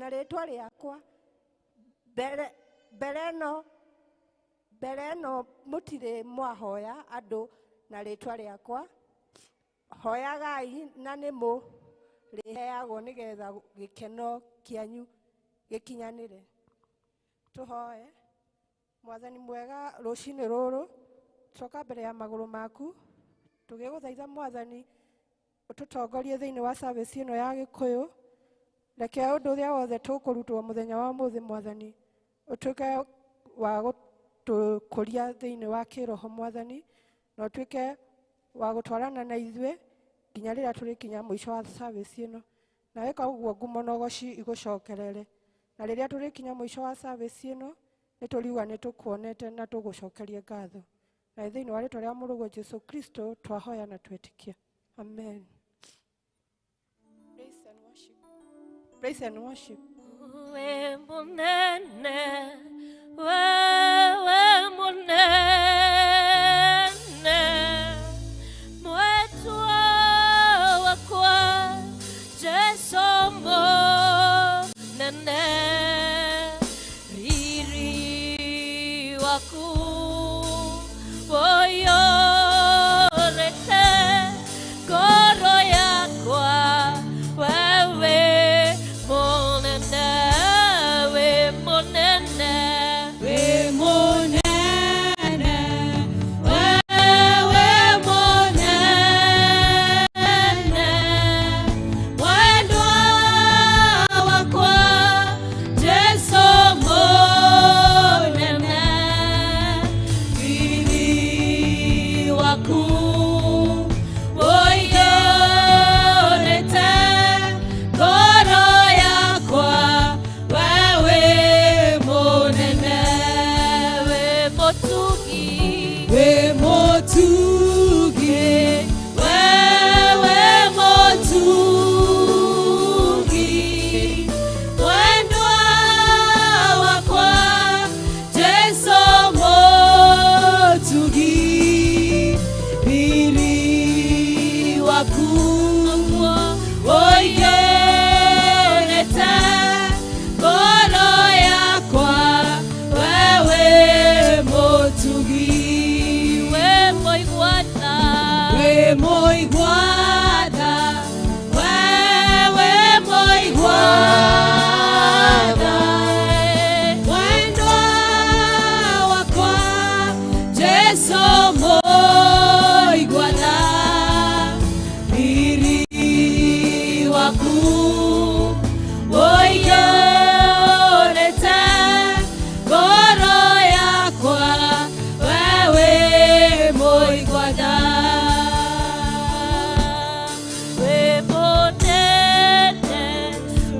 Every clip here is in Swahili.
na rĩtwa rĩakwa mbere no mũtirĩ mwahoya andũ na rĩtwa rĩakwa hoyagai na nĩmũrĩheagwo nĩgetha gĩkeno kĩanyu gĩkinyanĩre. Tũhoe. Mwathani mwega, rũcinĩ rũrũ tũcoka mbere ya magũrũ maku tũgĩgũthaitha Mwathani ũtũtongorie thĩinĩ wa service ĩno ya Gĩkũyũ. Reke ũndũ ũrĩa wothe tũkũrutwo mũthenya wa ũmũthĩ Mwathani ũtuĩke wa gũtũkũria thĩinĩ wa kĩroho Mwathani, na ũtuĩke wa gũtwarana na ithuĩ nginya rĩrĩa tũrĩkinya mũico wa service ĩno. Na wĩka ũguo ngumo na ũgoci igũcokerere, na rĩrĩa tũrĩkinya mũico wa service ĩno nĩtũriuga nĩtũkuonete na tũgũcokerie ngatho. Na thĩinĩ wa rĩtwa rĩa mũrũguo Jesu Kristo twahoya na twĩtĩkia. Amen. Praise and worship. Wewe munene, wewe munene, mwetwa wakwa Jesu munene, riri waku woyorete ngoro yakwa wewe munene, we munene, we munene, wewe munene, wendwa wakwa Jesu munene, riri waku woyorete ngoro yakwa wewe munene, we motugi, we motugi, wewe motugi, wendwa wakwa Jesu motugi, riri waku woyorete ngoro yakwa wewe motugi, we moigwata, we moigwata, wewe moigwata, wendwa wakwa Jesu moigwata, riri waku woyorete ngoro yakwa wewe moigwata, we munene,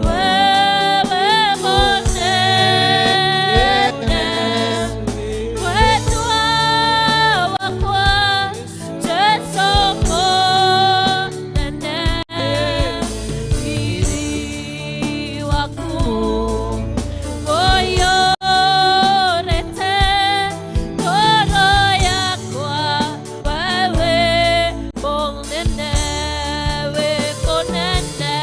wewe munene, wendwa wakwa Jesu munene, riri waku woyorete ngoro yakwa wewe munene, we munene,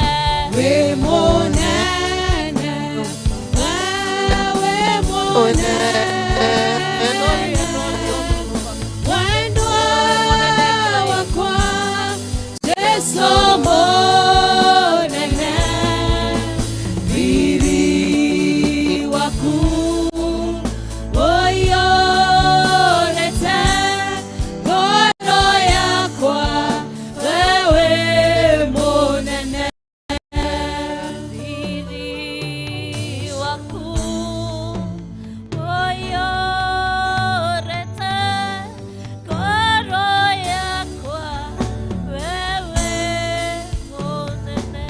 we munene, wewe munene, wendwa wakwa Jesu munene, riri waku woyorete ngoro yakwa wewe munene, riri waku woyorete ngoro yakwa wewe munene.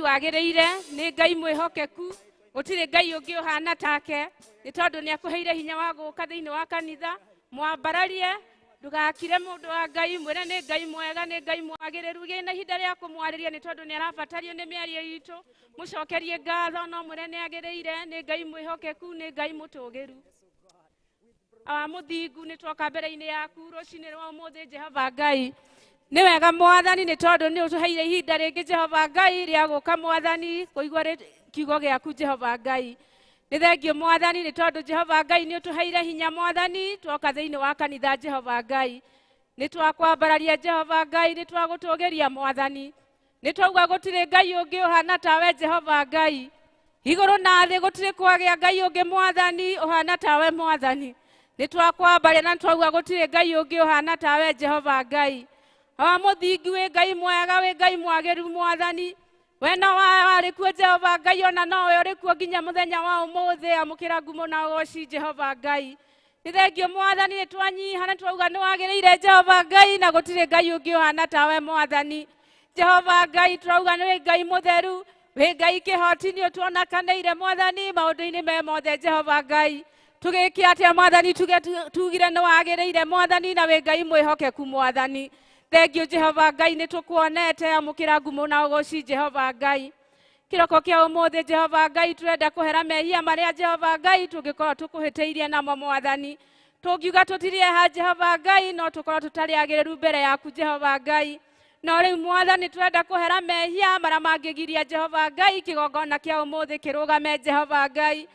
Wagĩrĩire nĩ Ngai mwĩhokeku, gũtirĩ Ngai ũngĩ ũhana take, nĩ tondũ nĩ akũheire hinya wa gũũka thĩinĩ wa kanitha mwambararie ndugakire mundu wa Ngai mwire ni Ngai mwega ni Ngai mwagiriru gina ihinda ria kumwariria ni tondu ni arabatario ni miario yitu mucokerie ngatho no mwire ni agiriire ni Ngai mwihokeku ni Ngai mutugiru muthingu ni twoka mbere-ini yaku rucini rwa umuthi Jehova Ngai ni wega mwathani ni tondu ni utuheire ihinda ringi Jehova Ngai ria guka mwathani kuigua kiugo giaku Jehova Ngai ni thengio mwathani ni tondu Jehova Ngai ni utuheire hinya mwathani twoka thiini wa kanitha Jehova Ngai ni twakwambararia Jehova Ngai ni twagutugiria mwathani ni twauga gutire Ngai ungi uhana tawe Jehova Ngai iguru na thi gutire kwagia Ngai ungi mwathani uhana tawe mwathani ni twakwambaria na twauga gutire Ngai ungi uhana tawe Jehova Ngai muthingi wi Ngai mwega wi Ngai mwagiru mwathani we no wari kuo Jehova Ngai ona nowe uri kuo nginya muthenya wa umuthi amukira ngumo na ugoci Jehova Ngai ni thengio mwathani ni twanyiha na twauga ni wagiriire Jehova Ngai na gutire Ngai ungi uhana tawe mwathani Jehova Ngai twauga ni Ngai mutheru wi Ngai kihoti ni utuonakaneire mwathani maundu-ini me mothe Jehova Ngai tugikia atia mwathani tugire ni wagiriire mwathani na wi Ngai mwihokeku mwathani thengio Jehova Ngai ni tukuonete amukira ngumo na ugoci Jehova Ngai kiroko kia umuthi Jehova Ngai turenda kuhera mehia maria Jehova Ngai tungikorwo tukuhiteirie namo mwathani tungiuga tutirie ha Jehova Ngai no tukorwo tutari agiriru mbere yaku Jehova Ngai no riu mwathani turenda kuhera mehia maria mangigiria Jehova Ngai kigongona kia umuthi kirugame Jehova Ngai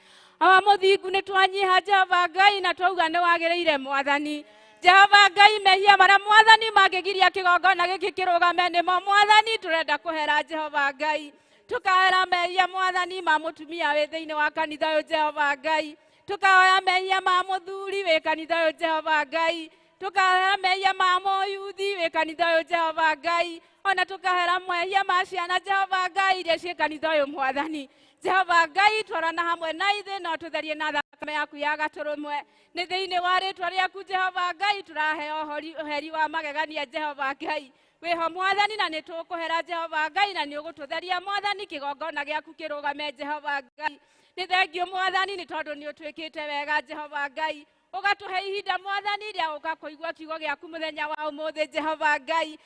muthingu ni twanyiha Jehova Ngai na twauga ni wagiriire mwathani Jehova Ngai mehia maria mwathani mangigiria kigongona giki kirugame nimo mwathani turenda kuhera Jehova Ngai tukahera mehia mwathani ma mutumia wi thiini wa kanitha uyu Jehova Ngai tukahera mehia ma muthuri wi kanitha uyu Jehova Ngai tukahera mehia ma moyuthi wi kanitha uyu Jehova Ngai ona tukahera mehia ma ciana Jehova Ngai iria ci kanitha uyu mwathani Jehova Ngai twarana hamwe na ithe no tutherie na thakame yaku ya gaturumwe ni thiini wa ritwa riaku Jehova Ngai turaheo uheri wa magegania Jehova Ngai wiho mwathani na ni tukuhera Jehova Ngai na ni ugututheria mwathani kigongona giaku kirugame Jehova Ngai ni thengio mwathani ni tondu ni utwikite wega Jehova Ngai ugatuhe ihinda mwathani ria uka kuigua kiugo giaku muthenya wa umuthi Jehova Ngai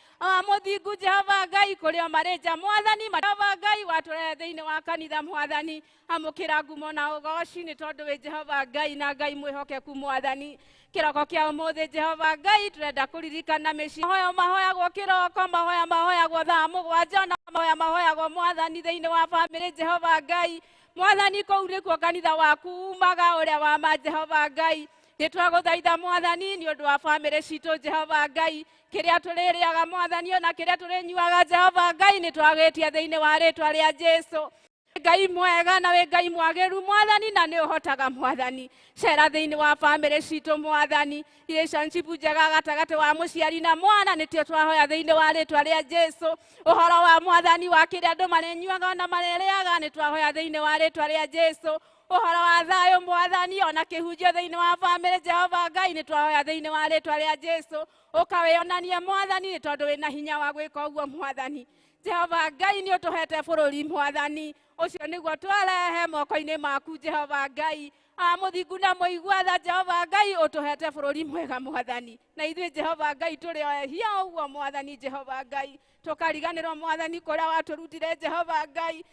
muthingu Jehova Ngai kurio marija mwathani Jehova Ngai waturehe thiini wa kanitha mwathani amukira ngumo na ugoci ni tondu wi Jehova Ngai na Ngai mwihokeku mwathani kiroko kia umuthi Jehova Ngai turenda kuririkana micii mahoyagwo kiroko mahoyagwo thaa mugwanja na mahoyagwo mwathani thiini wa family Jehova Ngai mwathani kou nikuo kanitha waku umaga uria wa ma Jehova Ngai ni twaguthaitha mwathani ni undu wa family citu Jehova Ngai kiria tuririaga mwathani ona kiria turinyuaga Jehova Ngai ni twagitie thiini wa ritwa ria Jesu Ngai mwega na wi Ngai mwagiru mwathani na ni uhotaga mwathani cera thiini wa family citu mwathani relationship njega gatagati wa muciari na mwana ni tio twahoya thiini wa ritwa ria Jesu uhoro wa mwathani wa kiria andu marinyuaga na maririaga ni twahoya thiini wa ritwa ria Jesu uhoro wa thayo mwathani ona kihunjio thiini wa family Jehova Ngai ni twahoya thiini wa ritwa ria Jesu ukawionania mwathani ni tondu wina hinya wa gwika uguo mwathani Jehova Ngai ni utuhete bururi mwathani ucio niguo twarehe moko-ini maku Jehova Ngai muthingu na muigua Jehova Ngai utuhete bururi mwega mwathani na ithuĩ Jehova Ngai turi ohia uguo mwathani Jehova Ngai tukariganirwo mwathani kuria waturutire Jehova Ngai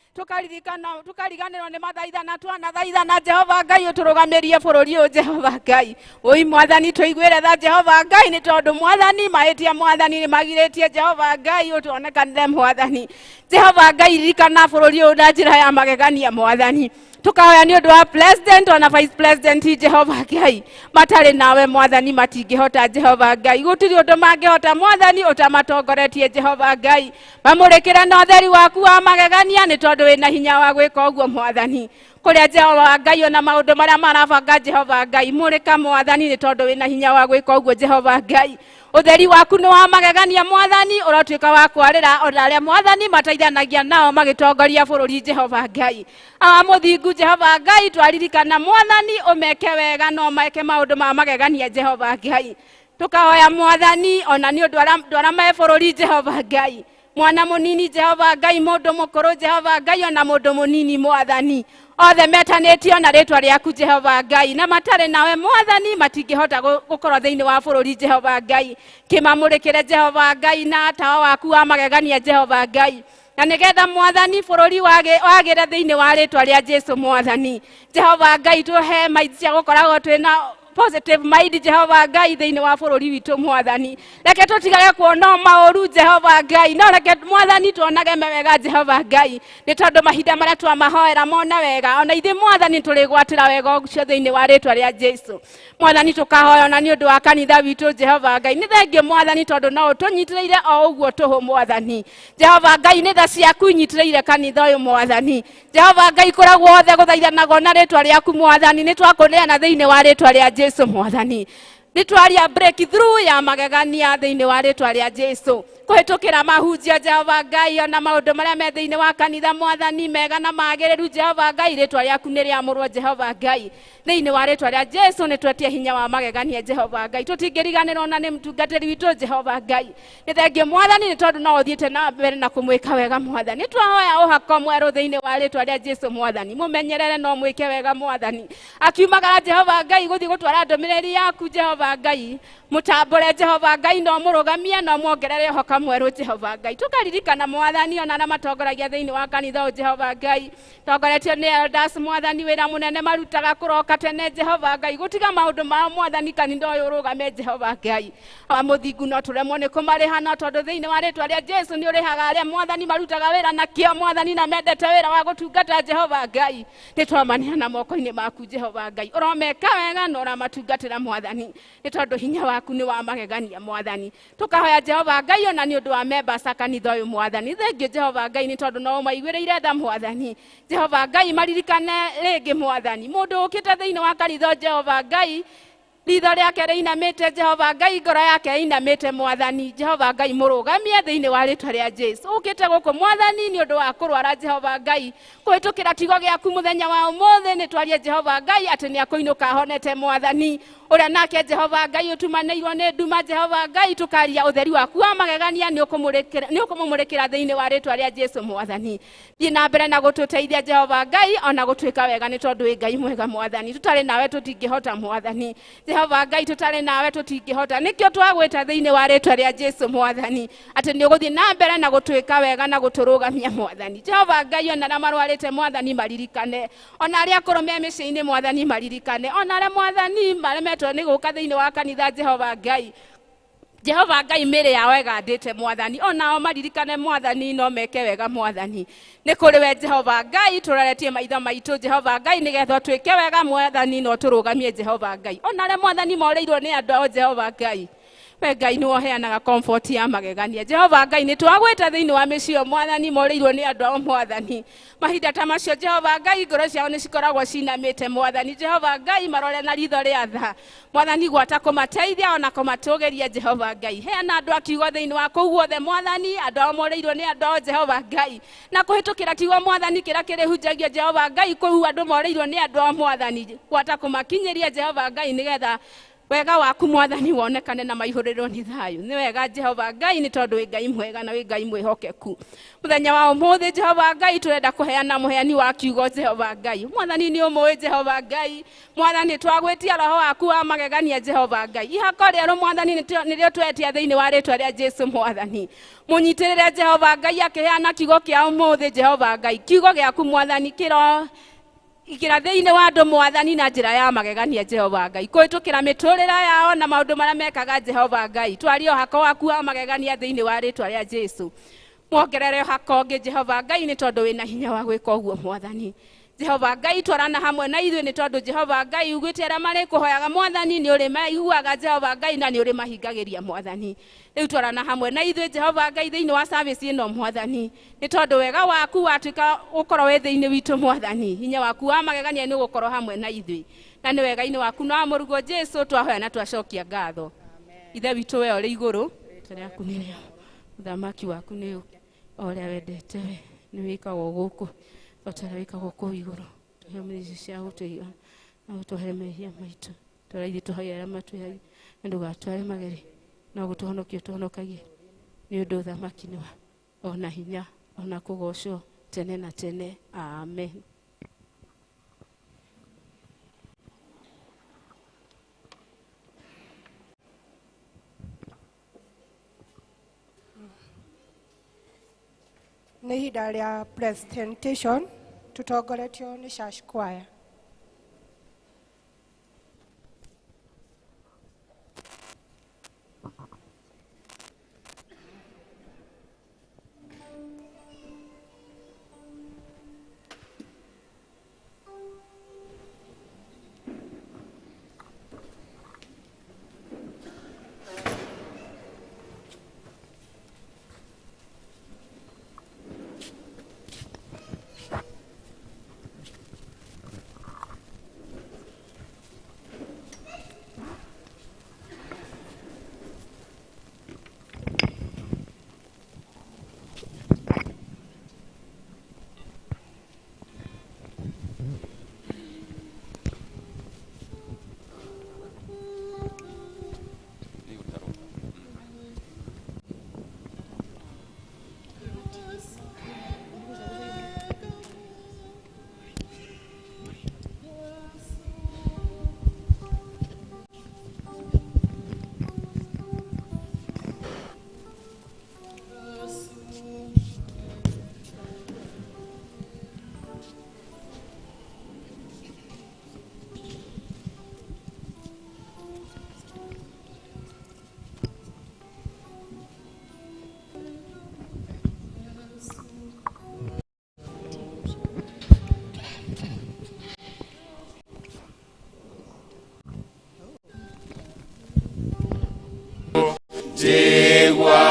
tukariganirwo ni mathaithana twanathaithana Jehova Ngai uturugamirie bururi uyu Jehova Ngai oi mwathani tuiguire Jehova Ngai ni tondu mwathani mahitia mwathani ni magiritie Jehova Ngai utuonekanire mwathani Jehova Ngai ririkana bururi uyu na njira ya magegania mwathani tukahoya ni undu wa president ona vice president Jehova Ngai matari nawe mwathani matingihota Jehova Ngai gutiri undu mangihota mwathani utamatongoretie Jehova Ngai mamurikire na utheri waku wa magegania ni tondu wina hinya wa gwika uguo mwathani kuria Jehova Ngai ona maundu maria marabanga Jehova Ngai murika mwathani ni tondu wina hinya wa gwika uguo Jehova Ngai utheri waku ni wa magegania mwathani uratuika wa kwarira ona aria mwathani mateithanagia nao magitongoria bururi Jehova Ngai muthingu Jehova Ngai twaririkana mwathani umeke wega no meke maundu ma magegania Jehova Ngai tukahoya mwathani ona ni undu aria me bururi Jehova Ngai mwana munini Jehova Ngai mundu mukuru Jehova Ngai ona mundu munini Mwathani othe metanĩtio na rĩtwa rĩaku Jehova Ngai na matare nawe Mwathani matingĩhota gũkorwo thĩinĩ wa bũrũri Jehova Ngai kĩmamũrĩkĩre Jehova Ngai na tawa waku wa magegania Jehova Ngai na nĩgetha Mwathani bũrũri wagĩre thĩinĩ wa rĩtwa rĩa Jesu Mwathani Jehova Ngai tũhe maitho cia gũkoragwo twĩna positive mind Jehova Ngai thĩinĩ wa bũrũri witũ Mwathani reke tũtigage kuona maũru Jehova Ngai no reke Mwathani tuonage mewega Jehova Ngai nĩ tondũ mahinda marĩa twamahoera mona wega ona ithe Mwathani tũrĩgwatĩra wega ũcio thĩinĩ wa rĩtwa rĩa Jesu Mwathani tũkahoya ona nĩ ũndũ wa kanitha witũ Jehova Ngai nĩ thengiũ Mwathani tondũ no ũtũnyitĩrĩire o ũguo tũhũ Mwathani Jehova Ngai nĩ tha ciaku inyitĩrĩire kanitha ũyũ Mwathani Jehova Ngai kũragwo othe gũthaithanagwo na rĩtwa rĩaku Mwathani nĩ twakũneana thĩinĩ wa rĩtwa rĩa Jesu Mwathani nitwaria breakthrough ya magegania thĩinĩ wa rĩtwa rĩa Jesu kũhĩtũkĩra mahunjia Jehova Ngai ona maũndũ marĩa me thĩinĩ wa kanitha Mwathani mega na magĩrĩru Jehova Ngai rĩtwa rĩaku nĩ rĩamũrwo Jehova Ngai thĩinĩ wa rĩtwa rĩa Jesu nĩtwetie hinya wa magegania Jehova Ngai tũtingĩriganĩrwo na nĩ mũtungatĩri witũ Jehova Ngai nĩ thengiũ Mwathani nĩ tondũ no ũthiĩte na mbere na kũmwĩka wega Mwathani twahoya ũhako mwerũ thĩinĩ wa rĩtwa rĩa Jesu Mwathani mũmenyerere no mwĩke wega Mwathani akiumagara Jehova Ngai gũthiĩ gũtwara ndũmĩrĩri yaku Jehova Ngai mũtambũre Jehova Ngai no mũrũgamie no mwongerere ũhaka mwerũ Jehova Ngai tukaririkana Mwathani ona na matongoragia thĩinĩ wa kanitha ũyũ Jehova Ngai tongoretio nĩ elders Mwathani wĩra mũnene marutaga kũroka tene Jehova Ngai gũtiga maũndũ mao Mwathani kanitha ũyũ ũrũgame Jehova Ngai wa mũthingu no tũremwo nĩ kũmarĩha no tondũ thĩinĩ wa rĩtwa rĩa Jesu nĩ ũrĩhaga arĩa Mwathani marutaga wĩra na kĩo Mwathani na mendete wĩra wa gũtungata Jehova Ngai nĩ twamaneana moko-inĩ maku Jehova Ngai ũromeka wega no ũramatungatĩra Mwathani nĩ tondũ hinya waku nĩ wa magegania Mwathani tukahoya Jehova Ngai ona nĩ ũndũ wa members a kanitha ũyũ Mwathani thengiũ Jehova Ngai nĩ tondũ no maiguĩrĩire tha Mwathani Jehova Ngai maririkane rĩngĩ Mwathani mũndũ ũkĩte thĩinĩ wa kanitha Jehova Ngai ritho rĩake rĩinamĩte Jehova Ngai ngoro yake ĩinamĩte Mwathani Jehova Ngai mũrũgamie thĩinĩ wa rĩtwa rĩa Jesu ũkĩte gũkũ Mwathani nĩ ũndũ wa kũrwara Jehova Ngai kũhĩtũkĩra kiugo gĩaku mũthenya wa ũmũthĩ nĩ twarie Jehova Ngai atĩ nĩ akũinũka ahonete Mwathani ũrĩa nake Jehova Ngai ũtumanĩirwo nĩ nduma Jehova Ngai tukaria ũtheri waku wa magegania nĩ ũkũmũmũrĩkĩra thĩinĩ wa rĩtwa rĩa Jesu Mwathani thiĩ na mbere na gũtũteithia Jehova Ngai ona gũtwĩka wega nĩ tondũ wĩ Ngai mwega Mwathani tũtarĩ nawe tũtingĩhota Mwathani Jehova Ngai tũtarĩ nawe tũtingĩhota nĩkĩo twagwĩta thĩinĩ wa rĩtwa rĩa Jesu Mwathani atĩ nĩ ũgũthiĩ na mbere na gũtwĩka wega na gũtũrũgamia Mwathani Jehova Ngai ona marwarĩte Mwathani maririkane ona arĩa akũrũ me mĩciĩ-inĩ Mwathani maririkane ona arĩa Mwathani maremetwo nĩ gũka thĩinĩ wa kanitha Jehova Ngai Jehova Ngai mĩrĩ yao ĩgandĩte Mwathani onao maririkane Mwathani no meke wega Mwathani nĩ kũrĩ we Jehova Ngai tũroretie maitho maitũ Jehova Ngai nĩgetha twĩke wega Mwathani no tũrũgamie Jehova Ngai ona arĩa Mwathani morĩirwo nĩ andũ ao Jehova Ngai we Ngai nĩ woheanaga comfort ya magegania Jehova Ngai nĩ twagwĩta thĩinĩ wa mĩciĩ Mwathani morĩirwo nĩ andũ ao Mwathani mahinda ta macio Jehova Ngai ngoro ciao nĩ cikoragwo cinamĩte Mwathani Jehova Ngai marore na ritho rĩa tha Mwathani gwata kũmateithia ona kũmatũgĩria Jehova Ngai heana andũ a kiugo thĩinĩ wa kũu guothe Mwathani andũ ao morĩirwo nĩ andũ ao Jehova Ngai na kũhĩtũkĩra kiugo Mwathani kĩrĩa kĩrĩhunjagio Jehova Ngai kũu andũ morĩirwo nĩ andũ ao Mwathani gwata kũmakinyĩria Jehova Ngai nĩgetha wega waku Mwathani wonekane na maihũrĩrwo nĩ thayũ nĩ wega Jehova Ngai nĩ tondũ wĩ Ngai mwega na wĩ Ngai mwĩhokeku mũthenya wa ũmũthĩ Jehova Ngai tũrenda kũheana mũheani wa kiugo Jehova Ngai Mwathani nĩ ũmũĩ Jehova Ngai Mwathani twagwĩtia roho waku wa magegania Jehova Ngai ihako rĩerũ Mwathani nĩrĩo twetia thĩinĩ wa rĩtwa rĩa Jesu Mwathani mũnyitĩrĩre Jehova Ngai akĩheana kiugo kĩa ũmũthĩ Jehova Ngai kiugo gĩaku Mwathani ikira thĩinĩ wa andũ Mwathani na njĩra ya magegania Jehova Ngai kũhĩtũkĩra mĩtũrĩre yao na maũndũ marĩa mekaga Jehova Ngai twarie ũhako waku wa magegania thĩinĩ wa rĩtwa rĩa Jesu mwongerere ũhako ũngĩ Jehova Ngai nĩ tondũ wĩna hinya wa gwĩka ũguo Mwathani Jehova Ngai twarana hamwe na ithuĩ nĩ tondũ Jehova Ngai ugĩte arĩa marĩ kũhoyaga Mwathani nĩ ũrĩ maiguaga Jehova Ngai na nĩ ũrĩ mahingagĩria Mwathani rĩu twarana hamwe na ithuĩ Jehova Ngai thĩinĩ wa service ĩno Mwathani nĩ tondũ wega waku watuĩka ũkorwo wĩ thĩinĩ witũ Mwathani hinya waku wa magegania nĩ ũgũkorwo hamwe na ithuĩ na nĩ wega-inĩ waku na mũrugo Jesu twahoya na twacokia ngatho ithe witũ we ũrĩ igũrũ rĩtwa rĩaku nĩ rĩo ũthamaki waku nĩ ũrĩa wendete we nĩ wĩkagwo gũkũ otara wĩkagwo kũu igũrũ tũhe mĩici cia gũtũiga na gũtũhe mehia maitũ tũraithĩ tũhoya arĩa matwĩhagia na ndũgatware mageri no gũtũhonokia ũtũhonokagie nĩ ũndũ ũthamaki nĩ wa ona hinya ona kũgocwo tene na tene. Amen. Nĩ ihinda rĩa presentation tũtongoretio nĩ church choir.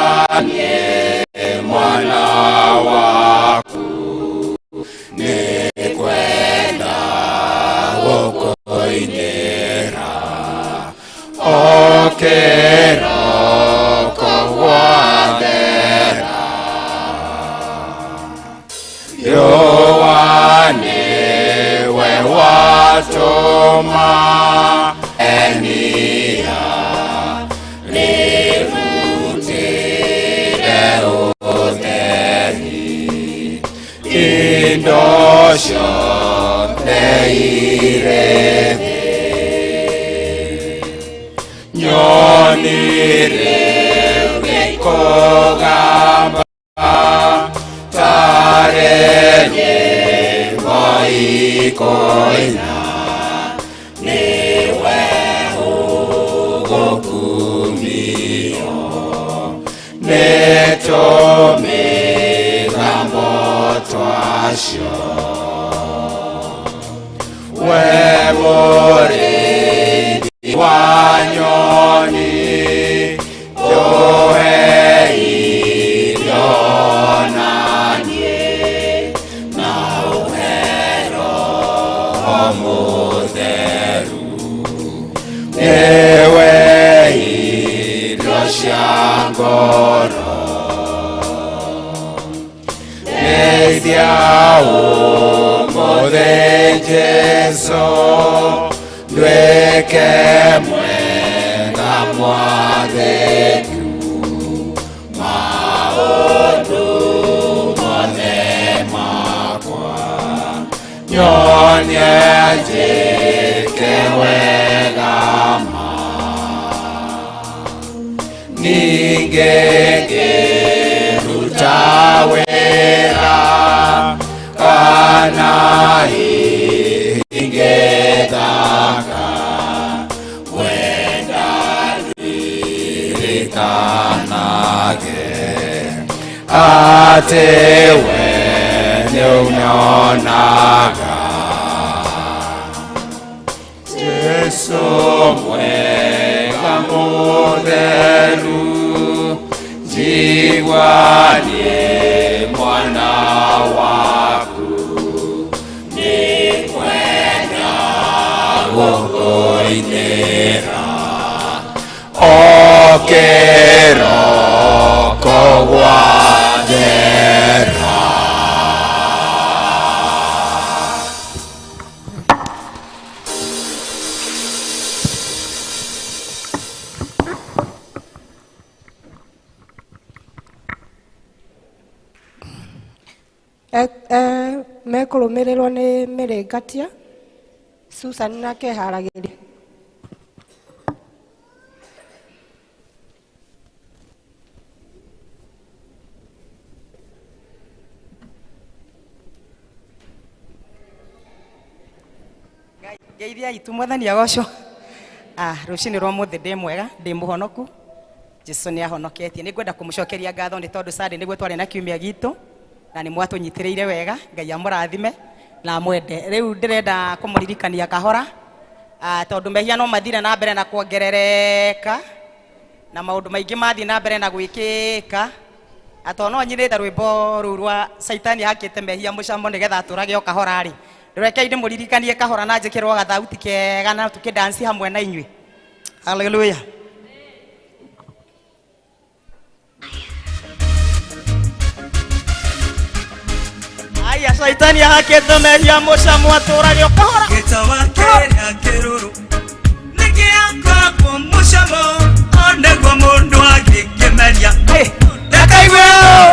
Jigwanie mwana waku ni kwenda gukoinira okiroko gwathera yowane we watuma enia Indosho neireve nyonire kogamba tarele moikoina niwe ugokumio netome twasho webore wanyoni yohei yonanie na uhero omutheru ewe iroshangoro Mothe Jesu Lweke mwenga mwatheku maundu mothe makwa nyonie njike wega ma ninge rutawe kana ingethaka wenda ririkanage ate we nĩũnyonaga Jesu mwega mũtheru njiguanie mwana waku nĩ kwenda gũkũinĩra okĩroko gwathera. mekũrũmĩrĩrwo nĩ Mĩrĩngatia Susan na keharagĩria. Geithia itu mwathani agocwo. Rucini rwa muthi ndi mwega, ndi muhonoku. Jesu ni ahonoketie. Ni ngwenda kumucokeria ngatho ni tondu Sunday niguo twari na kiumia gitu na ni mwatunyitiriire wega. Ngai amurathime na mwende. Riu ndirenda kumuririkania kahora tondu mehia no mathire na mbere na kuongerereka na maundu maingi mathie na mbere na gwikika. Atono nyirite rwimbo ru rwa Saitani hakite mehia mucamo nigetha aturage o kahora ri. Reke inde muririkanie kahora na njikirwo gathauti kega na tukidansi hamwe na inyui. Hallelujah. Aya Saitani hakite mehia mucamo aturage o kahora. Gitawa kenya kiruru nikiaka kwa mucamo onegwa mundu agikemeria. Ndakaigwe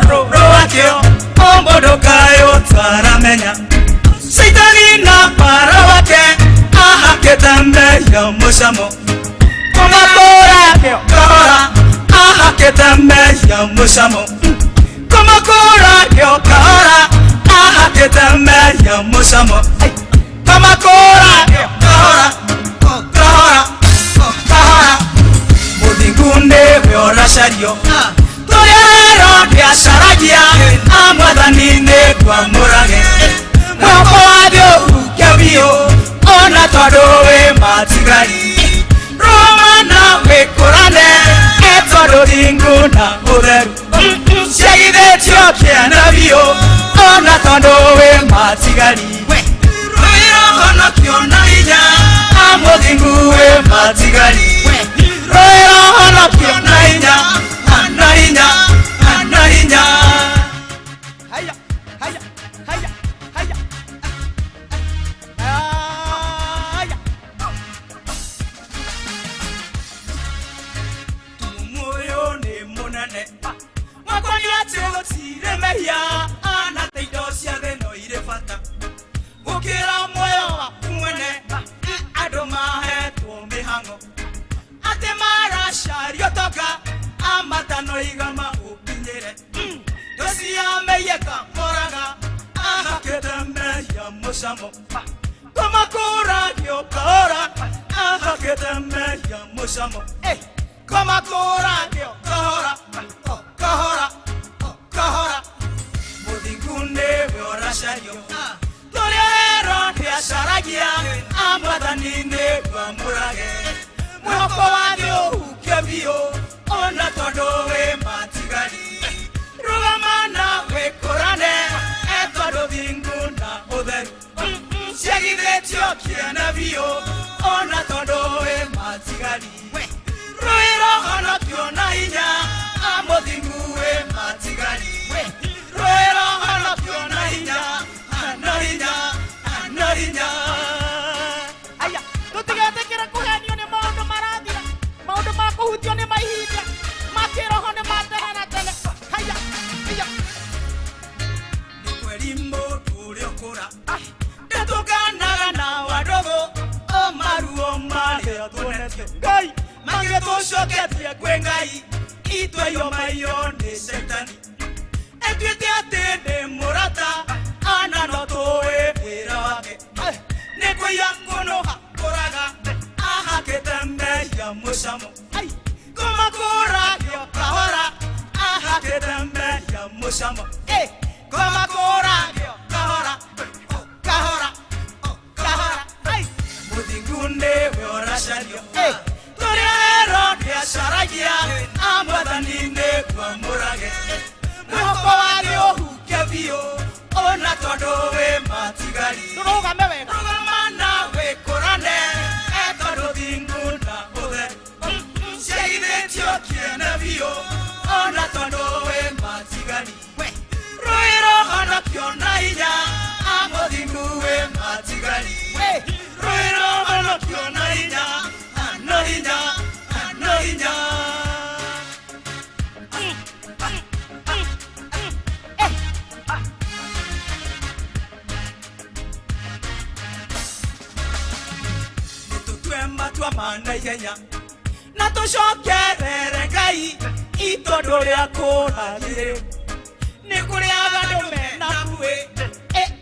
ro wakio ombodo kayo twaramenya. Saitani na para wake ahakete mehia mucamo. Komakora kahora ahakete mehia mucamo. Komakora kahora ahakete mehia mucamo. Komakora kahora kahora muthingunde weoracario turero ndiacaragia amwathani-inĩ twamũrage mwako wathio ukia biũ ona tondũ wĩ matigari romana wĩkũrane tondũ thingu na ũtheru ciagithĩtio kĩana biũ ona tondũ wĩ matigari rũĩro honokio na hinya amũthingu wĩ matigari rũĩro honokio na hinya na hinya na hinya. Haya haya haya haya haya muoyo nĩ mũnene wakwani atĩ gũtirĩ mehia na ta indo ciothe no irĩ bata gũkĩra muoyo waku mwene andũ mahetwo mĩhang'o atĩ maracario toka amatano igama ũkinyĩre ndũciameiĩka moraga ahakĩte mehia mũcamo komakũragio kahora ahakĩte mehia mũcamo komakũragio kahora kahora kahora mũthingu nĩwe ũracario tũrĩro ndĩacaragia amwathani-inĩ twamũrage mwĩhoko wathĩ ũhuke biũ ona tondũ wĩ matigari rũgama na wĩkũrane tondũ thingu na ũtheru ciagithĩtio kĩana biũ ona tondũ wĩ matigari rũĩro honokio na hinya amũthingu wĩ matigari rũĩro honokio na hinya na hinya na hinya. aya tutigetikire kuhenio ni maundu marathira maundu ma kuhutio ni maihinda makiroho ni matene na tene. Haya haya nĩ kweri mũndũ ũrĩa ũkũra ndetũnganaga na wadogo o maruo marĩa tuonete ngai magĩtũcoketie kwĩ ngai itweyo maiyo nĩ Saitani etuĩte atĩ nĩ mũrata ana no tũĩ wĩra wake nĩ kũiya kũnũha kũraga ahakĩte mehia mũcamo komakũragio kahora ahakĩte mehia mũcamo komakũragio kahora kahora kahora mũthingu nĩwe ũracario tũrĩro ndĩacaragia amwathani-inĩ twamũrage mwĩhoko wathĩ ũhuke biũ ona tondũ wĩ matigari rũgame wega rũgama na wĩkũrane tondũ thingu na ũtheru matua mana ihenya na tucokerere Ngai itondu ria kurathire ni kuri andu mena ruĩ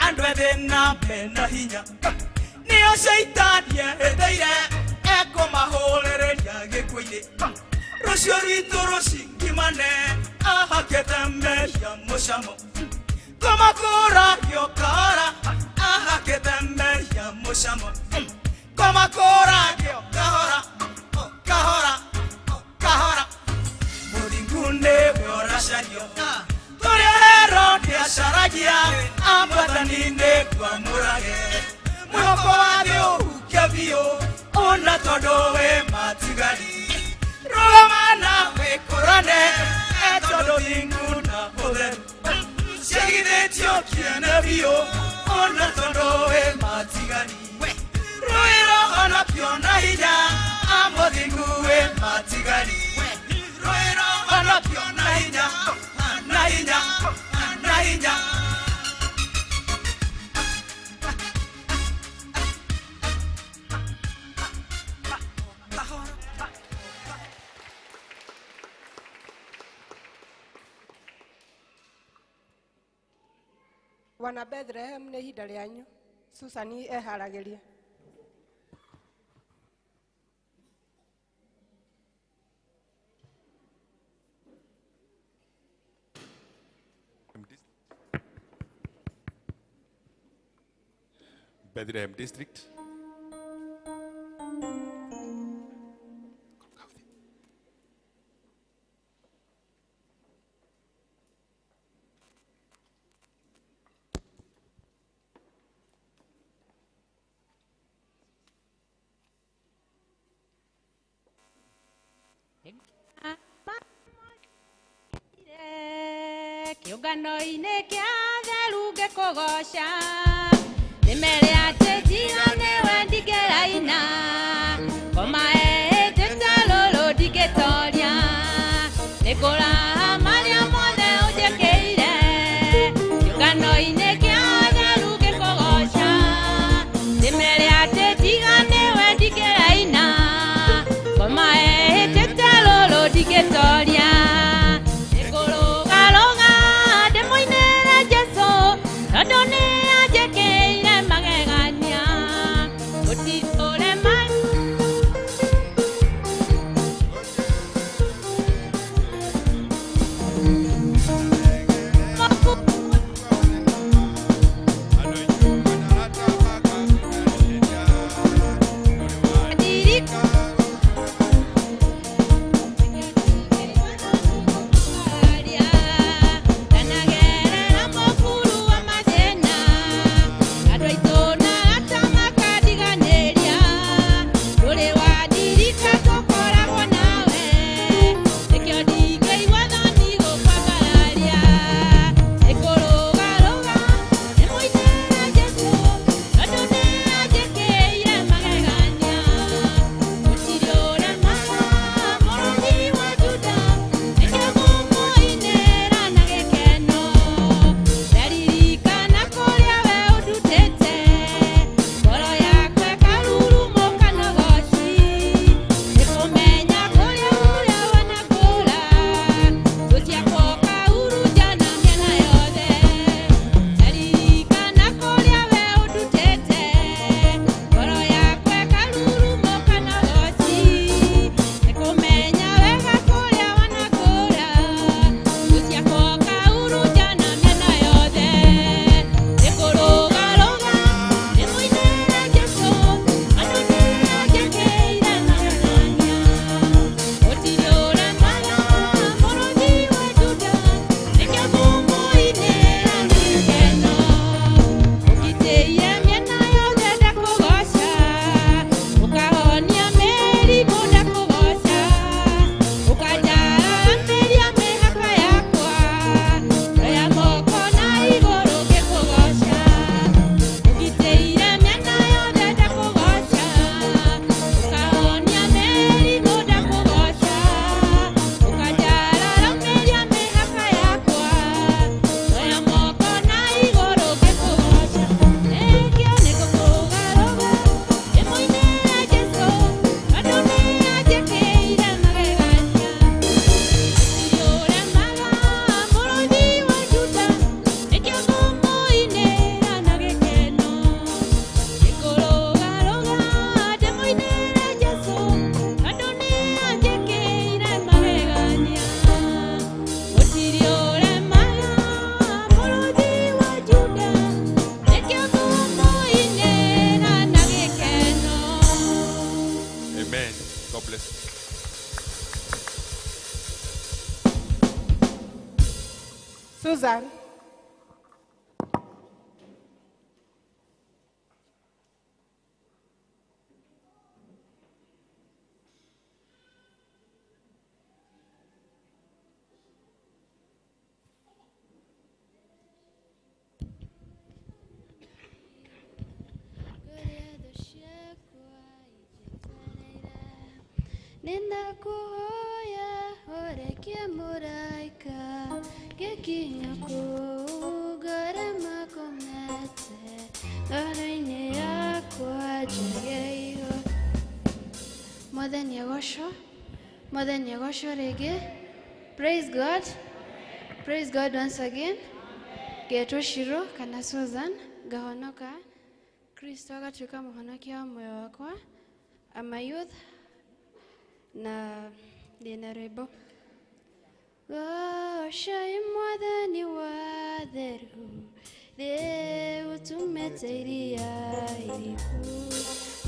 andu ethĩ na mena hinya nĩo Shaitani etheire ekumahũrĩrĩria gĩkuũ-inĩ rũciũ rwitũ rũcingimane ahakĩte meria mũcamo komakũragio kahora ahakĩte meria mũcamo komakũragio kahora kahora kahora mũthingu nĩwe ũracario tũrĩa Herode acaragia ambathani nĩguamũrage mwĩhoko wa thĩ ũhuke biũ ona tondũ wĩ matigari rũgama na wĩkũrane tondũ thingu na ũtheru ciagithĩtio kĩene biũ ona tondũ wĩ matigari rũĩ rũhonokio na hinya amũthingu wĩ matigari rũĩ rũhonokio na hinya na hinya na hinya Wana Bethlehem nĩ ihinda rĩanyu. Susani eharagĩria. Bethlehem District. Kiungano-inĩ kĩa atheru ngĩkũgoca nĩmere atĩ ndigane we ndingĩraina ngoma ĩhĩtĩte lũlũ ndingĩtoria nĩngũraha marĩa mothe ũnjĩkĩire kiungano-inĩ kĩa atheru ngĩkũgoca nĩmere atĩ ndigane we ndingĩraina ngoma ĩhĩtĩte lũlũ ndingĩtoria tondũ nĩ anjĩkĩire Susan. Ninakuhoya horekia muraika gekinya kugora makomete ngoro-inĩ yakwa njageiho Mwathani agocwo rĩngĩ. Praise God once again. Ngetwo Shiro kana Susan ngahonoka, Kristo agatuĩka mũhonokia wa muoyo wakwa. I'm a youth na ndĩna rwĩmbo. Gocai Mwathani wa theru, rĩu tumĩte iria iriku,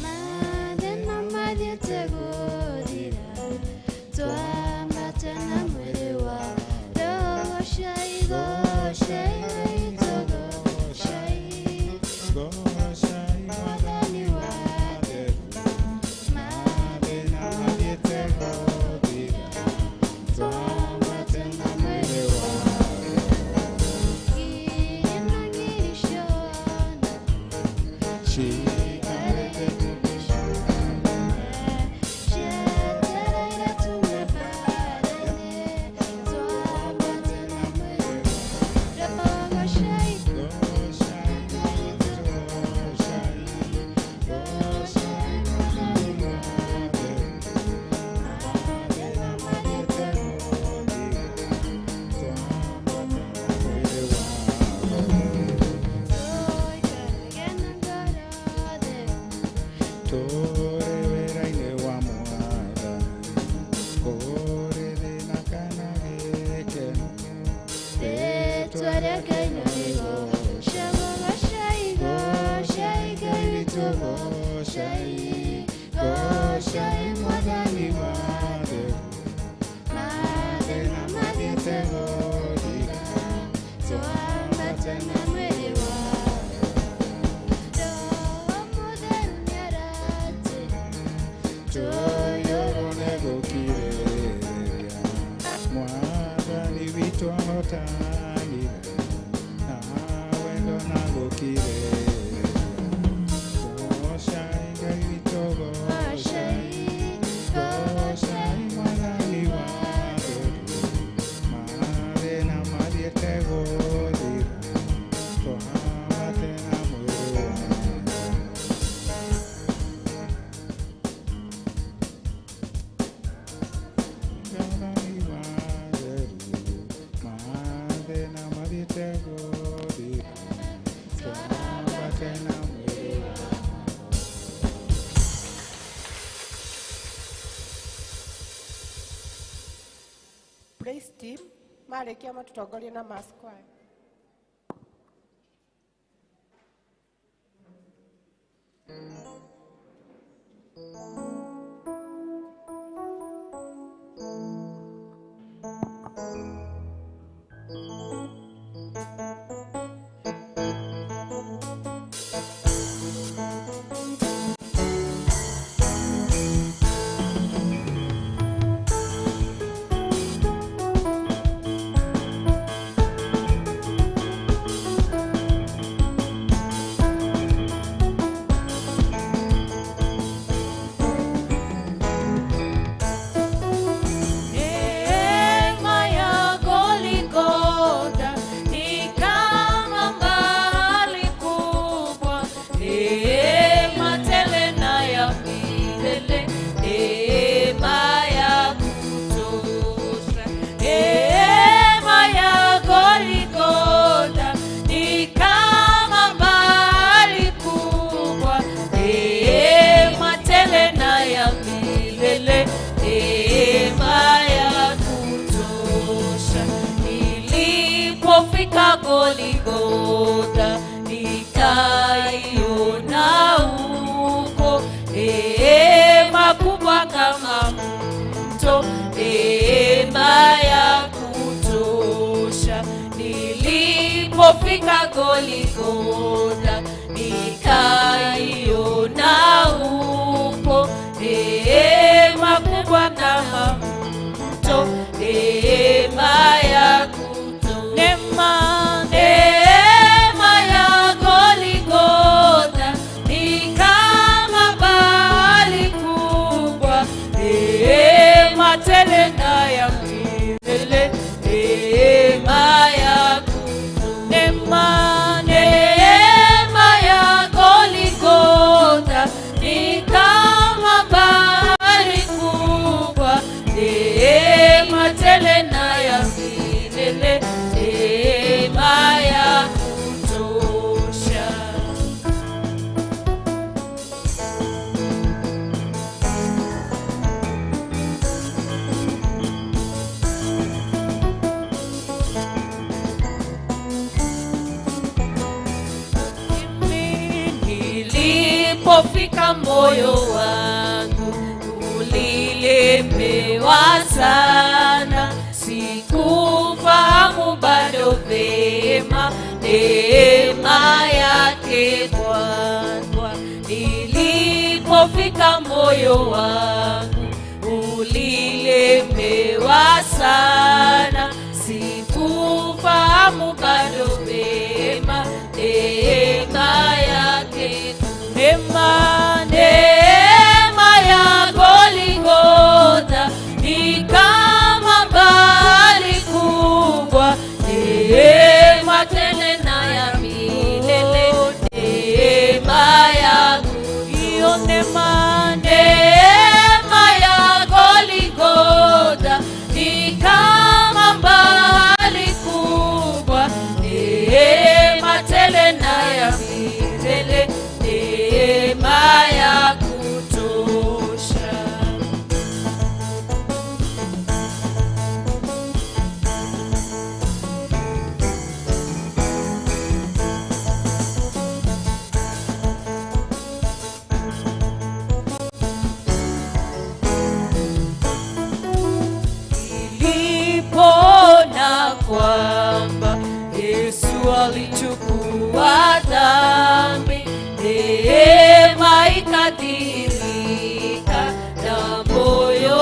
mathĩna mathiĩte gũthira, twambate na mwĩrĩ wa Roho. Gocai Mwathani wa theru, mathĩna mathiĩte gũthira, twambate na mwĩrĩ wa Praise team, marĩkia matutongorie na mass choir. nilipofika Goligotha nikaiona huko neema kubwa kama mto, neema ya kuto, neema ya Goligotha ni kama bahari kubwa, neema tele na ya milele, neema ya kuto, neema ya Goligotha ni kama bahari kubwa, neema tele na ya milele, neema ya kutosha. Nilipofika moyo wangu ulilemewa sana, sikufahamu bado vema neema yake Bwana. Nilipofika moyo wangu ulilemewa sana, sikufahamu bado vema neema yake, neema ya Goligotha ni kama bahari kubwa, neema tele na ya milele, neema ya hiyo, neema ya Goligotha ni kama bahari kubwa, neema tele na ya milele, neema ya kutosha. Nilipona kwamba Yesu alichukua dhambi, neema ikadhihirika na moyo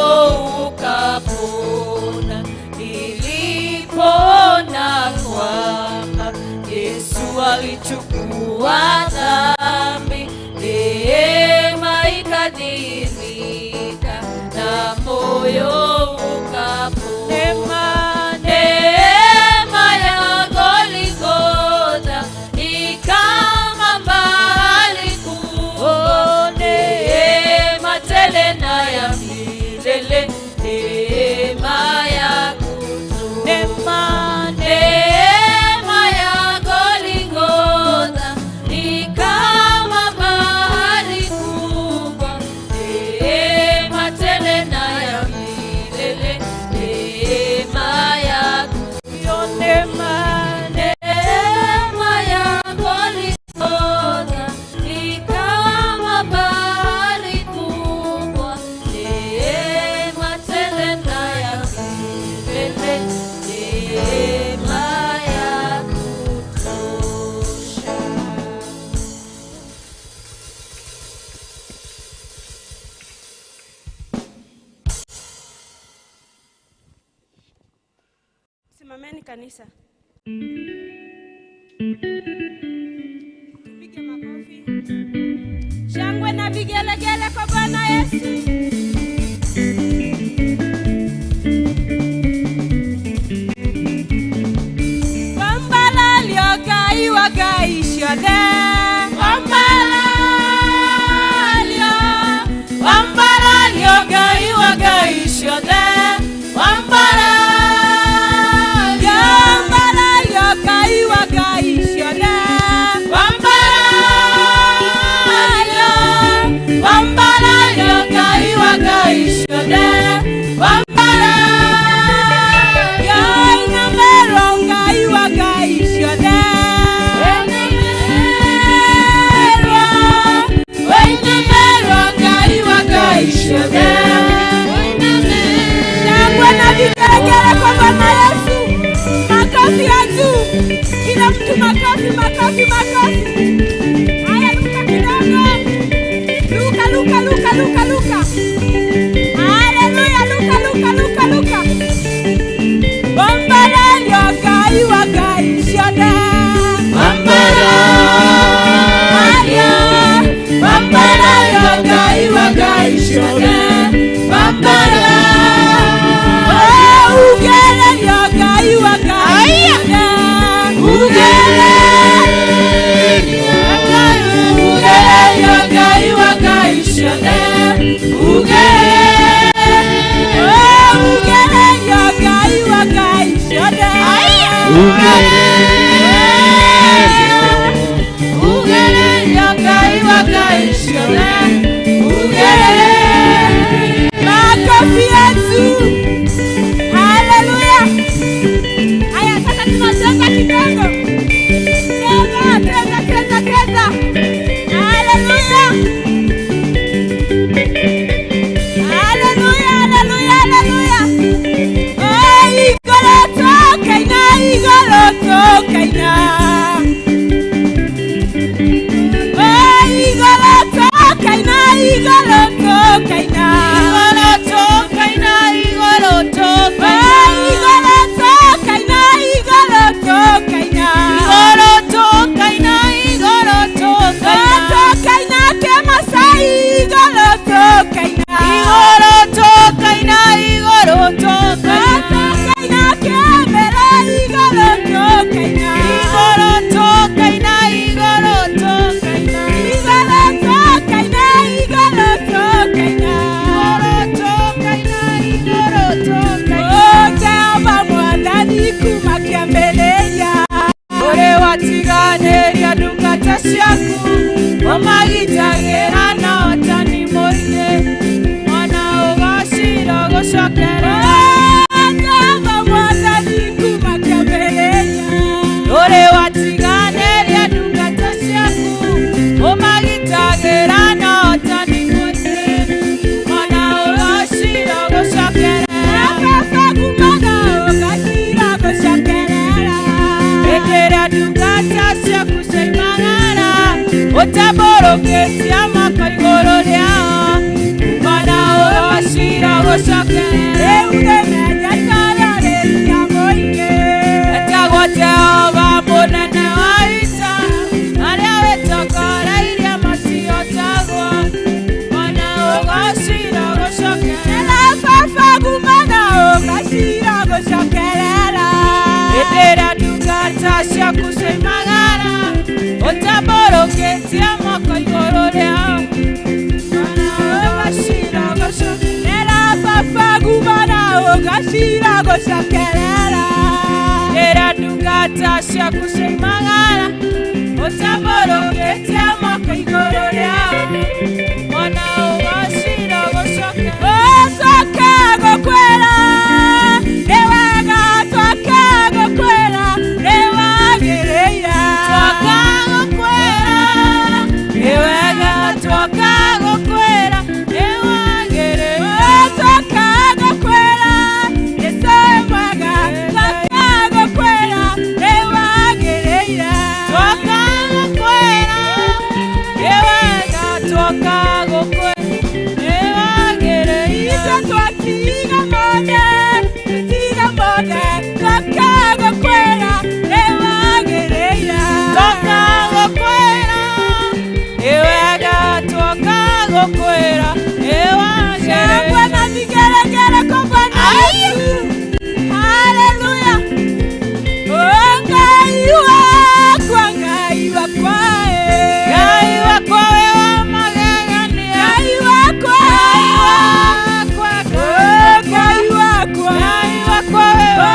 ukapona. Nilipona kwamba Yesu alichukua dhambi, neema ikadhihirika na moyo ukapona. Neema ya Goligotha ni kama bahari kubwa, neema tele na ya milele, neema ya kuto, neema ya Goligotha ni kama bahari kubwa, neema tele na ya milele, neema ya kuto, neema ya Goligotha ni kama bahari kubwa, neema tele na ya milele, neema ya kutosha. Simameni kanisa. Tupige makofi. Shangwe na vigelegele kwa Bwana Yesu. Wambala liogai wagaishode, wambala liogai wagaishode, wambala liogai wagaishode, wambala liogai utaboroketia moko igũrũ rĩao mana ũgacira gũcokerera etagwo Jehova mũnene wa ita arĩa wĩtokoreirie matiotagwo mana ũgacira gũcokerera Mana ũgacira gũcokerera hĩndĩ ĩrĩa ndungata ciaku cioimagara ũtaboroketie moko igũrũ rĩao mana ũgacira gũcokerera Mana ũgacira gũcokerera rĩrĩa ndungata ciaku cioimagara ũtaboroketie moko igũrũ rĩao mana ũgacira gũcokerera Tũcoke gũkwĩra nĩ wega, tũcoke gũkwĩra nĩ wagĩrĩire. Twoka gũkwĩra nĩ wega, twoka gũkwĩra nĩ wagĩrĩire. Tũcoke gũkwĩra Jesũ mwega, tũcoke gũkwĩra nĩ wagĩrĩire. Twoka gũkwĩra nĩ wega, twoka gũkwĩra nĩ wagĩrĩire. Ithuĩ twatiga mothe, tũtiga mothe, tũcoke gũkwĩra nĩ wagĩrĩire. Twoka gũkwĩra nĩ wega, twoka gũkwĩra nĩ wagĩrĩire. Bwana vigelegele kwa Bwana Yesu. Haleluya. Oh, Ngai wakwa, Ngai wakwa, Ngai wakwa we wa magegania. Ngai wakwa, oh, Ngai wakwa, Ngai wakwa we wa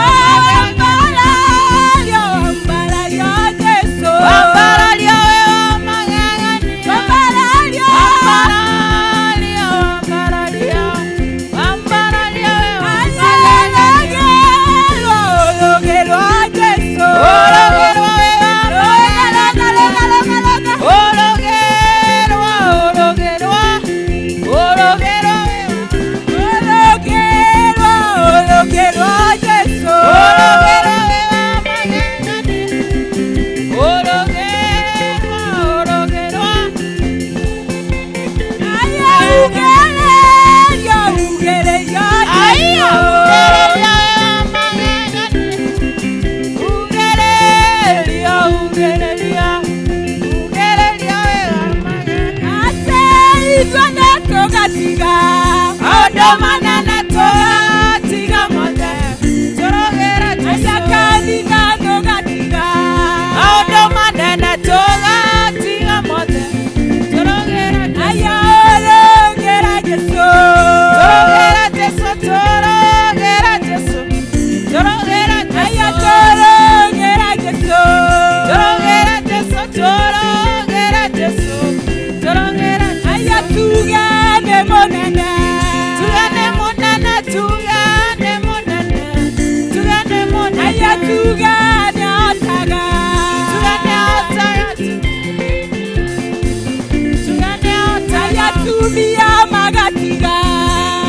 wambarario, wambarario Yesu. wambararia we wa magegania. Wambarario, Wambararia, wambararia, wambararia we wa magegania. ologerwa Yesu. Orogerwa we wa Ologerwa, orogerwa, orogerwa, orogerwa we wa ologerwa Yesu. orogerwa we wa magegania. Orogerwa, orogerwa. Aya ugereria, ugereria Aiya, Yesu. ugereria we wa magegania. Ugereria, ugereria, ugereria we wa magegania. Ase ithuĩ nĩtũgatiga Maũndũ manene tũgatiga mothe, tũrũgĩre Jesũ. aya kanitha tũgatiga Maũndũ manene tũgatiga mothe, tũrũgĩre Jesũ. aya ũrũgĩra Yesu. Tũrũgĩre Jesũ, tũrũgĩre Jesũ, tũrũgĩre Aya Jesũ. tũrũgĩra Yesu. Tũrũgĩre Jesũ, tũrũgĩre Jesũ, tũrũgĩre Jesũ. Aya tuge nĩ mũnene. Tuge nĩ mũnene, tuge nĩ mũnene, tuge nĩ mũnene. Aya tuge nĩotaga. Tuge nĩ ahotaga, tuge nĩ ahotaga. Aya tumia magatiga.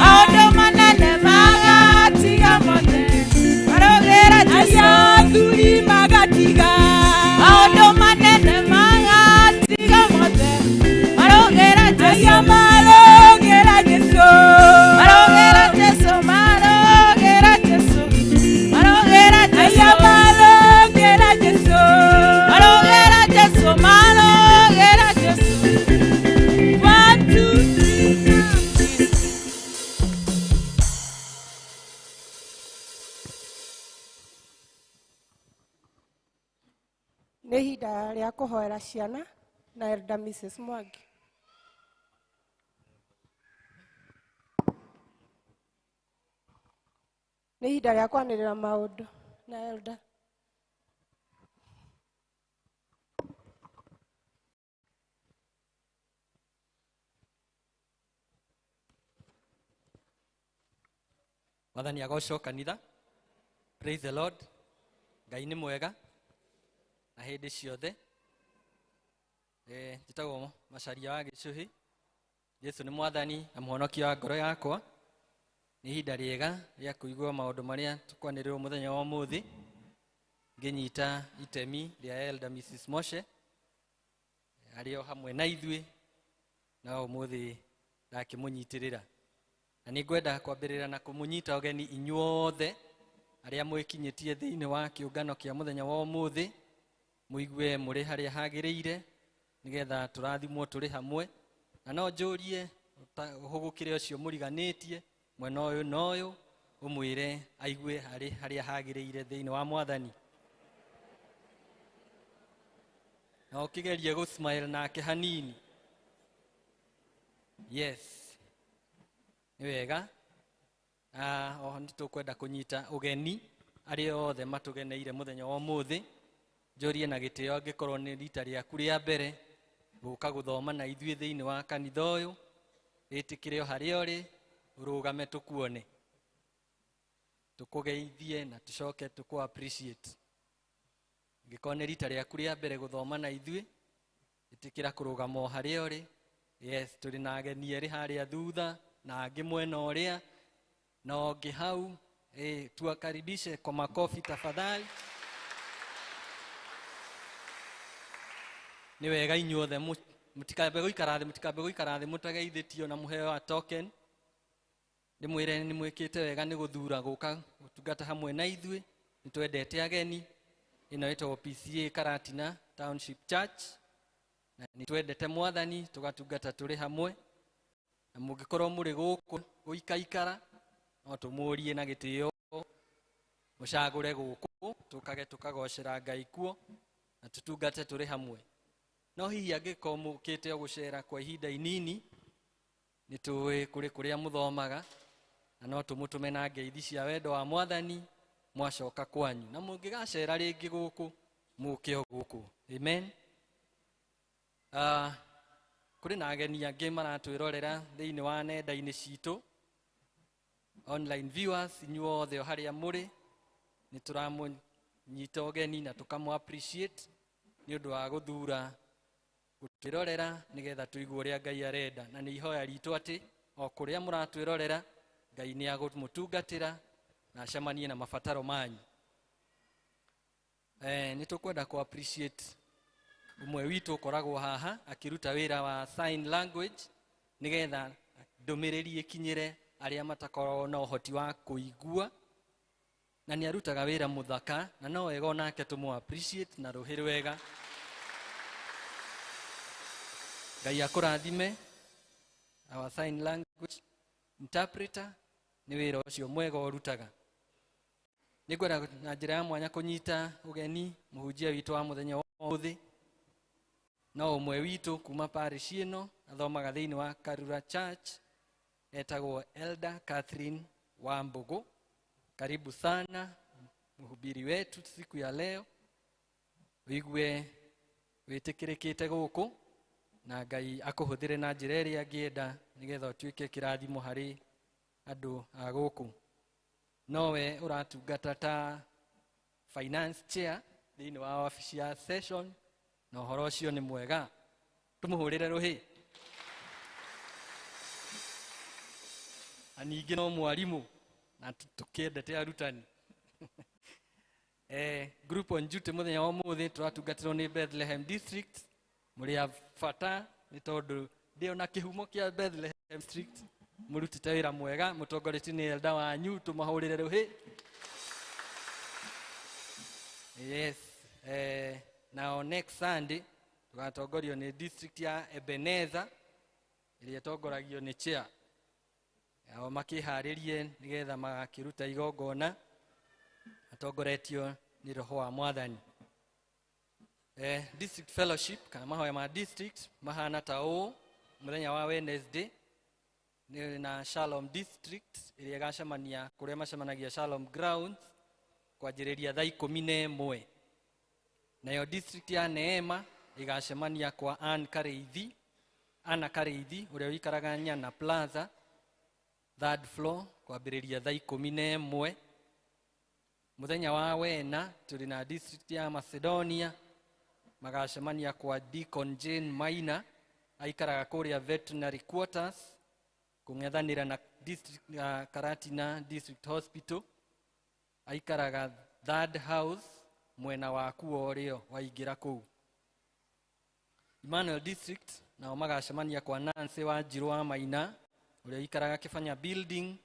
Maũndũ manene magatiga mothe, marũgĩre Jesũ. Aya athuri magatiga. Maũndũ manene magatiga mothe, marũgĩre Jesũ. Aya marũgĩra Yesu. Marũgĩre Jesũ, marũgĩre Jesũ, marũgĩre Aya Jesũ. marũgĩra Yesu. Marũgĩre Jesũ, marũgĩre Jesũ. 1, 2, 3. Nĩ ihinda rĩa kũhoera ciana na Elder Mrs. Mwangi. Nĩ ihinda rĩa kwanĩrĩra maũndũ na Elder. Mwathani agocwo kanitha. Praise the Lord. Ngai nĩ mwega na hĩndĩ ciothe. Njĩtagwo Macharia wa Gĩcũhĩ. Jesu nĩ mwathani na mũhonokia wa ngoro yakwa. Nĩ ihinda rĩega rĩa kũigua maũndũ marĩa tũkwanĩrĩrwo mũthenya wa ũmũthĩ. Ngĩnyita itemi rĩa Elder Mrs. Moshe. ario hamwe na ithuĩ na ũmũthĩ ndakĩmũnyitirĩra. Na nĩngwenda kwambĩrĩra na kũmũnyita ũgeni inyuothe arĩa mwĩkinyĩtie thĩinĩ wa kĩũngano kĩa mũthenya wa ũmũthĩ, mũigue mũrĩ harĩa hagĩrĩire nĩgetha tũrathimwo tũrĩ hamwe. Na no njũrie ũhũgũkĩre ũcio mũriganĩtie mwena ũyũ na ũyũ, ũmwĩre aigue harĩa hagĩrĩire thĩinĩ wa Mwathani. Na ũkĩgerie gũsmile nake hanini. Yes. Nĩ wega. Oho nĩtũkwenda kũnyita ũgeni arĩa othe matũgeneire mũthenya wa ũmũthĩ. Njũrie na gĩtĩo angĩkorwo nĩ rita rĩaku rĩa mbere gũka gũthoma na ithuĩ thĩinĩ wa kanitha ũyũ, wĩtĩkĩre o harĩa ũrĩ, ũrũgame tũkuone, tũkũgeithie na tũcoke tũkũ appreciate. Angĩkorwo nĩ rita rĩaku rĩa mbere gũthoma na ithuĩ, ĩtĩkĩra kũrũgama o harĩa ũrĩ. Yes, tũrĩ na ageni erĩ harĩa thutha na angĩ mwena ũrĩa na ũngĩ hau. Tuwakaribishe kwa makofi tafadhali. Nĩ wega inyuothe mũtikambe gũikara thĩ mũtageithĩtio na mũheo wa token. Ndĩmwĩre nĩ mwĩkĩte wega nĩ gũthura gũka gũtungata hamwe na ithuĩ. Nĩtwendete ageni. Ĩno ĩtagwo PCA Karatina Township Church. Na nĩtwendete Mwathani tũgatungata tũrĩ hamwe. Na mũngĩkorwo mũrĩ gũkũ gũikaikara, no tũmũrie na gĩtĩo mũcagũre gũkũ tũkage tũkagocera Ngai kuo na tũtungate tũrĩ hamwe. No hihi angĩkorwo mũkĩte gũcera kwa ihinda inini, nĩtũĩ kũrĩa mũthomaga, na no tũmũtũme na ngeithi cia wendo wa Mwathani mwacoka kwanyu. Na mũngĩgacera rĩngĩ gũkũ, mũke o gũkũ. Amen. Kũrĩ na ageni angĩ maratwĩrorera thĩinĩ wa nenda-inĩ citũ, online viewers, inyuothe o harĩa mũrĩ, nĩtũramũnyita ũgeni na tũkamũ appreciate nĩ ũndũ wa gũthura gũtwĩrorera nĩgetha tũigue ũrĩa Ngai arenda. Na nĩ ihoya ritũ atĩ o kũrĩa mũratwĩrorera, Ngai nĩ agũmũtungatĩra na acemanie na mabataro manyu. Nĩtũkwenda kũ appreciate ũmwe witũ ũkoragwo haha akĩruta wĩra wa sign language nĩgetha ndũmĩrĩri ĩkinyĩre arĩa matakoragwo na ũhoti wa kũigua, na nĩ arutaga wĩra mũthaka, na no wega onake tũmũ appreciate na rũhĩ rwega. Ngai akũrathime. Our sign language interpreter nĩ wĩra ũcio mwega ũrutaga. Nĩngwenda na njĩra ya mwanya kũnyita ũgeni mũhunjia witũ wa mũthenya wa ũmũthĩ. No ũmwe witũ kuma parish ĩno athomaga thĩinĩ wa Karura Church, etagwo Elder Catherine Wambugu. Karibu sana mhubiri wetu siku ya leo. Wigue wĩtĩkĩrĩkĩte gũkũ na Ngai akũhũthĩre na njĩra ĩrĩa angĩenda nĩgetha ũtuĩke kĩrathimo harĩ andũ a gũkũ. Nowe ũratungata ta finance chair thĩinĩ wa wabici ya session, na ũhoro ũcio nĩ mwega. Tũmũhũrĩre rũhĩ. Ningĩ no mwarimũ na tũkĩendete arutani. Group on duty mũthenya wa ũmũthĩ tũratungatĩrwo nĩ Bethlehem District. Mũrĩ a bata nĩ tondũ ndĩo na kĩhumo kĩa Bethlehem District. Mũrutĩte wĩra mwega, mũtongoretie nĩ elder wanyu, tũmahũrĩre rũhĩ. Yes. Now next Sunday tũgatongorio nĩ district ya Ebenezer ĩrĩa ĩtongoragio nĩ chair. Ao makĩharĩrie nĩgetha magakĩruta igongona atongoretio nĩ Roho wa Mwathani. District fellowship kana mahoya ma district mahana ta ũũ mũthenya wa Wednesday nĩ na Shalom District ĩrĩa ĩgacemania kũrĩa macemanagia Shalom Grounds kwanjĩrĩria thaa 11. Nayo district ya Neema ĩgacemania kwa Anna Kareithi ũrĩa wĩikaraga Nyana Plaza 3rd floor kwambĩrĩria thaa 11. Mũthenya wa Wena tũrĩ na district ya Macedonia magacemania kwa Deacon Jane Maina aikaraga kũrĩa veterinary quarters kũng'ethanĩra na district ya Karatina District Hospital, aikaraga 3rd house mwena wa kuo ũrĩo waingĩra kũu. Emmanuel District nao magacemania kwa Nancy wa Njirwa Maina uria ikaraga Kĩbanya building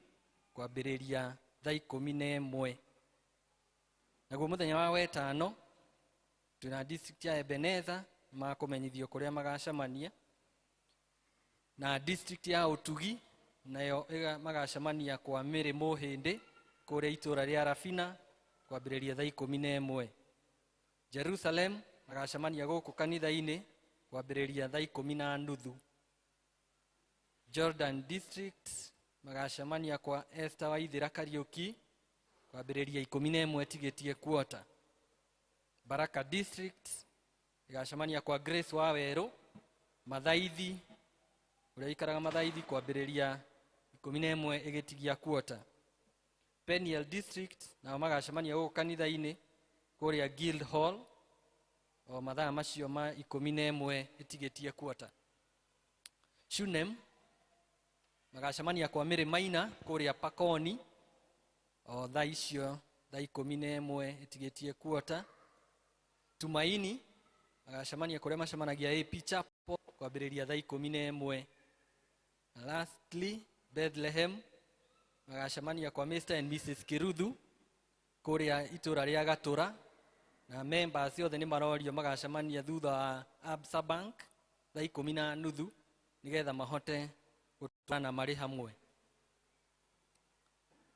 kwambĩrĩria thaa 11. Naguo mũthenya wa wetano twina district ya Ebeneza makũmenyithio kũrĩa magacemania, na district ya Ũtugi nayo magacemania kwa Mĩrĩ Mũhĩndĩ kũrĩa itũra rĩa Rafina kwambĩrĩria thaa 11. Jerusalem magacemania gũkũ kanitha-inĩ kwambĩrĩria thaa 10:30. Jordan District magacemania kwa Esther Waithira Kariuki kwambĩrĩria 11 tigĩtie quarter. Baraka District igacemania kwa Grace Waweru Mathaithi uria ikaraga Mathaithi kwambĩrĩria 11 igĩtigia quarter. Peniel District nao magacemania gũkũ kanitha-inĩ kũrĩa Guild Hall o mathaa macio ma 11 itigĩtie quarter. Shunem magacemania kwa Mĩrĩ Maina kũrĩa Pakoni o thaa icio thaa 11 itigĩtie quarter. Tumaini magacemania kũrĩa macemanagia AP Chapel kwambĩrĩria thaa 11. Lastly, Bethlehem magacemania kwa Mr. and Mrs. Kiruthu kũrĩa itũra rĩa Gatũra, na members othe nĩ marorio magacemania thutha wa Absa Bank thaa 10:30 nigetha mahote gũtũrana marĩ hamwe.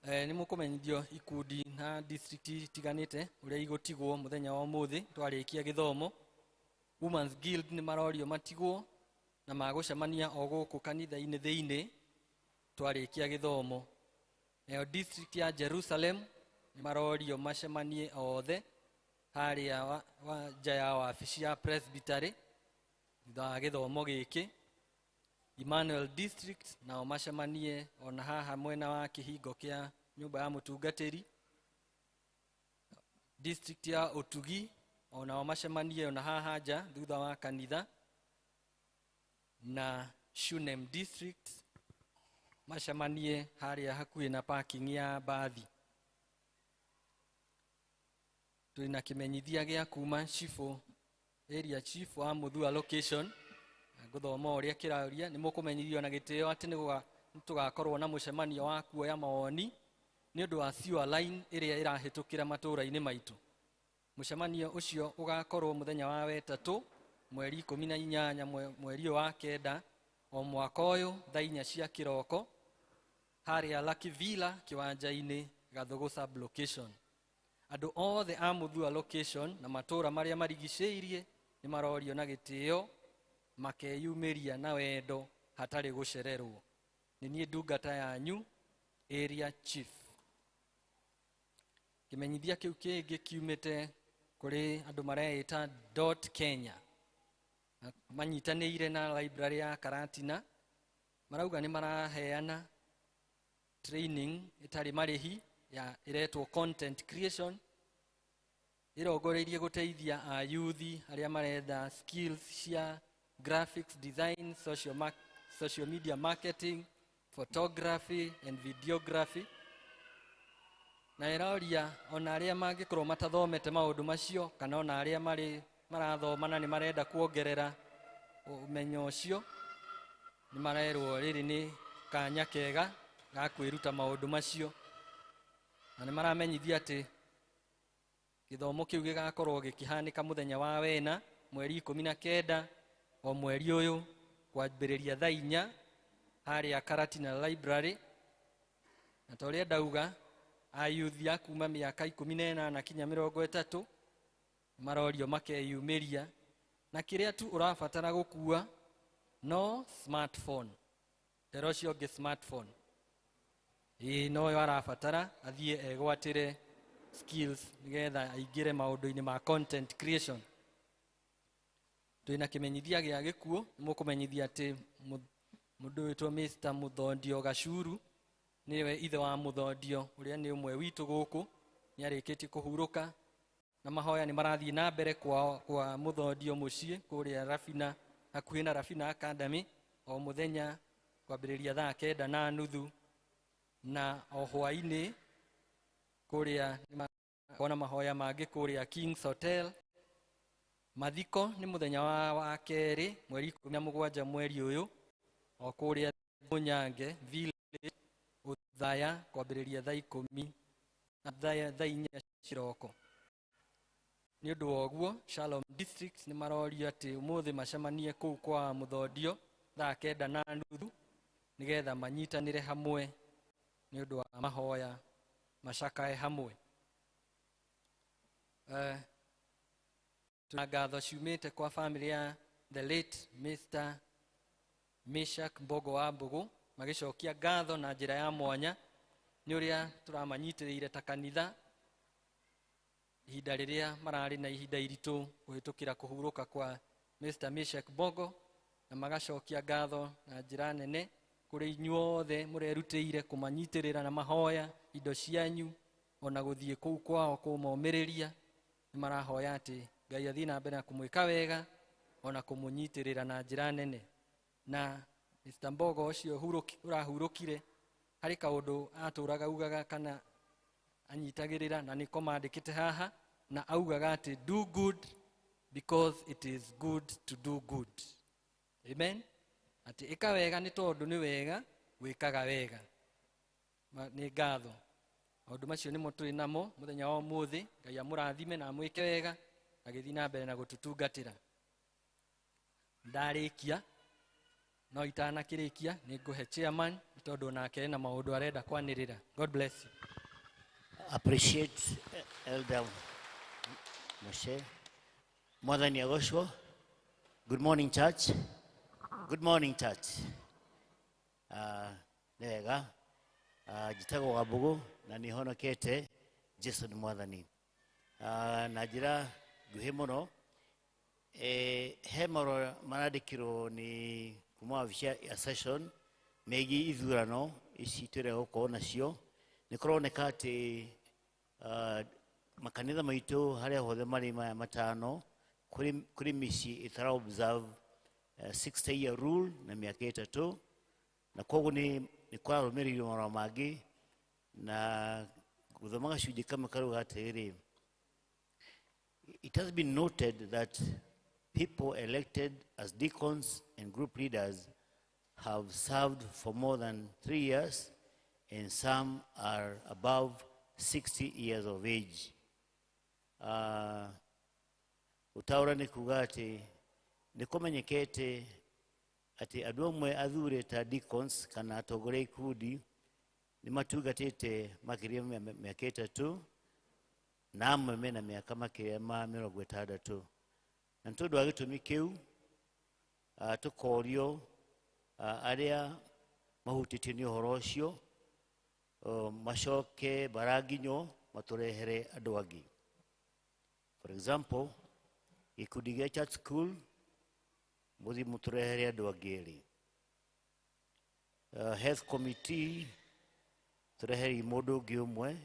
Nĩ mũkũmenyithio ikundi na district itiganĩte ũrĩa igũtigwo mũthenya wa ũmũthĩ twarĩkia gĩthomo. Women's Guild nĩ marorio matigwo na magũcemania o gũkũ kanitha-inĩ thĩinĩ twarĩkia gĩthomo. Nayo district ya Jerusalem nĩ marorio macemanie othe harĩa nja ya wabici ya Presbytery thutha wa gĩthomo gĩkĩ. Emmanuel District nao macemanie ona haha mwena wa kĩhingo kĩa nyũmba ya mũtungatĩri. District ya Ũtugi onao macemanie ona haha nja thutha wa kanitha, na Shunem District macemanie harĩa hakuhĩ na parking ya bathi. Twina kĩmenyithia gĩa kuma area chief wa Mũthua location gũthoma ũrĩa kĩraũria. Nĩ mũkũmenyithio na gĩtĩo atĩ nĩ tũgakorwo na mũcemanio wa kuoya mawoni nĩ ũndũ wa sewer line ĩrĩa ĩrahĩtũkĩra matũũra-inĩ maitũ. Mũcemanio ũcio ũgakorwo mũthenya wa wetatũ mweri 18 mweri wa kenda o mwaka ũyũ thaa 4 cia kĩroko harĩa Lucky Villa kĩwanja-inĩ Gathũgũ sub location. Andũ othe a Mũthua location na matũũra marĩa marigicĩirie nĩ marorio na gĩtĩo makeyumĩria na wendo hatarĩ gũcererwo. Nĩ niĩ ndungata yanyu area chief. Kĩmenyithia kĩu kĩngĩ kiumĩte kũrĩ andũ mareĩta .Kenya manyitanĩire na library ya Karatina, marauga nĩ maraheana training itarĩ marĩhi ya iretwo content creation, irongoreirie gũteithia a youth arĩa marenda skills cia graphics design, social media marketing, photography and videography. Na ĩroria ona arĩa mangĩkorwo matathomete maũndũ macio kana ona arĩa marathoma na nĩ marenda kuongerera ũmenyo ũcio, nĩ marerwo rĩrĩ nĩ kanya kega ga kwĩruta maũndũ macio. Na nĩ maramenyithia atĩ gĩthomo kĩu gĩgakorwo gĩkĩhanĩka mũthenya wa wena mweri 19 o mweri ũyũ kwambĩrĩria thaa 4 harĩa Karatina library. Na ta ũrĩa ndauga ayuthi kuma mĩaka 18 kinya 30 marorio makeyumĩria, na kĩrĩa tu ũrabatara gũkua no smartphone. Ndero cio ngĩ smartphone no arabatara athiĩ egwatĩre skills nigetha aingĩre maũndũ-inĩ ma content creation. Twĩna kĩmenyithia gĩa gĩkuũ, mũkũmenyithia atĩ mũndũ wĩtwo Mr. Mũthondio Gacuru niwe ithe wa Mũthondio ũrĩa nĩ ũmwe witũ gũkũ, nĩ arĩkĩtie kũhurũka na mahoya nĩ marathiĩ na mbere kwa Mũthondio mũciĩ kũrĩa Rafina, hakuhĩ na Rafina Academy o mũthenya kwambĩrĩria thaa 9:30, na o hwainĩ kũrĩa ona mahoya mangĩ kũrĩa Kings Hotel Mathiko nĩ mũthenya wa kerĩ mweri 17 mweri ũyũ o kũrĩa Mũnyange village Uthaya kwambĩrĩria thaa 10 na thaa 4 ciroko. Nĩ ũndũ wa ũguo Shalom District nĩ marorio atĩ ũmũthĩ macemanie kũu kwa Mũthondio thaa 9:30 nĩgetha manyitanĩre hamwe nĩ ũndũ wa mahoya macakae hamwe. Tuna ngatho ciumĩte kwa family ya the late Mr. Meshach Mbogo wa Mbogo magĩcokia ngatho na njĩra ya mwanya nĩ ũrĩa tũramanyitĩrĩire ta kanitha ihinda rĩrĩa mararĩ na ihinda iritũ kũhĩtũkĩra kũhurũka kwa Mr. Meshach Mbogo, na magacokia ngatho na njĩra nene kũrĩ inyuothe mũrerutĩire kũmanyitĩrĩra na mahoya indo cianyu ona gũthiĩ kũu kwao kũmomĩrĩria. Nĩ marahoya atĩ Ngai athiĩ na mbere na kũmwĩka wega ona kũmũnyitĩrĩra na njĩra nene. Na Mr. Mbogo ũcio ũrahurũkire harĩ kaũndũ atũraga ugaga kana anyitagĩrĩra, na nĩko mandĩkĩte haha, na augaga atĩ do good because it is good to do good. Amen. Atĩ ĩka wega nĩ tondũ nĩ wega gwĩkaga wega. Nĩ ngatho. Maũndũ macio nĩmo tũrĩ namo mũthenya wa ũmũthĩ. Ngai amũrathime na amwĩke wega agĩthiĩ na mbere na gũtũtungatĩra. Ndarĩkia no itanakĩrĩkia nĩ ngũhe chairman nĩ tondũ nake na maũndũ arenda kwanĩrĩra. God bless you. Appreciate Elder Moshe. Mwathani agocwo. Good morning church. Good morning church. Nega njĩtagwo Wambugu na nĩ honokete. Jesu nĩ mwathani. Na njĩra nguhĩ mũno he marũa marandĩkĩrwo nĩ kuma wabici ya session megiĩ ithurano ici twĩrĩga gũkorwo nacio. Nĩ kũroneka atĩ makanitha maitũ harĩa hothe marĩ maya matano kũrĩ mĩciĩ ĩtara observe 60-year rule na mĩaka ĩtatũ, na koguo nĩ kwarũmĩrĩirwo marũa mangĩ, na gũthoma gacunjĩ kamwe karauga atĩrĩrĩ, it has been noted that people elected as deacons and group leaders have served for more than 3 years and some are above 60 years of age. Utaura nĩ kuga atĩ nĩ kũmenyekete atĩ andũ amwe athure ta deacons kana atongoria ikundi nĩ matungatĩte makĩria mĩaka ĩtatũ na amwe mena mĩaka makĩria ma 60. Na nĩ tondũ wa gĩtũmi kĩu tũkorio arĩa mahutĩtio nĩ ũhoro ũcio macoke baranginyo matũrehere andũ angĩ. For example, gĩkundi gĩa church school mũthi mũtũrehere andũ angĩ erĩ. Health committee tũrehere mũndũ ũngĩ ũmwe.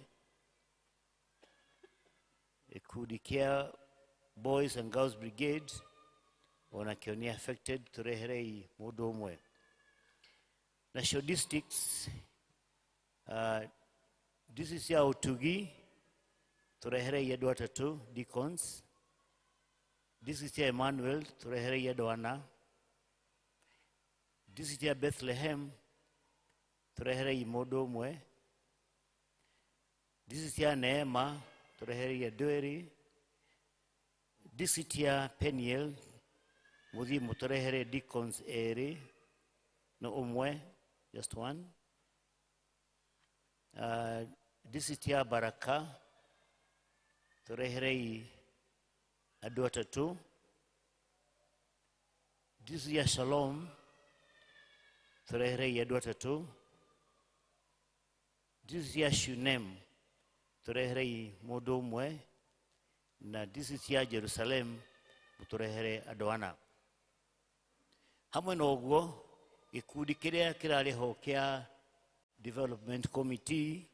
Gĩkundi kĩa boys and girls brigade ona kĩo nĩ affected tũrehere mũndũ ũmwe. National districts district ya Utugi tũrehere andũ atatũ deacons. District ya Emmanuel tũrehere andũ ana. District ya Bethlehem tũrehere mũndũ ũmwe. District ya Neema tũrehere andũ erĩ. District ya Peniel mũthi mũtũrehere deacons erĩ na ũmwe, just one. District ya Baraka tũrehere andũ atatũ. District ya Shalom tũrehere andũ atatũ. District ya Shunem tũrehere mũndũ ũmwe, na district ya Jerusalem tũrehere andũ ana. Hamwe na ũguo gĩkundi kĩrĩa kĩrarĩ ho kĩa development committee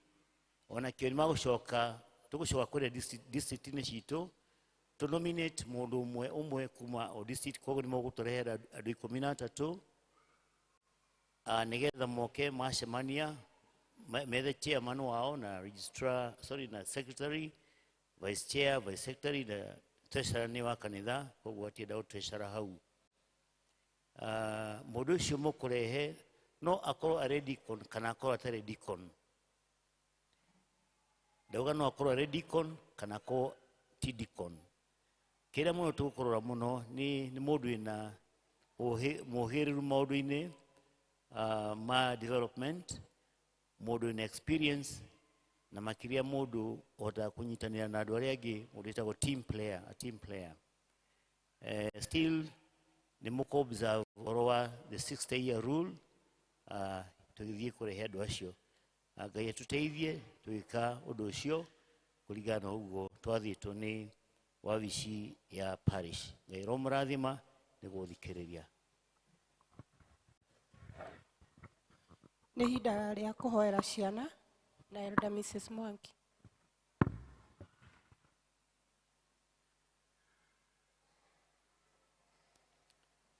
ona kĩo nĩ magũcoka tũgũcoka kũrĩa district-inĩ citũ to nominate mũndũ ũmwe kuma o district, koguo nĩ magũtũrehere andũ 13 nĩgetha moke macemania methe chairman wao na registrar, sorry, na secretary, vice chair, vice secretary na treasurer ni wa kanitha koguo atienda treasurer hau mundu ucio mukurehe no akorwo arĩ deacon kana akorwo atarĩ deacon. Ndauga no akorwo arĩ deacon kana akorwo ti deacon. Kĩrĩa mũno tũgũkũrora mũno nĩ mũndũ wĩna mũhĩrĩru maũndũ-inĩ ma development, mũndũ wĩna experience, na makĩria mũndũ ũhotaga kũnyitanĩra na andũ arĩa angĩ, mũndũ wĩtagwo a team player. Still nĩ mũkũ-observe ũhoro wa the 60-year rule tũgĩthiĩ kũrehe andũ acio. Ngai atũteithie tũgĩka ũndũ ũcio kũringana na ũguo twathĩtwo nĩ wabici ya parish. Ngai romũrathima nĩ gũthikĩrĩria. Nĩ ihinda rĩa kũhoera ciana na Elder Mrs. Mwangi.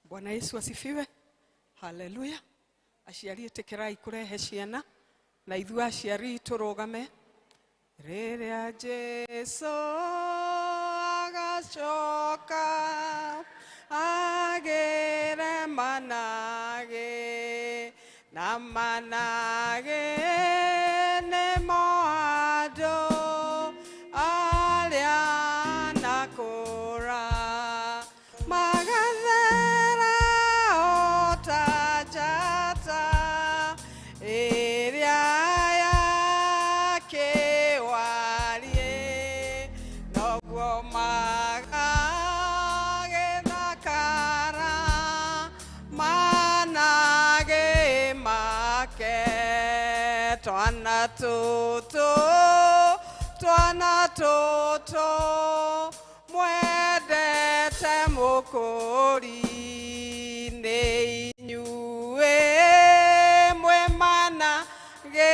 Bwana Yesu asifiwe. Haleluya. Aciari ĩtĩkĩrai kũrehe ciana na ithuĩ aciari tũrũgame. Rĩrĩa Jesũ agacoka agĩre manage na manage nĩmo andũ arĩa nakũra magathera o ta njata ĩrĩa yakĩwariĩ noguo magagĩthakara manage make twana tũtũ mwendete mũkũri nĩ inyuĩ mwĩ manage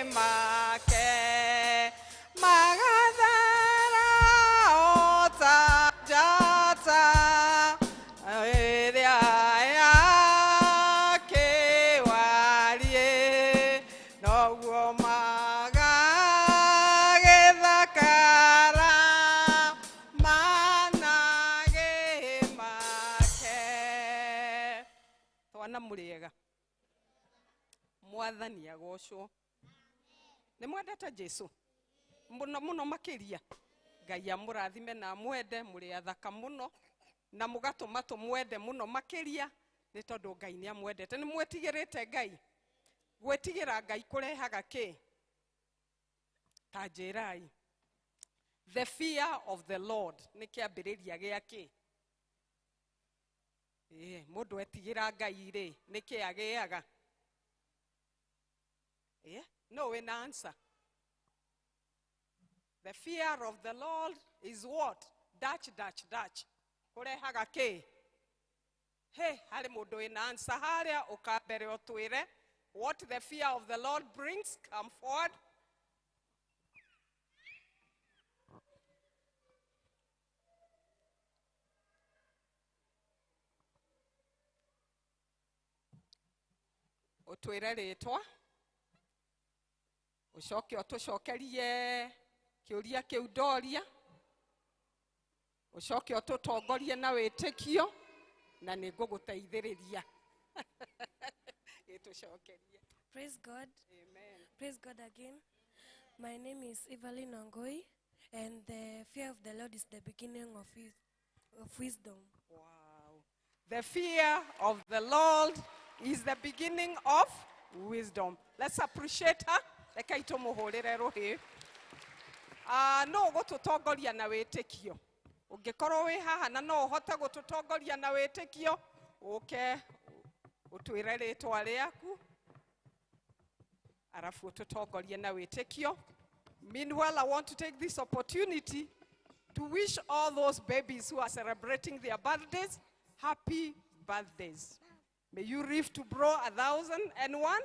make magathera o ta njata ĩrĩa yakĩwariĩ noguo magagĩthakara manage make. Twana mũrĩega, mwathani agocwo. Nĩ mwendete Jesũ mũno mũno makĩria. Ngai amũrathime na mwende, mũrĩ athaka mũno na mũgatũma tũmwende mũno makĩria nĩ tondũ Ngai nĩ amwendete. Nĩ mwĩtigĩrĩte Ngai? Gwĩtigĩra Ngai kũrehaga kĩ? Ta njĩrai. The fear of the Lord nĩ kĩambĩrĩria gĩakĩ? Mũndũ etigĩra Ngai rĩ nĩkĩ agĩaga? No win answer. The fear of the Lord is what? Dutch. Kurehaga kĩ? Harĩ mũndũ wĩna answer harĩa ũkambere ũtwĩre what the fear of the Lord brings. Come forward. Ũtwĩre rĩtwa. Ucoke ũtũcokerie kĩũria kĩu ndoria. Ucoke ũtũtongorie na wĩtĩkio na nĩ ngũgũteithĩrĩria. Praise God. Amen. Praise God again. My name is Evelyn Ongoi, and the fear of the Lord is the beginning of wisdom. Wow. The fear of the Lord is the beginning of wisdom. Let's appreciate her. Reka itũmũhũrĩre rũhĩ. No gũtũtongoria na wĩtĩkio. Ũngĩkorwo wĩ haha na no ũhote gũtũtongoria na wĩtĩkio, ũke ũtwĩre rĩtwa rĩaku. Arafu ũtũtongorie na wĩtĩkio. Meanwhile, I want to take this opportunity to wish all those babies who are celebrating their birthdays happy birthdays. May you live to blow 1,001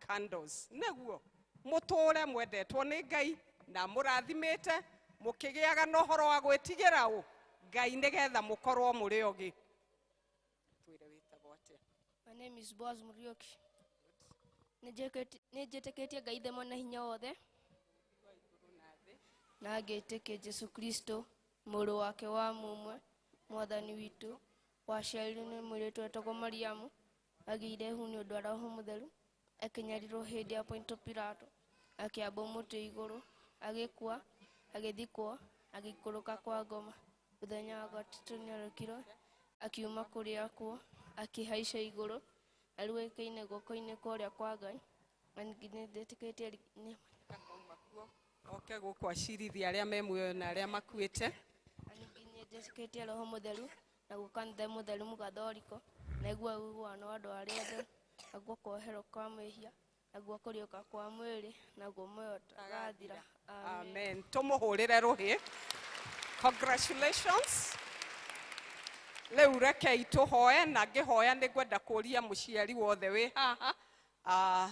candles. Neguo mũtũre mwendetwo nĩ Ngai na mũrathimĩte mũkĩgĩaga na ũhoro wa gwĩtigĩra ũ Ngai nĩgetha mũkorwo mũrĩ ogĩ. My name is Boaz Murioki. Nĩnjĩtĩkĩtie Ngai thĩ mwene hinya wothe na agĩtĩkia Jesu Kristo mũrũ wake wa mũmwe mwathani witũ waciarirwo nĩ mũirĩtu wetagwo Mariamu agĩire ihu nĩ ũndũ wa Roho Mũtheru akĩnyarirwo hĩndĩ ya Ponto Pilato akĩambwo mũtĩ igũrũ agĩkua agĩthikwo agĩikũrũka kwa ngoma mũthenya wa gatatũ nĩarũkirwo akiuma kũrĩ akuo akĩhaica igũrũ arũĩkaine guoko-inĩ kũrĩa kwa Ngai na ningĩ ndetĩkĩtie oke gũkũ acirithia arĩa me muoyo na arĩa makuĩte ningĩ ndetĩkĩtie Roho Mũtheru na gũkanitha mũtheru mũgathoriko na igua ũiguano wa andũ arĩa othe naguo kuoherwo kwa mehia naguo kũriũka kwa mwĩrĩ naguo muoyo ũtagathira. Amen. Tũmũhũrĩre rũhĩ. Congratulations. Rĩu rekei tũhoe na ngĩhoya nĩngwenda kũria mũciari wothe wĩ haha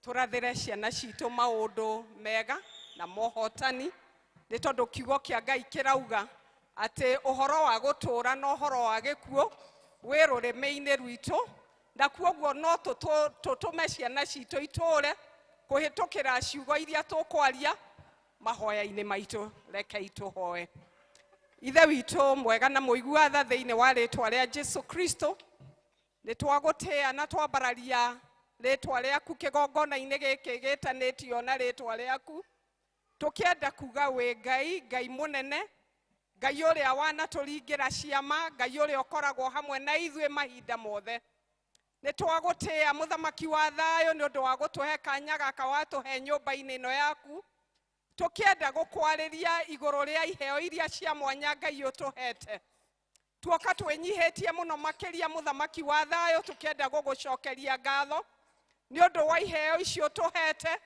tũrathĩre ciana citũ maũndũ mega na mohotani nĩ tondũ kiugo kĩa Ngai kĩrauga atĩ ũhoro wa gũtũũra na ũhoro wa gĩkuũ wĩ rũrĩmĩ-inĩ rwitũ na kuoguo no tũtũme ciana citũ itũũre kũhĩtũkĩra ciugo iria tũkwaria mahoya-inĩ maitũ. Rekei tũhoe. Ithe witũ mwega na mũigua tha thĩinĩ wa rĩtwa rĩa Jesu Kristo nĩ twagũtĩĩa na twambararia rĩtwa rĩaku kĩgongona-inĩ gĩkĩ gĩtanĩtio na rĩtwa rĩaku tũkĩenda kuga wĩ Ngai mũnene, Ngai ũrĩa wanatũringĩra ciama, Ngai ũrĩa ũkoragwo hamwe na ithuĩ mahinda mothe. Nĩ twagũtĩĩa mũthamaki wa thayũ nĩ ũndũ wa gũtũhe kanya gaka watũhe nyũmba-inĩ ĩno yaku tũkĩenda gũkwarĩria igũrũ rĩa iheo iria cia mwanya Ngai ũtũhete. Tuoka twĩnyihĩtie mũno makĩria mũthamaki wa thayũ tũkĩenda gũgũcokeria ngatho nĩ ũndũ wa iheo icio tũhete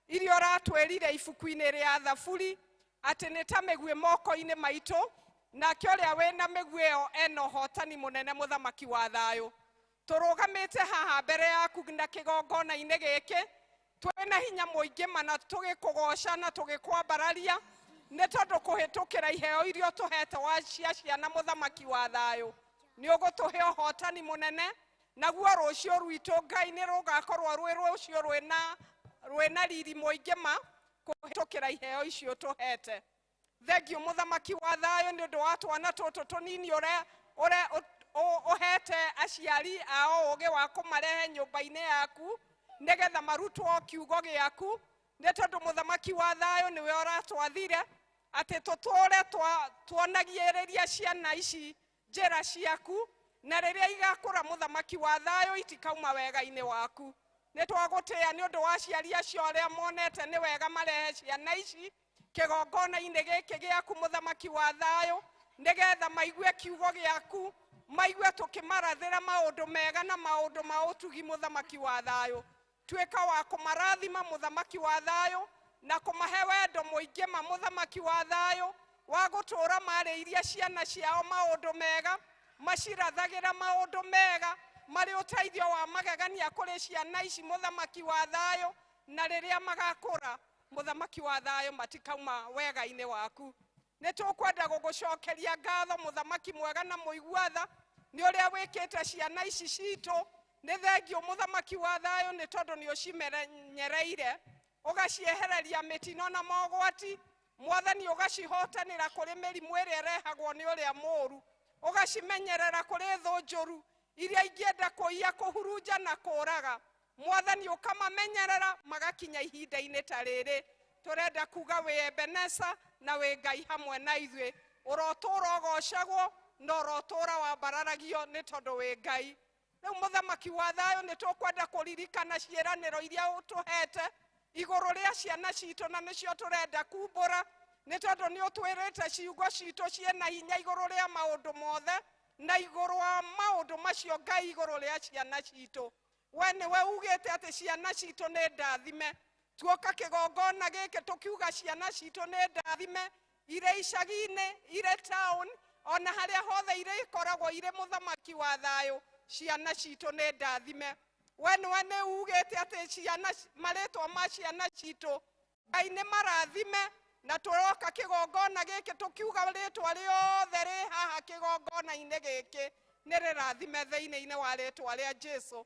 iria ũratwĩrire ibuku-inĩ rĩa Thaburi atĩ nĩ ta mĩguĩ moko-inĩ maitũ nake ũrĩa wĩna mĩguĩ ĩyo ena ũhotani mũnene mũthamaki wa thayũ. Tũrũgamĩte haha mbere yaku na kĩgongona-inĩ gĩkĩ twĩna hinya mũingĩ mana tũgĩkũgoca na tũgĩkwambararia nĩ tondũ kũhĩtũkĩra iheo iria tũhete wa ciana mũthamaki wa thayũ nĩ ũgũtũhe ũhotani mũnene naguo rũciũ rwitũ Ngai nĩ rũgakorwo rwĩ rũciũ rwĩna riri mũingĩ ma kũhĩtũkĩra iheo icio tũhete. Thengio mũthamaki wa thayũ nĩ ũndũ wa twana tũtũ tũnini ũrĩa ũhete aciari ao ũgĩ wa kũmarehe nyũmba-inĩ yaku nĩgetha marutwo kiugo gĩaku nĩ tondũ mũthamaki wa thayũ nĩwe ũratwathire atĩ tũtũũre tuonagĩrĩria ciana ici njĩra ciaku na rĩrĩa igakũra mũthamaki wa thayũ itikauma wega-inĩ waku. Nĩ twagũtĩĩa nĩ ũndũ wa aciari acio arĩa monete nĩ wega marehe ciana ici kĩgongona-inĩ gĩkĩ gĩaku mũthamaki wa thayũ nĩgetha maigue kiugo gĩaku, maigue tũkĩmarathĩra maũndũ mega na maũndũ ma ũtugi mũthamaki wa thayũ. Tuĩka wa kũmarathima mũthamaki wa thayũ na kũmahe wendo mũingĩ ma mũthamaki wa thayũ wa gũtũũra marĩirie ciana ciao maũndũ mega, macirathagĩra maũndũ mega marĩ ũteithio wa magegania kũrĩ ciana ici mũthamaki wa thayũ, na rĩrĩa magakũra mũthamaki wa thayũ matikauma wega-inĩ waku. Nĩ tũkwenda gũgũcokeria ngatho mũthamaki mwega na mũigua tha nĩ ũrĩa wĩkĩte ciana ici citũ. Nĩ thengio mũthamaki wa thayũ nĩ tondũ nĩ ũcimenyereire ũgaciehereria mĩtino na mogwati. Mwathani ũgacihotanĩra kũrĩ mĩrimũ ĩrĩa ĩrehagwo nĩ ũrĩa mũũru, ũgacimenyerera kũrĩ thũ njũru iria ingĩenda kũiya, kũhurunja na kũũraga. Mwathani ũkamamenyerera magakinya ihinda-inĩ ta rĩrĩ. Tũrenda kuga wĩ Ebeneza na wĩ Ngai hamwe na ithuĩ, ũrotũũra ũgocagwo na ũrotũũra wambararagio nĩ tondũ wĩ Ngai. Rĩu mũthamaki wa thayũ nĩ tũkwenda kũririkana ciĩranĩro iria ũtũhete igũrũ rĩa ciana citũ na nĩcio tũrenda kumbũra nĩ tondũ nĩ ũtwĩrĩte ciugo citũ ciĩna hinya igũrũ rĩa maũndũ mothe na igũrũ wa maũndũ macio Ngai igũrũ rĩa ciana citũ. We nĩwe ugĩte atĩ ciana citũ nĩ ndathime. Tuoka kĩgongona gĩkĩ tũkiuga ciana citũ nĩ ndathime, irĩ icagi-inĩ, irĩ town, ona harĩa hothe irĩ ikoragwo irĩ mũthamaki wa thayũ, ciana citũ nĩ ndathime. We nĩ ugĩte atĩ ciana, marĩtwa ma ciana citũ Ngai nĩ marathime, na tũroka kĩgongona gĩkĩ tũkiuga rĩtwa rĩothe rĩ haha kĩgongona-inĩ gĩkĩ nĩ rĩrathime thĩinĩ-inĩ wa rĩtwa rĩa Jesũ.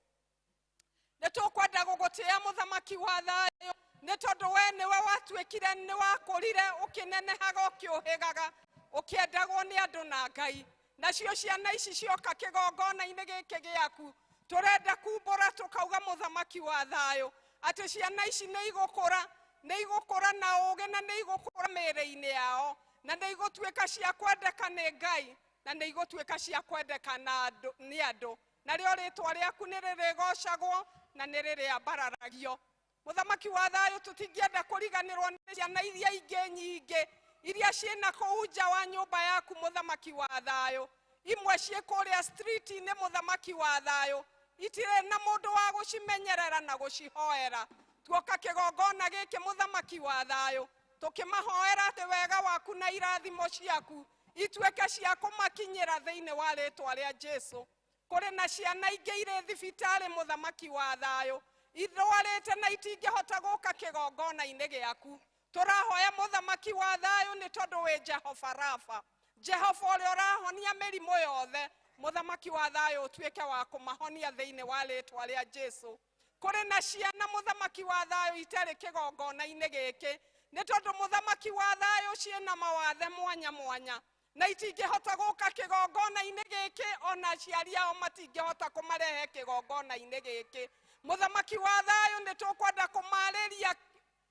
Nĩ tũkwenda gũgũtĩĩa mũthamaki wa thayũ nĩ tondũ we nĩwe watuĩkire nĩ wakũrire ũkĩnenehaga ũkĩũhĩgaga ũkĩendagwo nĩ andũ na Ngai. Nacio ciana ici cioka kĩgongona-inĩ gĩkĩ gĩaku tũrenda kumbũra tũkauga mũthamaki wa thayũ atĩ ciana ici nĩ igũkũra na ũũgĩ na nĩ igũkũra mĩĩrĩ-inĩ yao na nĩ igũtuĩka cia kwendeka nĩ Ngai na nĩ igũtuĩka cia kwendeka nĩ andũ. Narĩo rĩĩtwa rĩaku nĩ rĩrĩgocagwo na nĩ rĩrĩambararagio. Mũthamaki wa thayũ tũtingĩenda kũriganĩrwo nĩ ciana iria ingĩ nyingĩ iria ciĩna kũu nja wa nyũmba yaku mũthamaki wa thayũ. Imwe ciĩ kũrĩa street-inĩ mũthamaki wa thayũ itirĩ na mũndũ wa gũcimenyerera na gũcihoera. Tuoka kĩgongona gĩkĩ mũthamaki wa thayũ tũkĩmahoera atĩ wega waku na irathimo ciaku ituĩke cia kũmakinyĩra thĩinĩ wa rĩĩtwa rĩa Jesũ. Kũrĩ na ciana ingĩ irĩ thibitarĩ mũthamaki wa thayũ irwarĩte na itingĩhota gũka kĩgongona-inĩ gĩaku. Tũrahoya mũthamaki wa thayũ nĩ tondũ wĩ Jehova Rafa, Jehova ũrĩa ũrahonia mĩrimũ yothe. Mũthamaki wa thayũ ũtuĩke wa kũmahonia thĩinĩ wa rĩĩtwa rĩa Jesũ. Kũrĩ na ciana mũthamaki wa thayũ itarĩ kĩgongona-inĩ gĩkĩ nĩ tondũ mũthamaki wa thayũ ciĩna mawathe mwanya mwanya na itingĩhota gũka kĩgongona-inĩ gĩkĩ ona aciari ao matingĩhota kũmarehe kĩgongona-inĩ gĩkĩ. Mũthamaki wa thayũ nĩ tũkwenda kũmarĩria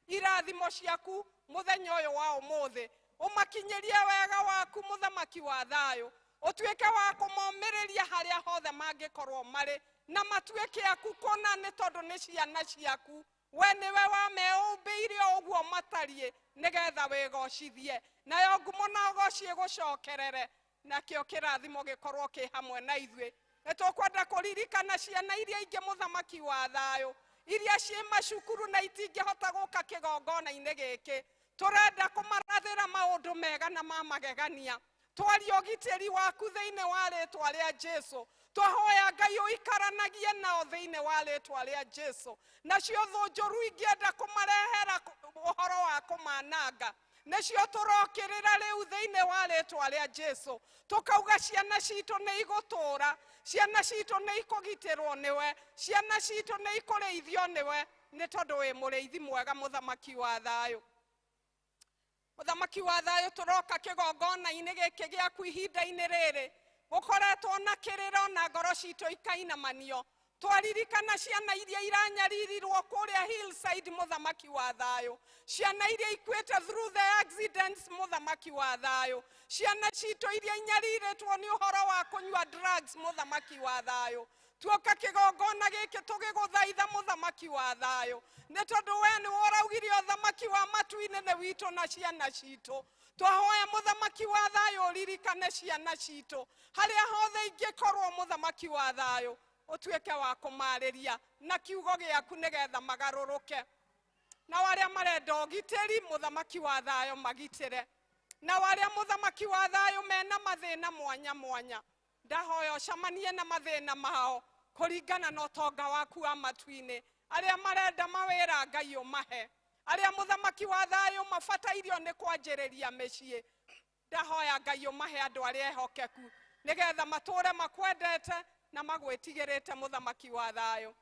irathimo ciaku mũthenya ũyũ wa ũmũthĩ. Ũmakinyĩrie wega waku mũthamaki wa thayũ. Ũtuĩke wa kũmomĩrĩria harĩa hothe mangĩkorwo marĩ na matuĩke aku kũna nĩ tondũ nĩ ciana ciaku. We nĩwe wameũmbĩire ũguo matariĩ nĩgetha wĩgocithie. Nayo ngumo na ũgoci ĩgũcokerere nakĩo kĩrathimo gĩkorwo kĩ hamwe na ithuĩ. Nĩ tũkwenda kũririkana ciana iria ingĩ mũthamaki wa thayũ iria ciĩ macukuru na itingĩhota gũka kĩgongona-inĩ gĩkĩ. Tũrenda kũmarathĩra maũndũ mega na ma magegania. Twaria ũgitĩri waku thĩinĩ wa rĩĩtwa rĩa Jesũ. Twahoya Ngai ũikaranagie nao thĩinĩ wa rĩĩtwa rĩa Jesũ. Nacio thũ njũru ingĩenda kũmarehera ũhoro wa kũmananga nĩcio tũrokĩrĩra rĩu thĩinĩ wa rĩĩtwa rĩa Jesũ. Tũkauga ciana citũ nĩ igũtũũra, ciana citũ nĩ ikũgitĩrwo nĩwe, ciana citũ nĩ ikũrĩithio nĩwe nĩ tondũ wĩ mũrĩithi mwega mũthamaki wa thayũ. Mũthamaki wa thayũ tũroka kĩgongona-inĩ gĩkĩ gĩaku ihinda-inĩ rĩrĩ gũkoretwo na kĩrĩro na ngoro citũ ikainamanio. Twaririkana ciana iria iranyaririrwo kũrĩa Hillside mũthamaki wa thayũ, ciana iria ikuĩte through the accidents mũthamaki wa thayũ, ciana citũ iria inyarirĩtwo nĩ ũhoro wa kũnyua drugs mũthamaki wa thayũ. Tuoka kĩgongona gĩkĩ tũgĩgũthaitha mũthamaki wa thayũ nĩ tondũ we nĩwe ũraugire ũthamaki wa matu-inĩ nĩ witũ na ciana citũ. Twahoya mũthamaki wa thayũ ũririkane ciana citũ harĩa hothe ingĩkorwo mũthamaki wa thayũ ũtuĩke wa kũmarĩria na kiugo gĩaku nĩgetha magarũrũke. Na arĩa marenda ũgitĩri mũthamaki wa thayũ magitĩre. Na arĩa mũthamaki wa thayũ mena mathĩna mwanya mwanya ndahoya ũcamanie na mathĩna mao kũringana na ũtonga waku wa matu-inĩ. Arĩa marenda mawĩra Ngai ũmahe. Arĩa mũthamaki wa thayũ mabatairio nĩ kwanjĩrĩria mĩciĩ ndahoya Ngai ũmahe andũ arĩa ehokeku nĩgetha matũũre makwendete na magwĩtigĩrĩte mũthamaki wa thayũ.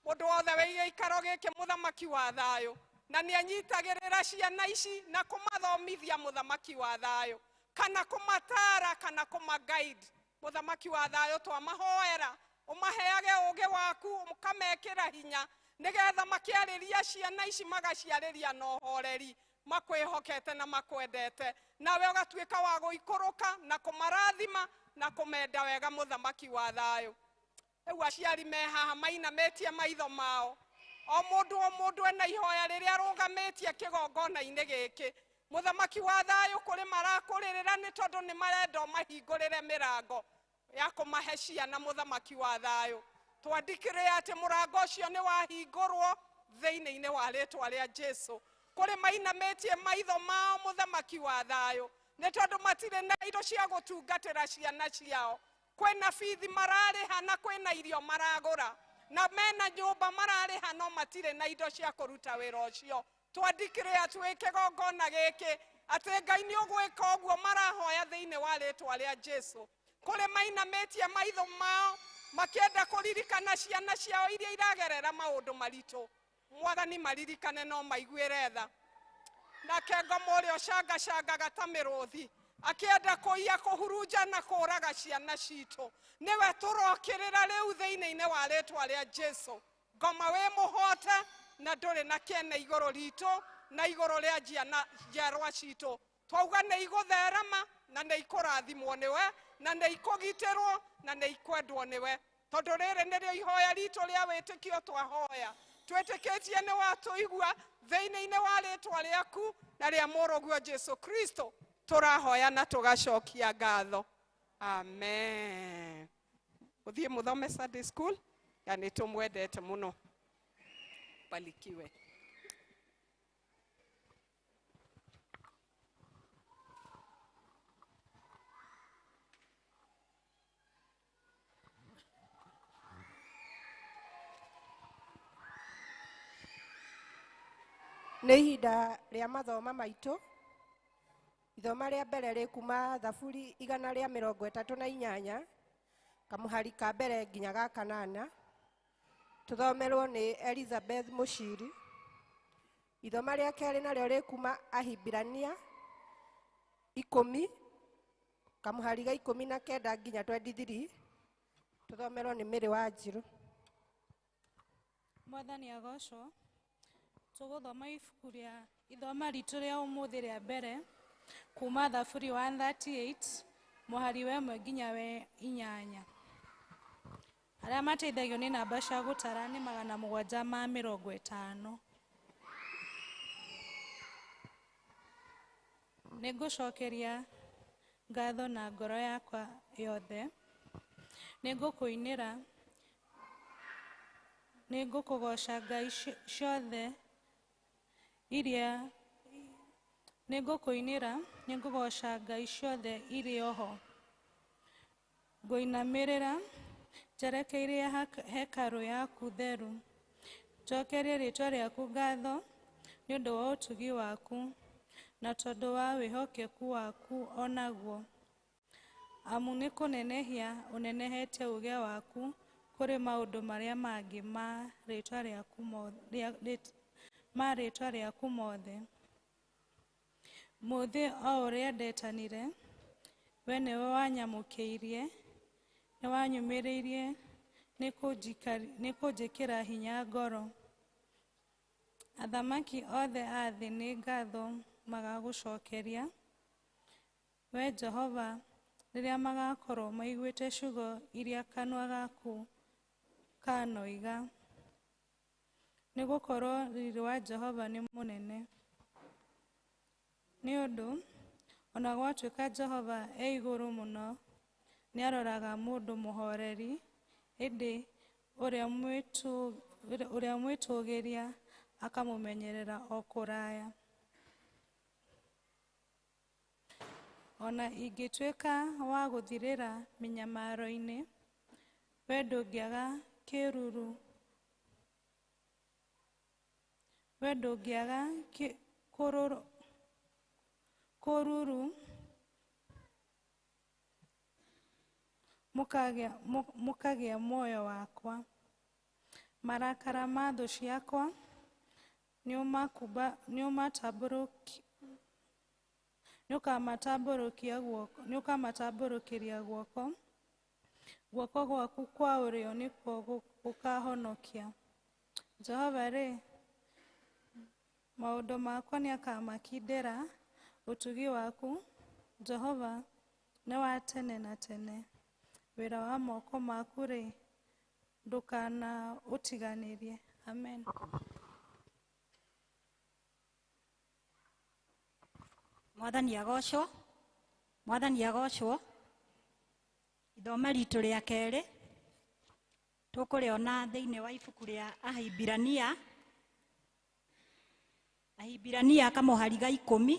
Mũndũ wothe wĩ gĩikaro gĩkĩ mũthamaki wa thayũ na nĩ anyitagĩrĩra ciana ici na kũmathomithia mũthamaki wa thayũ kana kũmatara kana kũmaguide. Mũthamaki wa thayũ twamahoera ũmaheage ũũgĩ waku ũkamekĩra hinya nĩgetha makĩarĩria ciana ici magaciarĩria na ũhoreri makwĩhokete na makwendete, nawe ũgatuĩka wa gũikũrũka na kũmarathima na kũmenda wega mũthamaki wa thayũ. Rĩu aciari me haha mainamĩtie maitho mao, o mũndũ ena ihoya rĩrĩa arũgamĩtie kĩgongona-inĩ gĩkĩ. Mũthamaki wa thayũ kũrĩ marakũrĩrĩra nĩ tondũ nĩ marenda ũmahingũrĩre mĩrango ya kũmahe ciana mũthamaki wa thayũ. Twandĩkĩre atĩ mũrango ũcio nĩ wahingũrwo thĩinĩ wa rĩĩtwa rĩa Jesũ. Kũrĩ mainamĩtie maitho mao mũthamaki wa thayũ nĩ tondũ matirĩ na indo cia gũtungatĩra ciana ciao. Kwĩna bithi mararĩha na kwĩna irio maragũra na mena nyũmba mararĩha no matirĩ na indo cia kũruta wĩra ũcio. Twandĩkĩre atĩ wĩ kĩgongona gĩkĩ atĩ Ngai nĩ ũgwĩka ũguo marahoya thĩinĩ wa rĩĩtwa rĩa Jesũ. Kũrĩ mainamĩtie maitho mao makĩenda kũririkana ciana ciao iria iragerera maũndũ maritũ. mwathani maririkane no maiguĩre tha. Nake ngoma ũrĩa ũcangacangaga ta mĩrũthi akĩenda kũiya kũhurunja na kũũraga ciana citũ, nĩwe tũrokĩrĩra rĩu thĩinĩ-inĩ wa rĩĩtwa rĩa Jesũ. Ngoma wĩ mũhote na ndũrĩ na kĩene igũrũ ritũ na igũrũ rĩa njiarwa citũ. Twauga nĩ igũtherema na nĩ ikũrathimwo nĩwe na nĩ ikũgitĩrwo na nĩ ikwendwo nĩwe, tondũ rĩrĩ nĩrĩo ihoya ritũ rĩa wĩtĩkio twahoya, twĩtĩkĩtie nĩ watũigua thĩinĩ-inĩ wa rĩĩtwa rĩaku na rĩa mũrũguo Jesũ Kristo tũrahoya na tũgacokia ngatho. Amen. Mũthiĩ mũthome Sunday school, na nĩ tũmwendete mũno. Barikiwe. Nĩ ihinda rĩa mathoma maitũ. Ithoma rĩa mbere rĩ kuma Thaburi 138 kamũhari ka mbere nginya ga kanana. Tũthomerwo nĩ Elizabeth Mũciri. Ithoma rĩa kerĩ narĩo rĩ kuma Ahibirania 10 kamũhari ga 19 nginya 23. Tũthomerwo nĩ Mĩrĩ wa Njirũ. Mwathani agocwo. Tũgũthoma ibuku rĩa ithoma ritũ rĩa ũmũthĩ rĩa mbere kuma Thaburi 138 mũhari wa 1 nginya wa 8. Arĩa mateithagio nĩ namba cia gũtara nĩ 750. Nĩngũcokeria ngatho na ngoro yakwa yothe. Nĩngũkũinĩra, nĩngũkũgoca Ngai ciothe iria nĩngũkũinĩra, nĩngũgoca Ngai ciothe irĩ oho. Ngũinamĩrĩra njerekeire hekarũ yaku theru. Njokerie rĩĩtwa rĩaku ngatho nĩ ũndũ wa ũtugi waku na tondũ wa wĩhokeku waku onaguo. Amu nĩ kũnenehia ũnenehete ũũgĩ waku kũrĩ maũndũ marĩa mangĩ ma rĩĩtwa rĩaku mothe. Mũthĩ o ũrĩa ndetanire, we nĩwe wanyamũkĩirie, nĩ wanyumĩrĩirie nĩ kũnjĩkĩra hinya ngoro. Athamaki othe a thĩ nĩ ngatho magagũcokeria, we Jehova, rĩrĩa magakorwo maiguĩte ciugo iria kanua gaku kanoiga. Nĩ gũkorwo riri wa Jehova nĩ mũnene. Nĩ ũndũ ona gwatuĩka Jehova e igũrũ mũno, nĩ aroraga mũndũ mũhoreri, ĩndĩ ũrĩa mwĩtũgĩria akamũmenyerera o kũraya. Ona ingĩtuĩka wa gũthirĩra mĩnyamaro-inĩ, we ndũngĩaga kĩruru, we ndũngĩaga kũruru mũkagĩa muoyo wakwa. Marakara ma thũ ciakwa nĩũkamatambũrũkĩria guoko. Guoko gwaku kwa ũrĩo nĩkuo gũkahonokia. Jehova rĩ, maũndũ makwa nĩakamakindĩra. Ũtugi waku Jehova nĩ wa tene na tene. Wĩra wa moko maku rĩ, ndũkana ũtiganĩrie. Amen. Mwathani agocwo. Mwathani agocwo. Ithoma ritũ rĩa kerĩ tũkũrĩona thĩinĩ wa ibuku rĩa Ahibirania. Ahibirania kamũhari ga 10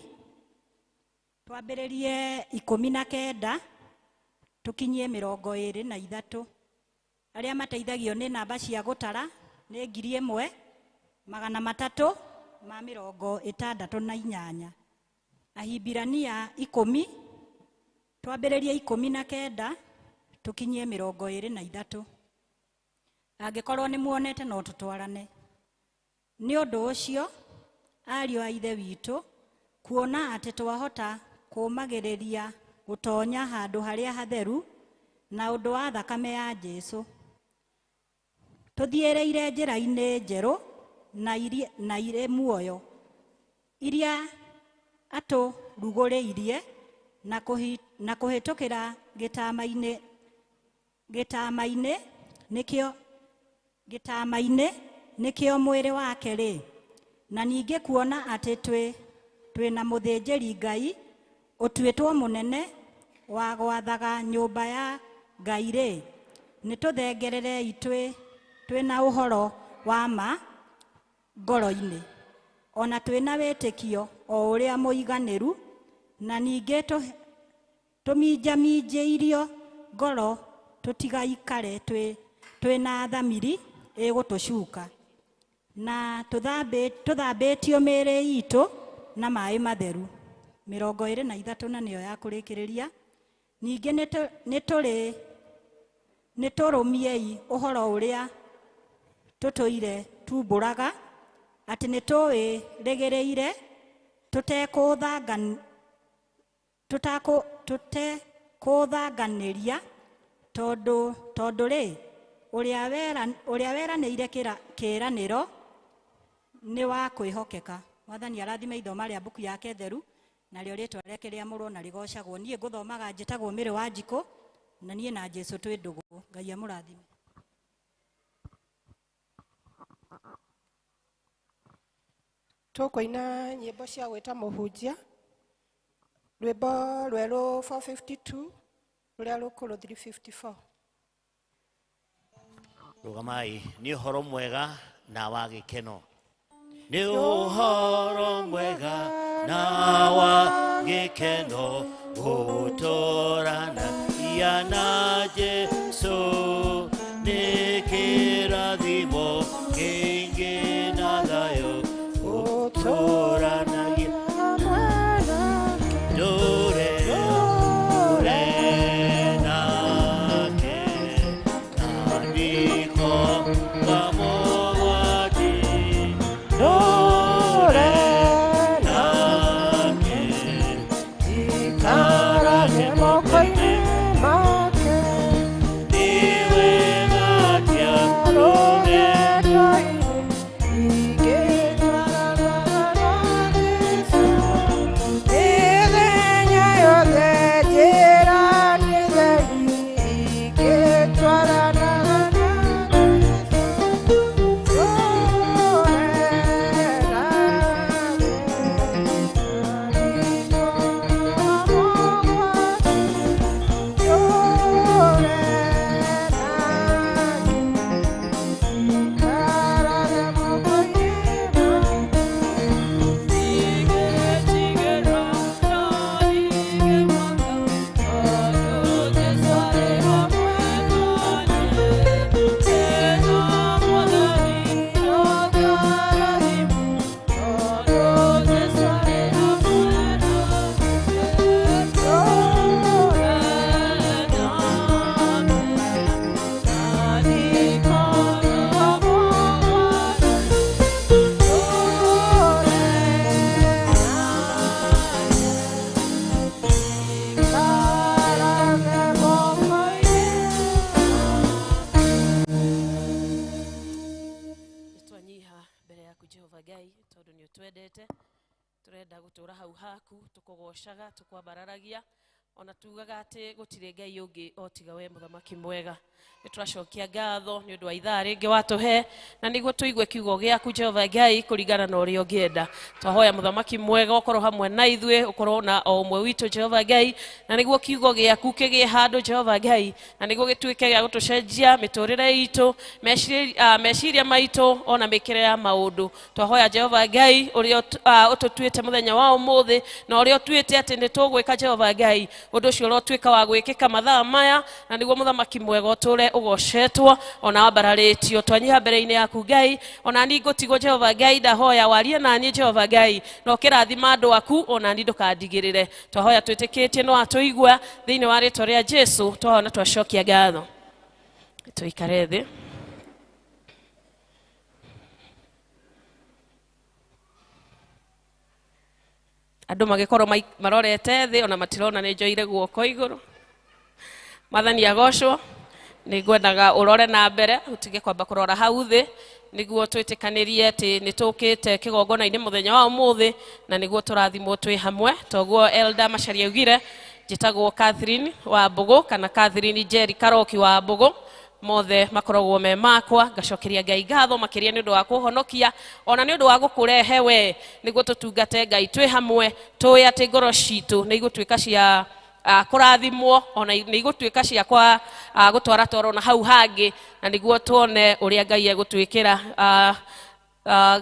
twambĩrĩrie 19 tũkinyie 23. Arĩa mateithagio nĩ namba cia gũtara nĩ 1368. Ahibirania 10 twambĩrĩrie 19 tũkinyie 23. Angĩkorwo nĩ muonete no tũtwarane. nĩ ũndũ ũcio ariũ a ithe witũ kuona atĩ twahota kũmagĩrĩria gũtonya handũ harĩa hatheru na ũndũ wa thakame ya Jesũ, tũthiĩrĩire njĩra-inĩ njerũ na irĩ muoyo iria atũrugũrĩirie na kũhĩtũkĩra gĩtama-inĩ nĩkĩo mwĩrĩ wake rĩ, na ningĩ kuona atĩ twĩna mũthĩnjĩri Ngai ũtuĩtwo mũnene wa gwathaga nyũmba ya Ngai rĩ, nĩtũthengererei twĩna ũhoro wa ma ngoro-inĩ, ona twĩna wĩtĩkio o ũrĩa mũiganĩru, na ningĩ tũminjaminjĩirio ngoro tũtigaikare twĩna thamiri ĩgũtũcuka, na tũthambĩtio mĩĩrĩ itũ na maĩ matheru. 23 na nĩyo ya kũrĩkĩrĩria. Ningĩ nĩtũrũmiei ũhoro ũrĩa tũtũire tumbũraga, atĩ nĩtũwĩrĩgĩrĩire tũtekũthanganĩria, tondũ rĩ, ũrĩa weranĩire kĩĩranĩro nĩ wa kwĩhokeka. Mwathani arathime ithoma rĩa mbuku yake theru, narĩo rĩtwa rĩake rĩamũrwo na rĩgocagwo. Niĩ ngũthomaga njĩtagwo Mĩrĩ wa Njikũ, na niĩ na Jesũ twĩ ndũgũ. Ngai amũrathime. Tũkũina nyĩmbo cia gwĩta mũhunjia, rwĩmbo rwerũ 452 rũrĩa rũkũrũ 354. Rugamai, nĩ ũhoro mwega na wa gĩkeno. Nĩ ũhoro mwega na wa gĩkeno gũtũũranagia na Jesũ, nĩ kĩrathimo kĩingĩ na thayũ gũtũũranagia ndũre nake na ndiko kwa mũgwati ndũre nake ikarage moko-inĩ make nĩ wega tia rũgendo-inĩ ingĩtwarana na Jesũ mĩthenya yothe njĩra nĩ theri ingĩtwarana na turenda gutura hau haku tukugocaga tukwabararagia ona tugaga ati gutire Ngai ungi otiga we muthamaki mwega. Nituracokia ngatho ni undu wa ithaa ringi watuhe na niguo tuigue kiugo giaku Jehova Ngai kuringana na uria ungienda. Twahoya muthamaki mwega ukorwo hamwe na ithue, ukorwo na o umwe witu Jehova Ngai, na niguo kiugo giaku kigie handu Jehova Ngai, na niguo gituike gia gutucenjia miturire itu, meciria maitu ona mikire ya maundu. Twahoya Jehova Ngai uria ututuite muthenya wa umuthi na uria utuite ati ni tugwika Jehova Ngai undu ucio urotuika wa gwikika mathaa maya, na niguo muthamaki mwega uture ugocetwo ona wambararitio. Twanyiha mbere-ini yaku Ngai, ona ni ngutigo Jehova Ngai, ndahoya warie nani Jehova Ngai na ukirathima andu aku ona ni ndukandigirire. Twahoya twitikitie no atuigua thiini wa ritwa ria Jesu, twahoya twacokia ngatho. Tuikare thi. andu magikorwo marorete thi ona matirona ni njoire guoko iguru. Mwathani agocwo. Ni ngwendaga urore na mbere utige kwamba kurora hau thi niguo twitikanirie ati nitukite kigongona-ini muthenya wa umuthi na niguo turathimwo twi hamwe. Toguo Elder Macharia ugire njitagwo Catherine wa Mbugu kana Catherine Jerry Karoki wa Mbugu, mothe makoragwo me makwa. Ngacokeria Ngai ngatho makiria ni undu wa kuhonokia ona ni undu wa gukurehe we niguo tutungate Ngai twi hamwe twi ati ngoro citu ni igutwika cia kurathimwo ona ni igutwika cia kwa gutwara toro na hau hangi na niguo tuone uria Ngai egutwikira.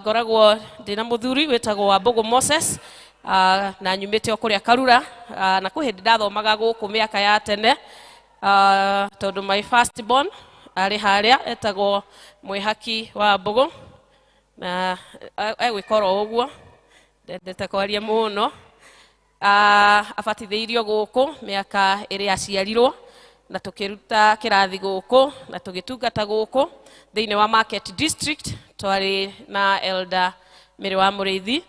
Ngoragwo ndina muthuri witagwo wa Mbugu Moses na nyumite okuria Karura na kuhindi ndathomaga guku miaka ya tene tondu my first born ari haria etagwo Mwihaki wa Mbugu na egwikora uguo ndete kwaria muno. Abatithiirio guku miaka iri aciarirwo na tukiruta kirathi guku na tugitungata guku thiini wa Market District. Twari na Elder Miri wa Muriithi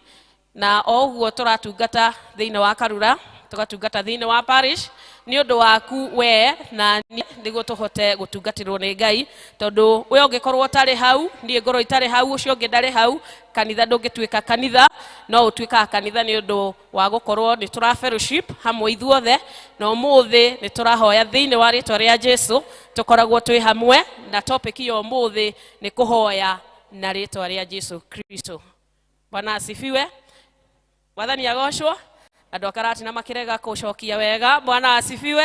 na oguo turatungata thiini wa Karura tugatungata thiini wa parish ni undu waku we na niguo tuhote gutungatirwo ni Ngai tondu we ungikorwo tari hau nie ngoro itari hau ucio ungi ndari hau kanitha ndungitwika kanitha no utwika kanitha ni undu wa gukorwo ni tura fellowship hamwe ithuothe na umuthi ni turahoya thiini wa ritwa ria Jesu tukoragwo twi hamwe na topic yo umuthi ni kuhoya na ritwa ria Jesu Kristo. Bwana asifiwe. Mwathani agocwo. Andu akarati na makirega kucokia wega. Bwana asifiwe.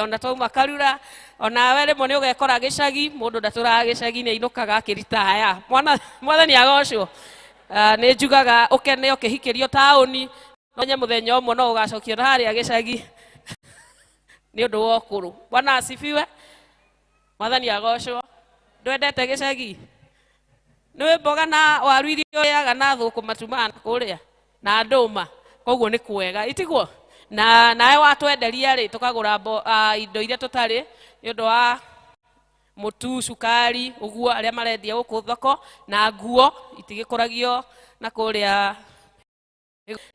Ona twauma Karura ona we rimwe ni ugekora gicagi mundu ndatura gicagi ni inukaga akiritaya. Mwathani agocwo. Ni njugaga ukene ukihikirio tauni no muthenya umwe no ugacokio na haria gicagi ni undu wa ukuru. Bwana asifiwe. Mwathani agocwo. Ndwendete gicagi ni mboga na waru irio yaga na thukuma tumana kuria na nduma koguo ni kwega itigwo na nae watwenderia ri tukagura indo iria tutari ni undu wa mutu sukari uguo aria marendia guku thoko na nguo itigikoragio na kuria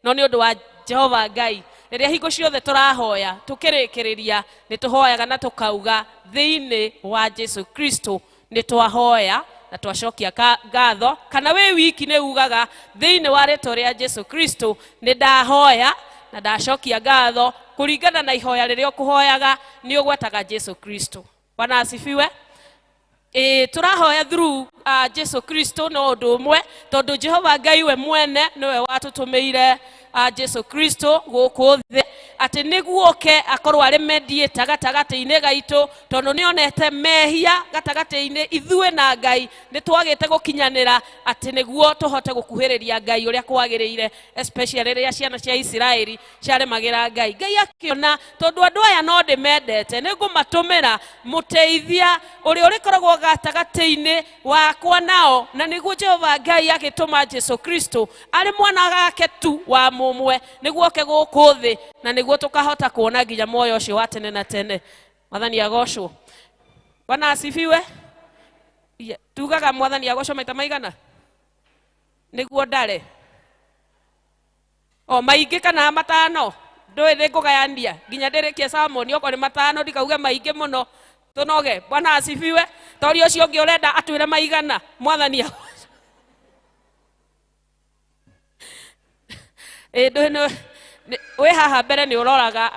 no ni undu wa Jehova Ngai riria hingo ciothe turahoya tukirikiriria ni tuhoyaga na tukauga thiini wa Jesu Kristo ni twahoya na twacokia ngatho kana we wiki ne ugaga thiini wa ritwa ria Jesu Kristo ni ndahoya na ndacokia ngatho kuringana na ihoya riria ukuhoyaga ni ugwetaga Jesu Kristo. Bwana asifiwe. Turahoya through Jesu Kristo no undu umwe tondu Jehova Ngai we mwene niwe watutumeire Jesu Kristo guku thi ati niguoke akorwo ari mediator gatagati-ini gaitu tondu ni onete mehia gatagati-ini ithue na Ngai ni twagite gukinyanira ati niguo tuhote gukuhiriria Ngai uria kwagiriire especially riria ciana cia Israeli ciaremagira Ngai. Ngai akiona tondu andu aya no ndimendete nigumatumira muteithia uria urikoragwo gatagati-ini wakwa nao na niguo Jehova Ngai agituma Jesu Kristo ari mwana gake tu wa mumwe niguo ke guku thi na niguo tukahota kuona nginya moyo ucio wa tene na tene. Mwathani agocwo. Bwana asifiwe. Tugaga Mwathani agocwo maita maigana niguo ndare maingi kana matano ndui thi ngugayania nginya ndirikie sermon oko ni matano ndikauge maingi muno tunoge. Bwana asifiwe. Tori ucio ungi urenda atwire maigana Mwathani agocwo. Ndono we haha mbere ni uroraga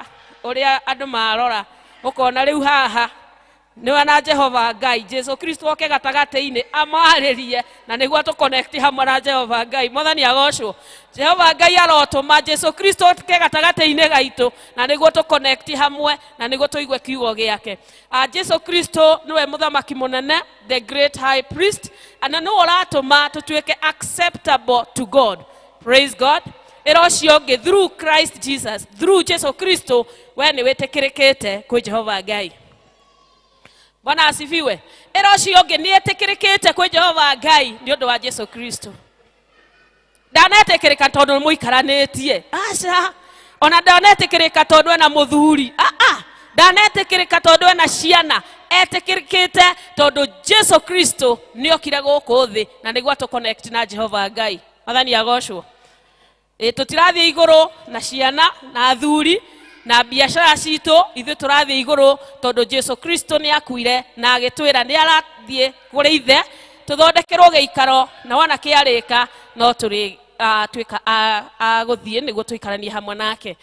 uria andu marora ukona riu haha ni wana Jehova Ngai Jesu Kristo oke gatagati-ini amaririe na niguo tu connect hamwe na Jehova Ngai. Mwathani agocwo. Jehova Ngai arotuma Jesu Kristo oke gatagati-ini gaitu na niguo tu connect hamwe na niguo tuigue kiugo giake. Jesu Kristo niwe muthamaki munene, the great high priest, ana no uratuma tutuike acceptable to God. Praise God. Erocio ngi through Christ Jesus, through Jesu Kristo we ni wetekirikite kwi Jehova Ngai. Bwana asifiwe. Erocio ngi ni etekirikite kwi Jehova Ngai ni undu wa Jesu Kristo. Ndanetekirika tondu muikaranitie. Aca ona ndanetekirika tondu ena muthuri. Ndanetekirika tondu ena ciana. Etekirikite tondu Jesu Kristo ni okire guku thi na niguo tu connect na Jehova Ngai. Mwathani agocwo. Tutirathie iguru na ciana na athuri na biashara citũ ithuĩ tũrathiĩ igũrũ tondũ Jesu Kristo nĩ akuire na agĩtwĩra nĩ arathiĩ kũrĩ ithe tũthondekerwo gĩikaro na wona kĩarĩka no tũrĩ tuĩka agũthiĩ nĩguo tũikaranie hamwe nake.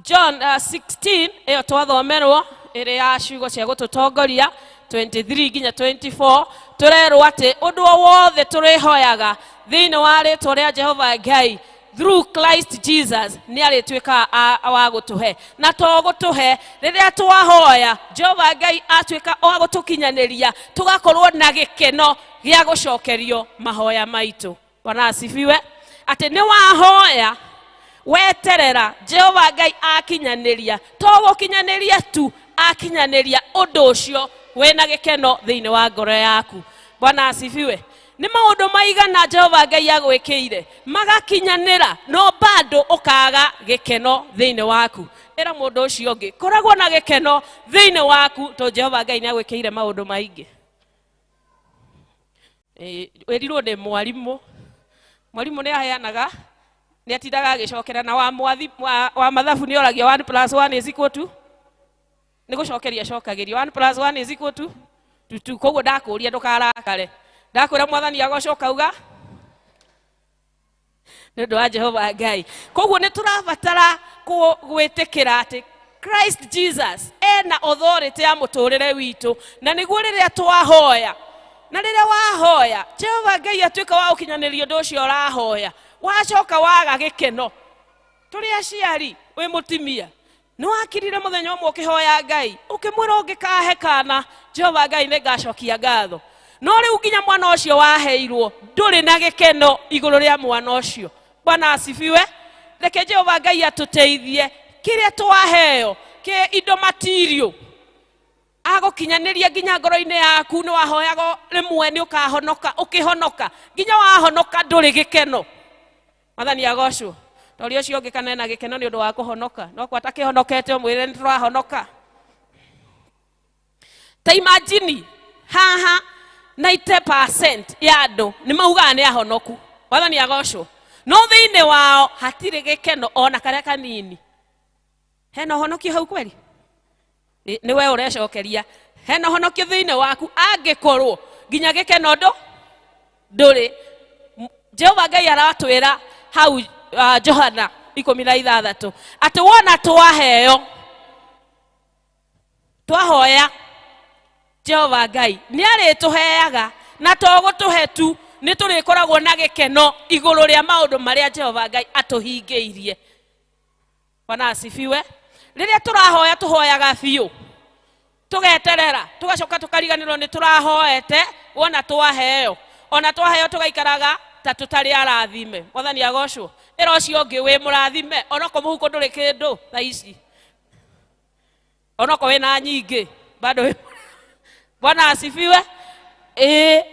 John 16 ĩyo twathomerwo ĩrĩ ya ciugo cia gũtũtongoria 23 nginya 24 tũrerwo atĩ ũndũ o wothe tũrĩhoyaga thĩinĩ wa rĩĩtwa rĩa Jehova Ngai through Christ Jesus nĩ arĩtuĩka wa gũtũhe na to gũtũhe rĩrĩa twahoya Jehova Ngai atuĩka wa gũtũkinyanĩria tũgakorwo na gĩkeno gĩa gũcokerio mahoya maitũ. Bwana asifiwe. Atĩ nĩ wahoya weterera Jehova Ngai akinyanĩria to gũkinyanĩria tu akinyanĩria ũndũ ũcio wĩna gĩkeno thĩinĩ wa ngoro yaku. Bwana asifiwe. Nĩ maũndũ maigana Jehova Ngai agwĩkĩire magakinyanĩra no bado ũkaga gĩkeno thĩinĩ waku. Ĩra mũndũ ũcio ũngĩ koragwo na gĩkeno thĩinĩ waku to Jehova Ngai nĩ agwĩkĩire maũndũ maingĩ. Wĩrirwo nĩ mwarimũ nĩ aheanaga nĩ atindaga agĩcokera na wa mathabu nĩ oragio 1 + 1 is equal to nĩ gũcokeria cokagĩrio 1 + 1 is equal to 2. Koguo ndakũria ndũkarakare ndakwĩra mwathani agocoka uga nĩ ũndũ wa Jehova Ngai. Koguo nĩ tũrabatara gwĩtĩkĩra atĩ Christ Jesus ena authority ya mũtũrĩre witũ na nĩguo rĩrĩa twahoya na rĩrĩa wahoya Jehova Ngai atuĩka wa gũkinyanĩria ũndũ ũcio ũrahoya wacoka waga gĩkeno. Tũrĩ aciari wĩ mũtimia nĩ wakirire mũthenya ũmwe ũkĩhoya Ngai ũkĩmwĩra ũngĩkahe kana Jehova Ngai nĩ ngacokia ngatho no rĩu nginya mwana ũcio waheirwo ndũrĩ na gĩkeno igũrũ rĩa mwana ũcio. Bwana asifiwe. Reke Jehova Ngai atũteithie kĩrĩa twaheo kĩ indo material agũkinyanĩria nginya ngoro-inĩ yaku nĩ wahoyaga rĩmwe nĩ ũkahonoka ũkĩhonoka nginya wahonoka ndũrĩ gĩkeno. Mwathani agocwo. Tori ũcio ũngĩ kana ena gĩkeno nĩ ũndũ wa kũhonoka no kwa atakĩhonokete mwĩre nĩ tũrahonoka. Ta imagine haha 90% ya andũ nĩ maugaga nĩ ahonoku. Mwathani agocwo. No thĩinĩ wao hatirĩ gĩkeno ona karĩa kanini. Hena ũhonokio hau kweli? Nĩ we ũrecokeria. Hena ũhonokio thĩinĩ waku angĩkorwo nginya gĩkeno ndũrĩ. Jehova Ngai aratwĩra hau Johana 16 atĩ wona twaheo twahoya Jehova Ngai nĩ arĩtũheaga na to gũtũhe tu nĩ tũrĩkoragwo na gĩkeno igũrũ rĩa maũndũ marĩa Jehova Ngai atũhingĩirie. Bwana asifiwe. Rĩrĩa tũrahoya tũhoyaga biũ tũgeterera tũgacoka tũkariganĩrwo nĩ tũrahoete wona twaheo ona twaheo tũgaikaraga ta tũtarĩ arathime. Mwathani agocwo. Ĩra ũcio ũngĩ wĩ mũrathime onako mũhuko ndũrĩ kĩndũ tha ici onako wĩna nyingĩ bado. Bwana asifiwe.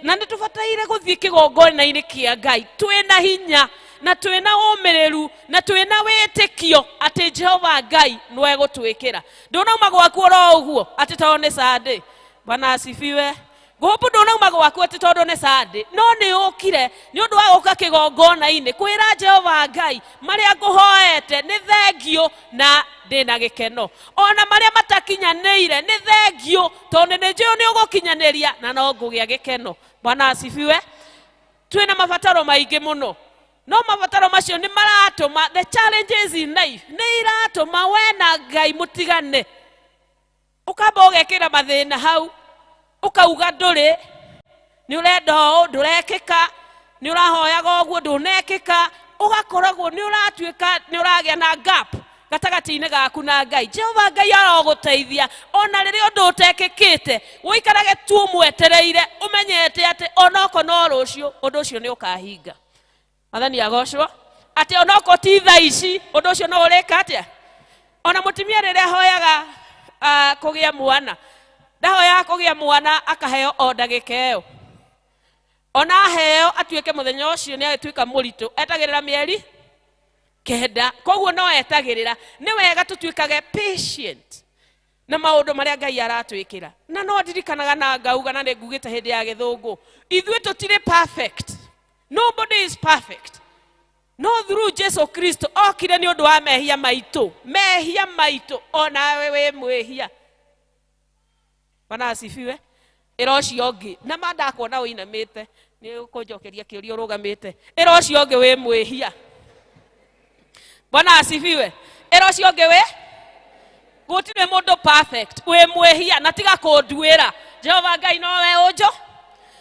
Na nĩ tũbataire gũthiĩ kĩgongona-inĩ kĩa Ngai twĩna hinya na twĩna ũmĩrĩru na twĩna wĩtĩkio atĩ Jehova Ngai nĩ egũtwĩkĩra. Ndũnauma gwaku oro ũguo atĩ tondũ nĩ Sunday. Bwana asifiwe. Gũpũ ndũnauma gwaku atĩ tondũ nĩ Sunday no nĩ ũkire nĩ ũndũ wa gũka kĩgongona-inĩ kwĩra Jehova Ngai marĩa ngũhoete nĩ thengio na ndĩna gĩkeno. Ona marĩa matakinyanĩire nĩ thengio tondũ nĩ njũĩ nĩ ũgũkinyanĩria na no ngũgĩa gĩkeno. Bwana asifiwe. Twĩna mabataro maingĩ mũno no mabataro macio nĩ maratũma the challenges in life nĩ iratũma we na Ngai mũtigane. Ũkamba ũgekĩra mathĩna hau ũkauga ndũrĩ nĩ ũrenda ũũ ndũrekĩka nĩ ũrahoyaga ũguo ndũnekĩka ũgakoragwo nĩ ũratuĩka nĩ ũragĩa na gap gatagatĩ-inĩ gaku na Ngai. Jehova Ngai arogũteithia ona rĩrĩa ũndũ ũtekĩkĩte ũikarage tu ũmwetereire ũmenyete atĩ onoko no rũciũ ũndũ ũcio nĩ ũkahinga. Mwathani agocwo. Atĩ onoko ti thaa ici ũndũ ũcio no ũrĩka atĩa. Ona mũtumia rĩrĩa ahoyaga kũgĩa mwana ndahoyaga kũgĩa mwana akaheo o ndagĩka ĩyo ona aheo atuĩke mũthenya ũcio nĩ agĩtuĩka mũritũ etagĩrĩra mĩeri 9. Koguo no etagĩrĩra nĩ wega tũtuĩkage patient na maũndũ marĩa Ngai aratwĩkĩra. Na no ndirikanaga na ngauga na nĩ ngugĩte hĩndĩ ya gĩthũngũ ithuĩ tũtirĩ perfect. Nobody is perfect. no through Jesu Kristo okire ni undu wa mehia maitu ona wewe mwehia. Bwana asifiwe. Erocio ongi na manda kuona uinamite ni ukonjokeria kiurio rugamite. Erocio ongi we mwehia. Bwana asifiwe. Erocio ongi we gutire mundu perfect we mwehia na tiga kunduira. Jehova Ngai no we unjo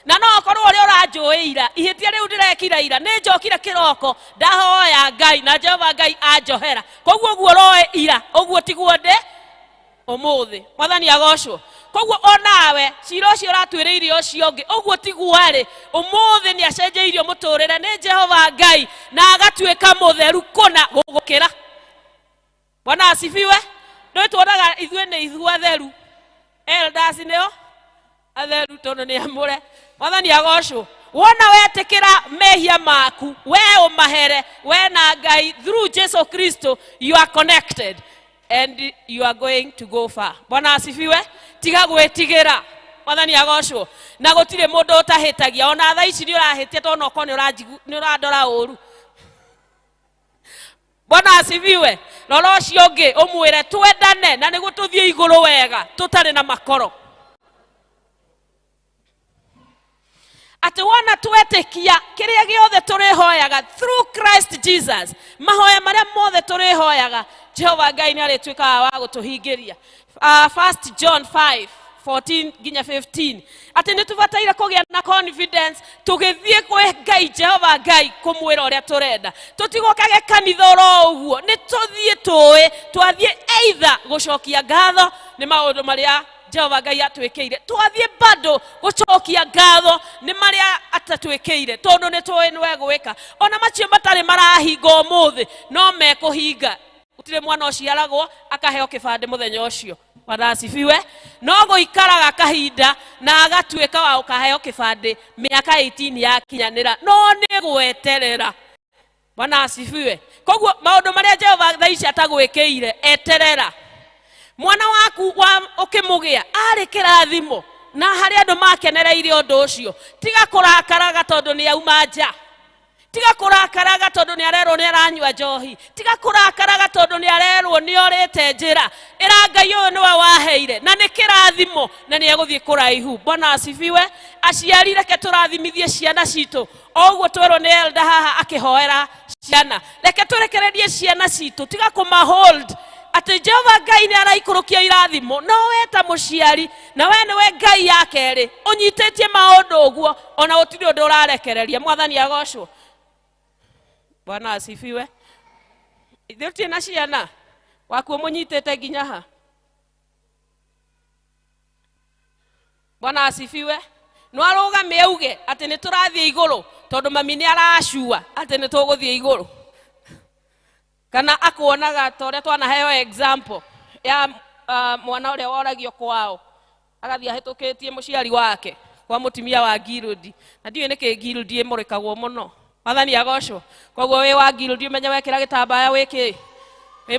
na no okorwo uri uranjuira ihitia riu ndirekira ira ni njokire kiroko ndahoya Ngai na Jehova Ngai anjohera. Koguo guo roe ira oguo tiguo ndi umuthi. Mwathani agocwo. Koguo onawe cira ucio uratwiriire ucio ongi oguo tiguo-ri umuthi ni acenjeirio muturire ni Jehova Ngai na agatuika mutheru kuna gugukira. Bwana asifiwe. Ndio twonaga ithue ni ithua theru. Elders nio atheru tono ni amure. Mwathani agocwo. Wona wetikira mehia maku we umahere we na Ngai through Jesus Kristo you are connected and you are going to go far. Bwana asifiwe. Tiga gwetigira. Mwathani agocwo. Na gutire mundu utahitagia ona tha ici ni urahitia tono oko ni urandora uru. Bwana asifiwe. Rora ucio ungi umwire twendane na niguo tuthie iguru wega tutari na makoro. Ati wona twetikia kiria giothe turihoyaga through Christ Jesus. Mahoya maria mothe turihoyaga Jehova Ngai ni aritwika wa gutuhingiria. 1 John 5:14 nginya 15. Ati nitubataire kugia na confidence tugithie kwe Ngai Jehova Ngai kumwira uria turenda. Tutigokage kanitha ro uguo ni tuthie twathie either gucokia ngatho ni maundu maria Jehova Ngai atwikeire twathie bado gucokia ngatho ni maria atatwikeire tondu ni twoe nwe gwika ona macio matari marahinga umuthi no mekuhinga. Utire mwana uciaragwo akaheo kibande muthenya ucio. Bwana asifiwe. No guikaraga kahinda na agatwika wa ukaheo kibande miaka 18 yakinyanira no ni gweterera. Bwana asifiwe. Koguo maundu maria Jehova thaici atagwikeire eterera. Mwana waku wa ukimugia ari kirathimo na hari andu makenereire undu ucio tiga kurakaraga tondu ni auma nja. Tiga kurakaraga tondu ni arerwo ni aranywa njohi. Tiga kurakaraga tondu ni arerwo ni orete njira. Ira Ngai uyu niwe waheire na ni kirathimo na ni eguthie kuraihu. Bwana asifiwe. Aciari reke turathimithie ciana citu oguo twirwo ni elder haha akihoera ciana. Reke turekererie ciana citu tiga kumahold ati Jehova Ngai ni araikurukia irathimo no weta muciari na we niwe Ngai yake ri unyitetie maundu uguo ona utiri undu urarekereria. Mwathani agocwo. Bwana asifiwe. Ithuti na ciana waku munyitete nginya ha. Bwana asifiwe. No arugame auge ati ni turathie iguru tondu mami ni aracua ati ni tuguthie iguru. Kana akuonaga toria twanaheo example ya mwana uria woragio kwao agathia hitukitie muciari wake kwa mutimia wa Giludi na ndiwe niki Giludi emurikagwo muno. Mwathani agocwo. Koguo we wa Giludi umenya wekira gitambaya wiki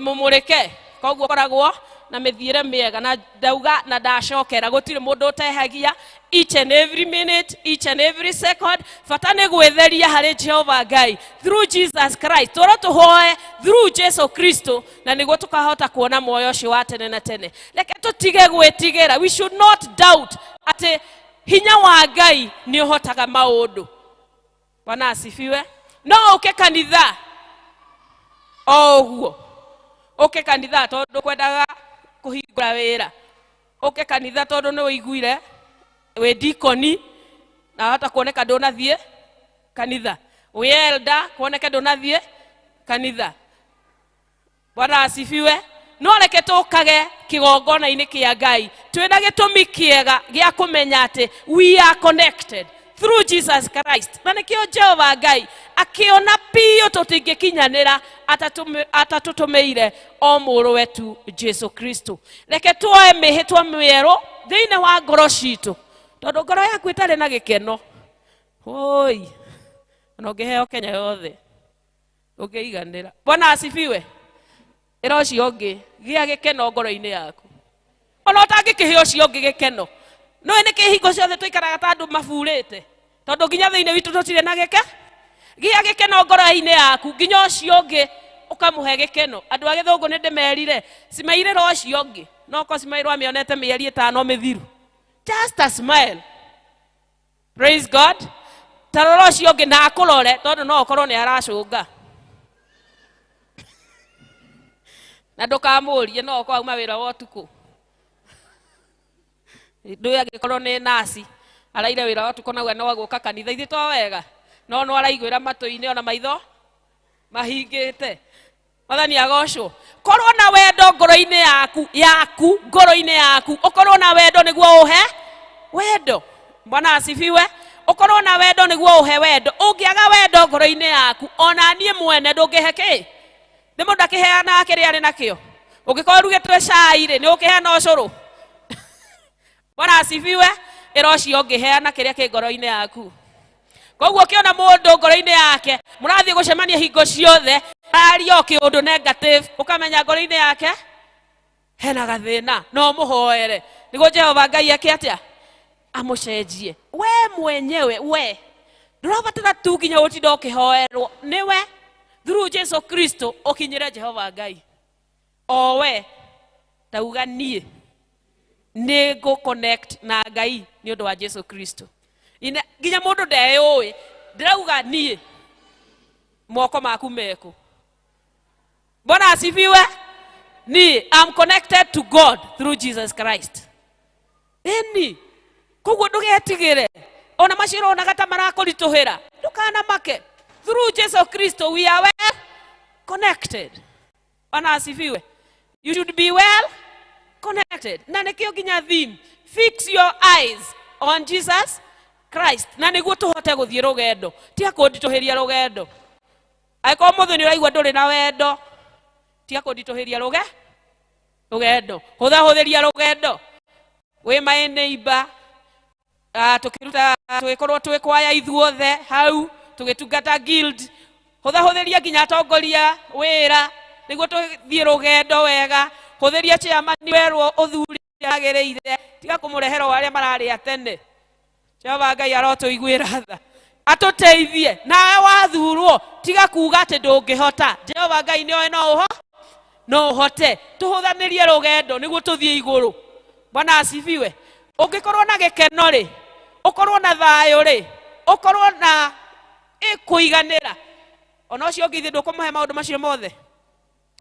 mumurike koguo koragwo na mithiire miega na ndauga na ndacokera gutire mundu utehagia each and every minute each and every second fatane gwetheria hari Jehova Ngai through Jesus Christ toro tuhoe through Jesu Kristo na niguo tukahota kuona moyo ucio wa tene na tene. Leke tutige gwetigira. We should not doubt ati hinya wa Ngai ni uhotaga maundu. Bwana asifiwe. No uke kanitha oguo uke kanitha tondu kwendaga kuhingura wira. Uke kanitha tondu ni uiguire we deaconi na hata kuoneka ndunathie kanitha. We elder kuoneka ndunathie kanitha. Bwana asifiwe. No reke tukage kigongona-ini kia Ngai twina gitumi kiega gia kumenya ati we are connected through Jesus Christ. Na nikio Jehova Ngai akiona pio tutingikinyanira atatutumeire o muru wetu Jesu Kristo. Reke tuoe mihitwa mieru thiine wa ngoro citu tondu ngoro yaku itari na gikeno. Oi no ngeheo Kenya yothe ungiiganira. Bwana asifiwe. Ira ucio ungi gia gikeno ngoro-ini yaku ona utangikihio ucio ungi gikeno. No ni kihingo ciothe tuikaraga ta andu mafurite tondu nginya thiine witu tutire na gike Gia gikeno ngoro-ini yaku nginya ucio ungi ukamuhe gikeno. Andu a Githungu ni ndimerire simairira ucio ungi no ko simairwa mionete mieri 5 mithiru. Just a smile. Praise God. Tarora ucio ungi na akurore tondu no ukorwo ni aracunga. Na ndukamurie no kwa uma wira wa utuku. Ndu agikorwo ni nasi araire wira wa utuku nawe no aguka kanitha ithi to wega no araiguira matu-ini ona maitho mahingite. Mwathani agocwo. Korwo na wendo ngoro-ini yaku ngoro-ini yaku ukorwo na wendo niguo uhe wendo. Bwana asifiwe. Ukorwo na wendo niguo uhe wendo. Ungiaga wendo ngoro-ini yaku ona nie mwene ndungihe ki ni mundu akiheana kiri ari nakio. Ungikorwo rugitwe cai ri ni ukiheana ucuru. Bwana asifiwe. Irocio ungiheana kiria ki ngoro-ini yaku. Koguo kiona mundu ngoro-ini yake murathie gucemania hingo ciothe ario kiundu negative ukamenya ngoro-ini yake hena gathina no muhoere niguo Jehova Ngai ake atia amucenjie. We mwenyewe we ndurabatara tu nginya utinda ukihoerwo niwe through Jesu Kristo ukinyire Jehova Ngai. O we tauga nie ni go connect na Ngai ni undu wa Jesu Kristo. Ina nginya mundu ndeyui ndirauga nie moko maku meko. Bwana asifiwe. Ni I'm connected to God through Jesus Christ. Eni koguo ndugetigire ona maciro ona gata marakurituhira ndukana make. Through Jesus Christ we are well connected. Bwana asifiwe. You should be well connected. Na nikio ginya theme fix your eyes on Jesus Christ. Na niguo tuhote guthie rugendo tia kundituhiria rugendo. Aiko muthu ni uraigua nduri na wendo tia kundituhiria rugendo huthiria rugendo we my neighbor tukiruta tugikorwo twikwaya ithuothe hau tugitungata guild huthiria nginya atongoria wira niguo tuthie rugendo wega huthiria chairman werwo uthuri agiriire tiga kumurehera waria marari atene. Jehova Ngai arotuiguira tha atuteithie nawe wathurwo tiga kuuga ati ndungihota. Jehova Ngai ni oe no uhote tuhuthanirie rugendo niguo tuthie iguru. Bwana asifiwe. Ungikorwo na gikeno ri ukorwo na thayo ri ukorwo na ikuiganira ona ucio ngithi ndukumuhe maundu macio mothe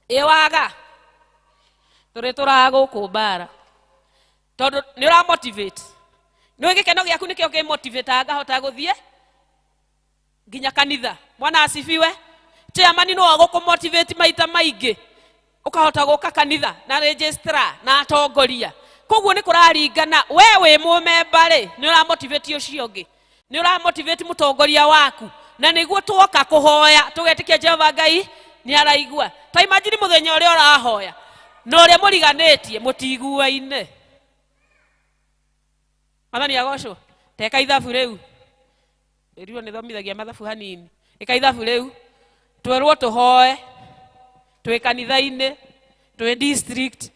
iwaga turi turaguku bara tondu ni ura motivate no gikeno giaku nikio ki motivate agahota guthie nginya kanitha. Bwana asifiwe. Chairman no aguku motivate maita maingi ukahota guka kanitha na registrar na atongoria. Koguo ni kuraringana wewe mumemba ri ni ura motivate ucio ungi ni ura motivate mutongoria waku na niguo tuoka kuhoya tugetikia Jehova Ngai ni araigua. Ta imagine muthenya uria urahoya no uria muriganitie mutiguaine. Mwathani agocwo. Teka ithabu riu irio ni thomithagia mathabu hanini ika ithabu riu twerwo tuhoe twi kanitha-ini twi district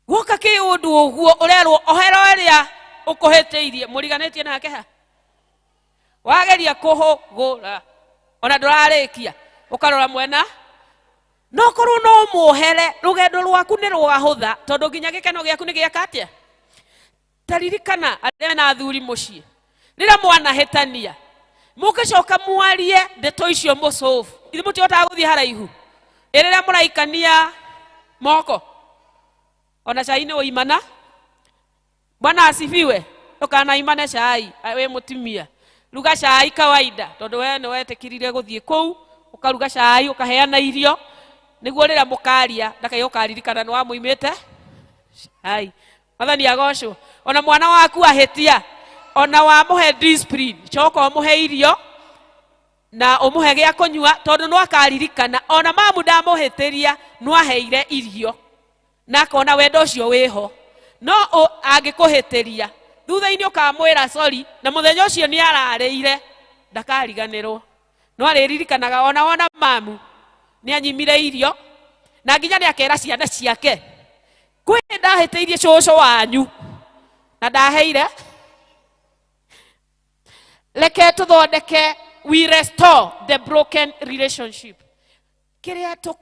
guka ki undu uguo urerwo ohero iria ukuhiteirie muriganitie nake ha wageria kuhugura ona ndurarikia ukarora mwena no korwo no muhere rugendo rwaku ni rwahutha tondu nginya gikeno giaku ni giakatia. Taririkana aria na athuri mucii rira mwana hetania mukicoka mwarie ndeto icio mucofu ithi mutihota guthie haraihu irira muraikania moko ona cai ni uimana. Bwana asifiwe. Ukana imane cai we mutimia ruga cai kawaida tondu we ni wetikirire guthie kou ukaruga cai ukaheana irio niguo rira mukaria ndakai ukaririkana ni wa muimite cai. Mwathani agocwo. Ona mwana waku ahetia ona wa muhe discipline choko umuhe irio na umuhe gia kunyua tondu no akaririkana ona mamu ndamuhitiria no aheire irio na kona wendo ucio wiho no angikuhitiria thutha-ini ukamwira sorry na muthenya ucio ni ararĩire ndakariganirwo no aririkanaga ona mamu ni anyimire irio na nginya ni akera ciana ciake kwi ndahiteirie cucu wanyu na ndaheire reke tuthondeke we restore the broken relationship. Kiria to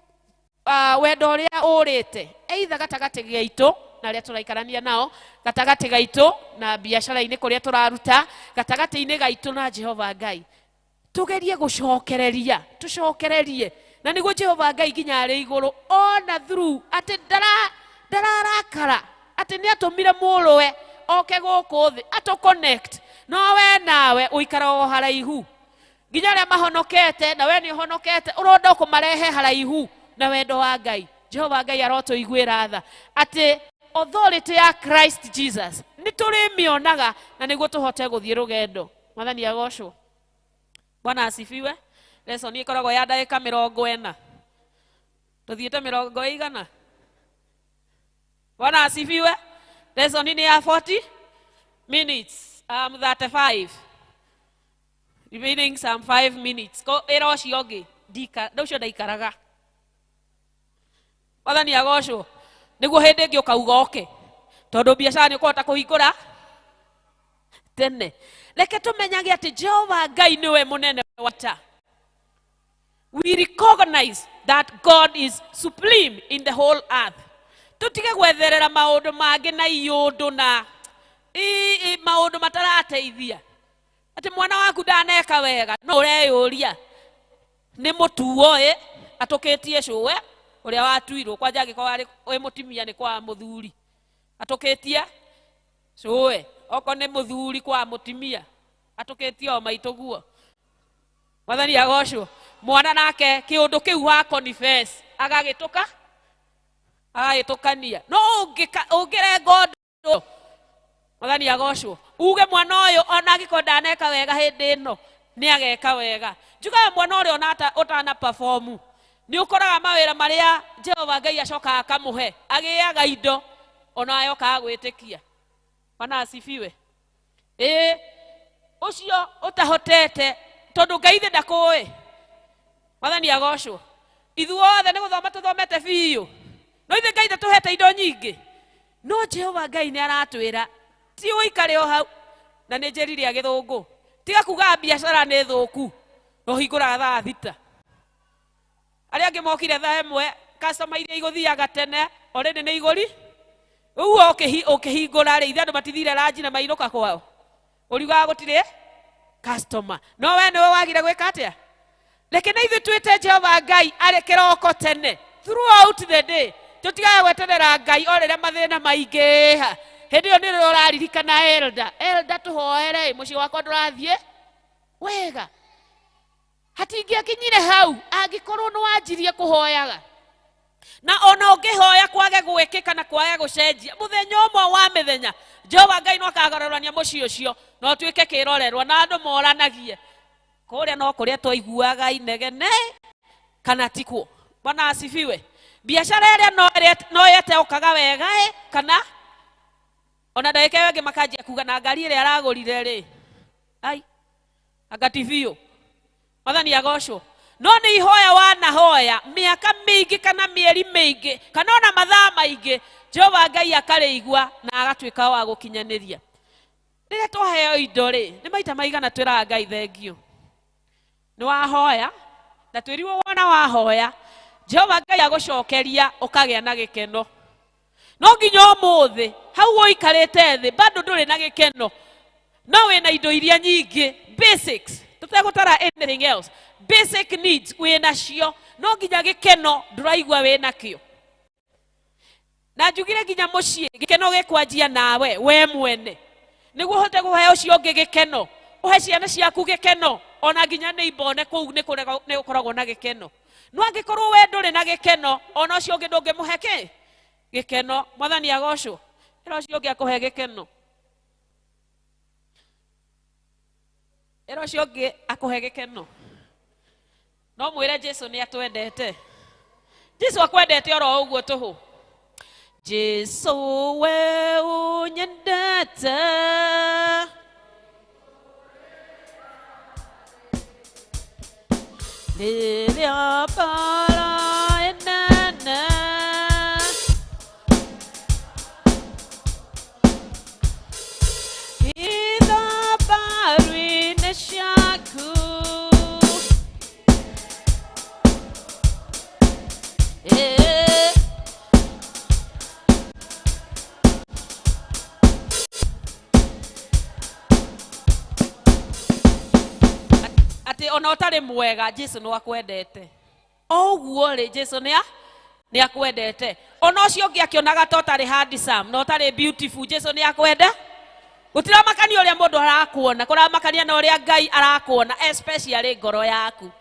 wendo uria urite either gatagati gaitu na aria turaikarania nao, gatagati gaitu na biashara-ini kuria turaruta, gatagati-ini gaitu na Jehova Ngai, tugerie gucokereria, tucokererie na niguo Jehova Ngai nginya ari iguru ona through ati ndararakara ati ni atumire muruwe oke guku thi atu connect no we nawe uikara o haraihu nginya aria mahonokete na we ni honokete uronda kumarehe haraihu na wendo wa Ngai. Jehova Ngai arotuiguira tha ati authority ya Christ Jesus ni turi mionaga na niguo tuhote guthie rugendo. Mwathani agocwo. Bwana asifiwe. Lesson ni ikoragwo ya ndagika 40. Tuthiete 100. Bwana asifiwe. Lesson ni ya 40 minutes. 35. Remaining some 5 minutes. Ko ero ciongi ndika ndocio ndaikaraga. Mwathani agocwo. Niguo hindi ingi ukauga oke. Tondu biashara ni kuhota kuhingura tene. Reke tumenyage ati Jehova Ngai niwe munene wata. We recognize that God is supreme in the whole earth. Tutige gwetherera maundu mangi na iyundu na maundu matarateithia. Ati mwana waku ndaneka wega no ureyuria ni mutuo atukitie cuwe uria watuirwo kwanja angiko ari we mutimia ni kwa muthuri atukitie cuwe oko ni muthuri kwa mutimia atukitie o maituguo. Mwathani agocwo. Mwana nake kiundu kiu wa confess agagitukania no ungire gondo. Mwathani agocwo. Uge mwana uyu ona angiko ndaneka wega hindi ino ni ageka wega. Njuga mwana uri ona utana perform ni ukoraga mawira maria Jehova Ngai acoka akamuhe agiaga indo ona ayoka agwitikia. Bwana asifiwe. Ucio utahotete tondu Ngai thi ndakui. Mwathani agocwo. Ithuothe ni guthoma tuthomete biu no ithe Ngai ndatuhete indo nyingi no Jehova Ngai ni aratwira ti uikare o hau na ni njirire agithungu tiga kuga biashara ni thuku no hingura thaa 6 aria angi mokire thaa 1 customer iria iguthiaga tene already ni iguri uguo ukihingura ri ithandu matithire ranji na mainuka kwao uriga gutire customer no we ni wagire gwika atia. Lakini ithu twite Jehova Ngai ari kiroko tene throughout the day tutigaye gweterera Ngai orere mathina maingiha hindi yo ni uraririkana elda tuhoere muci wakwa ndurathie wega hatingia kinyire hau angikorwo no wanjirie kuhoyaga na ona ungihoya kwage gwikika na kwage gucenjia muthenya umwe wa mithenya Jehova Ngai no akagarurania muci ucio no twike kirorerwa na andu moranagie kuria no kuria twaiguaga inegene kana tikuo. Bwana asifiwe. Biashara iria no yete ukaga wega kana ona ndagika wengi makanjia kuga na ngari iria aragurire ri ai agativio. Mwathani agocwo. No ni ihoya wanahoya miaka mingi kana mieri mingi kana ona mathaa maingi Jehova Ngai akareigua na agatwika wa gukinyaniria. Riria twaheo indo ri ni maita maigana twira Ngai thengio. Ni wahoya na twiriwo wona wahoya Jehova Ngai agucokeria ukagia na gikeno. No nginya umuthi hau uikarite thi bado nduri na gikeno no wina indo iria nyingi basics tutegutara anything else basic needs wina cio no nginya gikeno nduraigua wina kio na njugire nginya mucii gikeno gikwanjia nawe we mwene niguo hote guheo cio ngi gikeno uhe ciana ciaku gikeno ona nginya ni ibone kuu ni ukoragwo na gikeno no angikorwo we nduri na gikeno ona cio ngi ndungimuhe gikeno. Mwathani agocwo. Ero cio ngi akuhe gikeno ero cio ngi akuhe gikeno no mwire Jesu ni atwendete. Jesu akwendete oro uguo tuhu. Jesu we unyendete Lilia para enene Ida baru ineshaku atä ona ũtarĩ mwega Jesu nĩ akwendete o ũguo rĩ Jesu nĩ akwendete ona ũcio ũngĩ akĩonaga ta ũtarĩ handsome na ũtarĩ beautiful Jesu nĩ akwenda gũtiramakania ũrĩa mũndũ arakuona kũramakania na ũrĩa Ngai arakuona especially ngoro yaku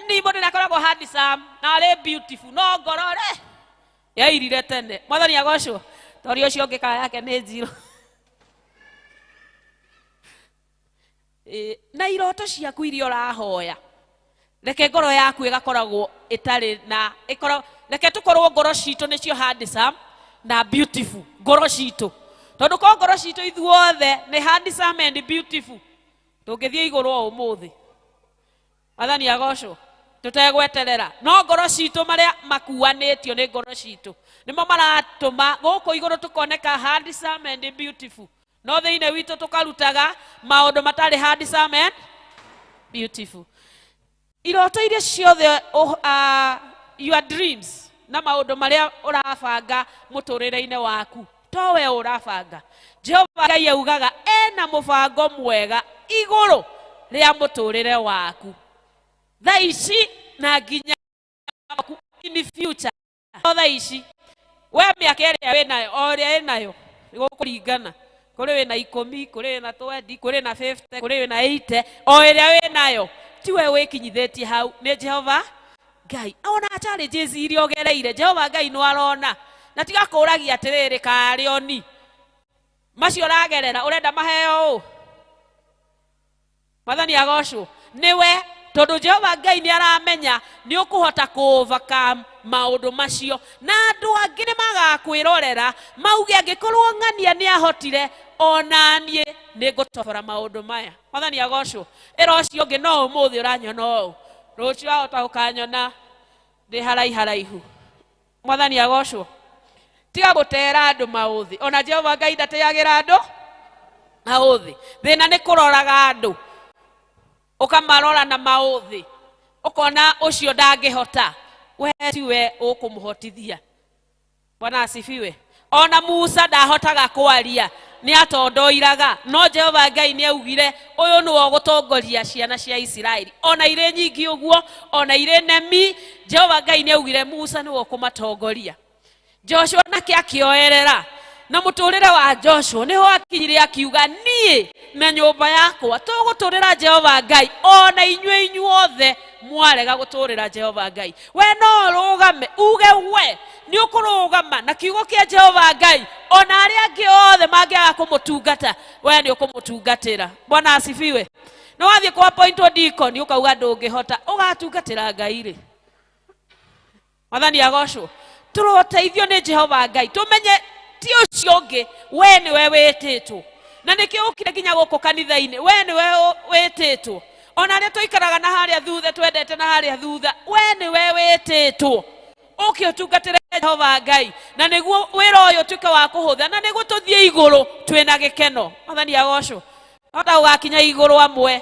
ni mũndũ nĩakoragwo handsome na arĩ beautiful no ngoro rĩ yairire tene Mwathani agocwo tori ũcio ũngĩ kaya yake nĩ zero na iroto ciaku iria ũrahoya reke ngoro yaku ĩgakoragwo ĩtarĩ na reke tũkorwo ngoro citũ nĩcio handsome na beautiful ngoro citũ tondũ ko ngoro citũ ithuothe nĩ handsome and beautiful tũngĩthiĩ igũrũ o ũmũthĩ Mwathani agocwo tũtegweterera no ngoro citũ marĩa makuanĩtio nĩ ngoro citũ nĩmo maratũma gũkũ igũrũ tũkoneka handsome and beautiful no thĩinĩ witũ tũkarutaga maũndũ matarĩ handsome and beautiful iroto iria ciothe your dreams na maũndũ marĩa ũrabanga mũtũrĩre-inĩ waku to we ũrabanga Jehova Ngai augaga ena mũbango mwega igũrũ rĩa mũtũrĩre waku thaa ici na nginya in future thaa ici we mĩaka ĩrĩa wĩnayo o ĩrĩa ĩnayo gũkũringana kũrĩ wĩna 10 kũrĩ wĩna 20 kũrĩ na 50 kũrĩ wĩna 80 o ĩrĩa wĩnayo tiwe wĩkinyithĩtie hau nĩ Jehova Ngai ona challenges iria ũgereire Jehova Ngai nĩ arona na tiga kũragia atĩrĩrĩ karĩ oni macio ũragerera ũrenda maheo ũũ Mwathani agocwo nĩwe tondũ Jehova Ngai nĩ aramenya nĩ ũkũhota overcome maũndũ macio na andũ angĩ nĩ magakwĩrorera mauge angĩkorwo ng'ania nĩ ahotire ona niĩ nĩ ngũtobora maũndũ maya Mwathani agocwo ĩra ũcio ũngĩ no ũmũthĩ ũranyona ũũ rũciũ wahota gũkanyona ndĩ haraihu Mwathani agocwo tiga gũtera andũ maũthĩ ona Jehova Ngai ndateagĩra andũ maũthĩ thĩna nĩ kũroraga andũ ũkamarora na maũthĩ ũkona ũcio ndangĩhota we tiwe ũkũmũhotithia Bwana asifiwe ona Musa ndahotaga kwaria nĩ atondoiraga no Jehova Ngai nĩ augire ũyũ nĩwe ũgũtongoria ciana cia Isiraeli ona irĩ nyingĩ ũguo ona irĩ nemi Jehova Ngai nĩ augire Musa nĩwe ũkũmatongoria Joshua nake akĩoerera na mũtũrĩre wa Joshua nĩho akinyire akiuga niĩ na nyũmba yakwa tũgũtũrĩra Jehova Ngai ona inyuothe mwarega gũtũrĩra Jehova Ngai we no rũgame uge we nĩ ũkũrũgama na kiugo kĩa Jehova Ngai ona arĩa angĩ othe mangĩaga kũmũtungata we nĩ ũkũmũtungatĩra Bwana asifiwe no wathiĩ kwa appointwo deacon ũkauga ndũngĩhota ũgatungatĩra Ngai rĩ Mwathani agocwo tũroteithio nĩ Jehova Ngai tũmenye ti ũcio ũngĩ we nĩwe wĩtĩtwo na nĩkĩo ũkire nginya gũkũ kanitha-inĩ we nĩwe wĩtĩtwo ona arĩa tũikaraga na harĩa thutha twendete na harĩa thutha we nĩwe wĩtĩtwo ũkĩ ũtungatĩre Jehova Ngai na nĩguo wĩra ũyũ ũtuĩke wa kũhũtha na nĩguo tũthiĩ igũrũ twĩna gĩkeno Mwathani agocwo hota ũgakinya igũrũ amwe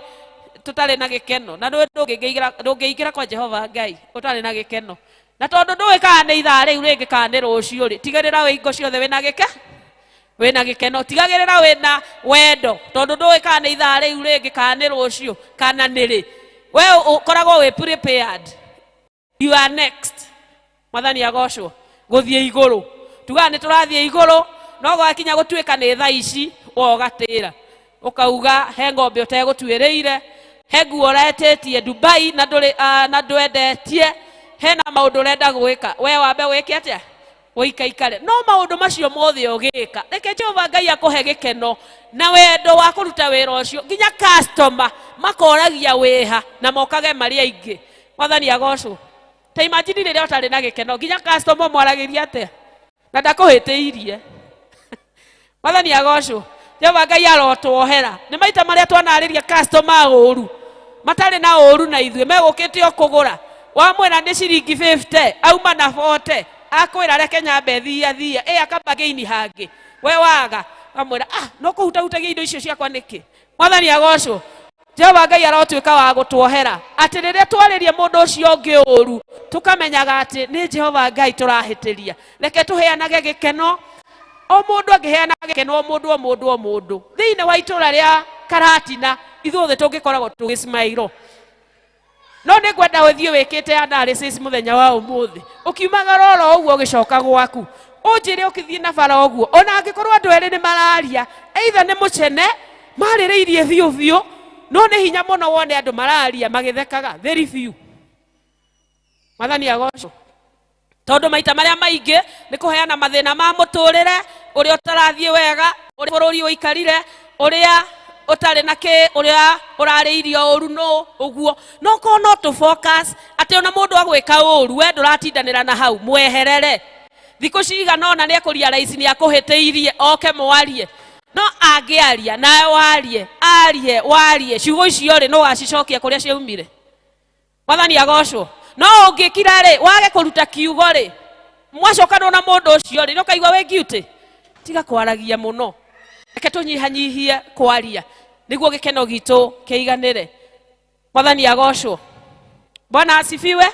tũtarĩ na gĩkeno na ndũngĩingĩra kwa Jehova Ngai ũtarĩ na gĩkeno na tondũ ndũĩ kana nĩ ithaa rĩu rĩngĩ kana nĩ rũciũ rĩ tigĩrĩra wĩ hingo ciothe wĩna gĩkeno tigagĩrĩra wĩna wendo tondũ ndũĩ kana nĩ ithaa rĩu rĩngĩ kana nĩ rũciũ kana nĩ rĩ we ũkoragwo wĩ prepared you are next Mwathani agocwo gũthiĩ igũrũ tugaga nĩ tũrathiĩ igũrũ no gwakinya gũtuĩka nĩ thaa ici wogatĩra ũkauga he ng'ombe ũtegũtuĩrĩire he nguo ũretĩtie Dubai na ndwendetie hena maũndũ ũrenda gwĩka we wambe wĩke atĩa ũikaikare no maũndũ macio mothe ũgĩka reke Jehova Ngai akũhe gĩkeno na wendo wa kũruta wĩra ũcio nginya customer makoragia wĩha na mokage marĩ aingĩ Mwathani agocwo ta imagine rĩrĩa ũtarĩ na gĩkeno nginya customer mwaragĩria atĩa na ndakũhĩtĩirie Mwathani agocwo Jehova Ngai arotwohera nĩ maita marĩa twanarĩria customer ũru matarĩ na ũru na ithuĩ megũkĩte o kũgũra wamwĩra nĩ ciringi 50 auma na 40 akwĩra reke nyambe thia akamba gĩini hangĩ we waga wamwĩra no kũhutahutagia indo icio ciakwa nĩkĩ Mwathani agocwo Jehova Ngai arotuĩka wa gũtwohera atĩ rĩrĩa twarĩria mũndũ ũcio ũngĩ ũru tũkamenyaga atĩ nĩ Jehova Ngai tũrahĩtĩria reke tũheanage gĩkeno o mũndũ angĩheana gĩkeno o mũndũ thĩinĩ wa itũũra rĩa Karatina ithuothe tũngĩkoragwo tũgĩsmairo no nĩ ngwenda ũthiĩ wĩkĩte analysis mũthenya wa ũmũthĩ ũkiumagara oro ũguo ũgĩcoka gwaku ũnjĩre ũkĩthiĩ na bara ũguo ona angĩkorwo andũ erĩ nĩ mararia either nĩ mũcene marĩrĩirie biũ biũ no nĩ hinya mũno wone andũ mararia magĩthekaga very few. Mwathani agocwo. Tondũ maita marĩa maingĩ nĩ kũheana mathĩna ma mũtũrĩre ũrĩa ũtarathiĩ wega ũrĩa bũrũri ũikarire ũrĩa ũtarĩ na kĩ ũrĩa ũrarĩirio ũru no ũguo no ko no to focus atĩ ona mũndũ agwĩka ũru we ndũratindanĩra na hau mweherere thikũ cigana ona nĩ ekũrealize nĩ akũhĩtĩirie oke mwarie no angĩaria nawe warie ciugo icio rĩ no gacicokia kũrĩa ciaumire. Mwathani agocwo. No ũngĩkira rĩ wage kũruta kiugo rĩ mwacokanwo na mũndũ ũcio rĩ no kaigua wĩ guilty tiga kwaragia mũno reke tũnyihanyihie kwaria nĩguo gĩkeno gitũ kĩiganĩre. Mwathani agocwo. Bwana asifiwe.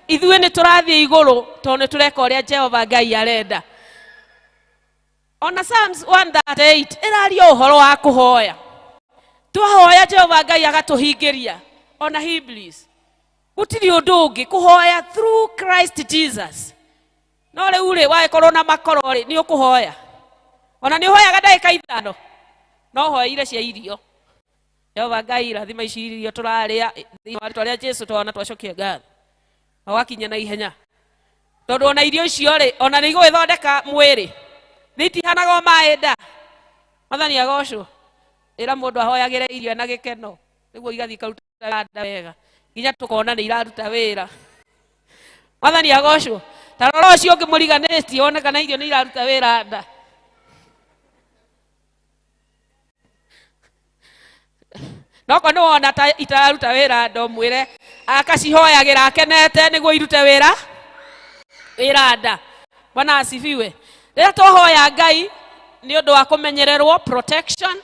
Ithuĩ nĩ tũrathiĩ igũrũ tondũ nĩ tũreka ũrĩa Jehova Ngai arenda. Ona Psalms 138 ĩraria ũhoro wa kũhoya. Twahoya Jehova Ngai agatũhingĩria. Ona Hebrews gũtirĩ ũndũ ũngĩ kũhoya through Christ Jesus. No rĩu rĩ wagĩkorwo na makoro rĩ nĩ ũkũhoya. Ona nĩ ũhoyaga ndagĩka 5 no hoire cia irio. Jehova Ngai rathima ici irio tũrarĩa thĩinĩ wa rĩĩtwa rĩa Jesũ twana twacokia ngatho. Wakinya na ihenya. Tondũ ona irio icio rĩ ona nĩ igũgĩthondeka mwĩrĩ. Nĩ itihanaga maĩ nda. Mwathani agocwo. Ĩra mũndũ ahoyagĩre irio na gĩkeno nĩguo igathiĩ karuta nda wega. Nginya tukona nĩ iraruta wĩra. Mwathani agocwo. Ta rora ũcio ũngĩmũriganĩtie one kana irio nĩ iraruta wĩra nda. Noko nĩ wona ta itararuta wĩra nda mwĩre akacihoyagĩra akenete nĩguo irute wĩra nda. Bwana asifiwe. Rĩrĩa twahoya Ngai nĩ ũndũ wa kũmenyererwo protection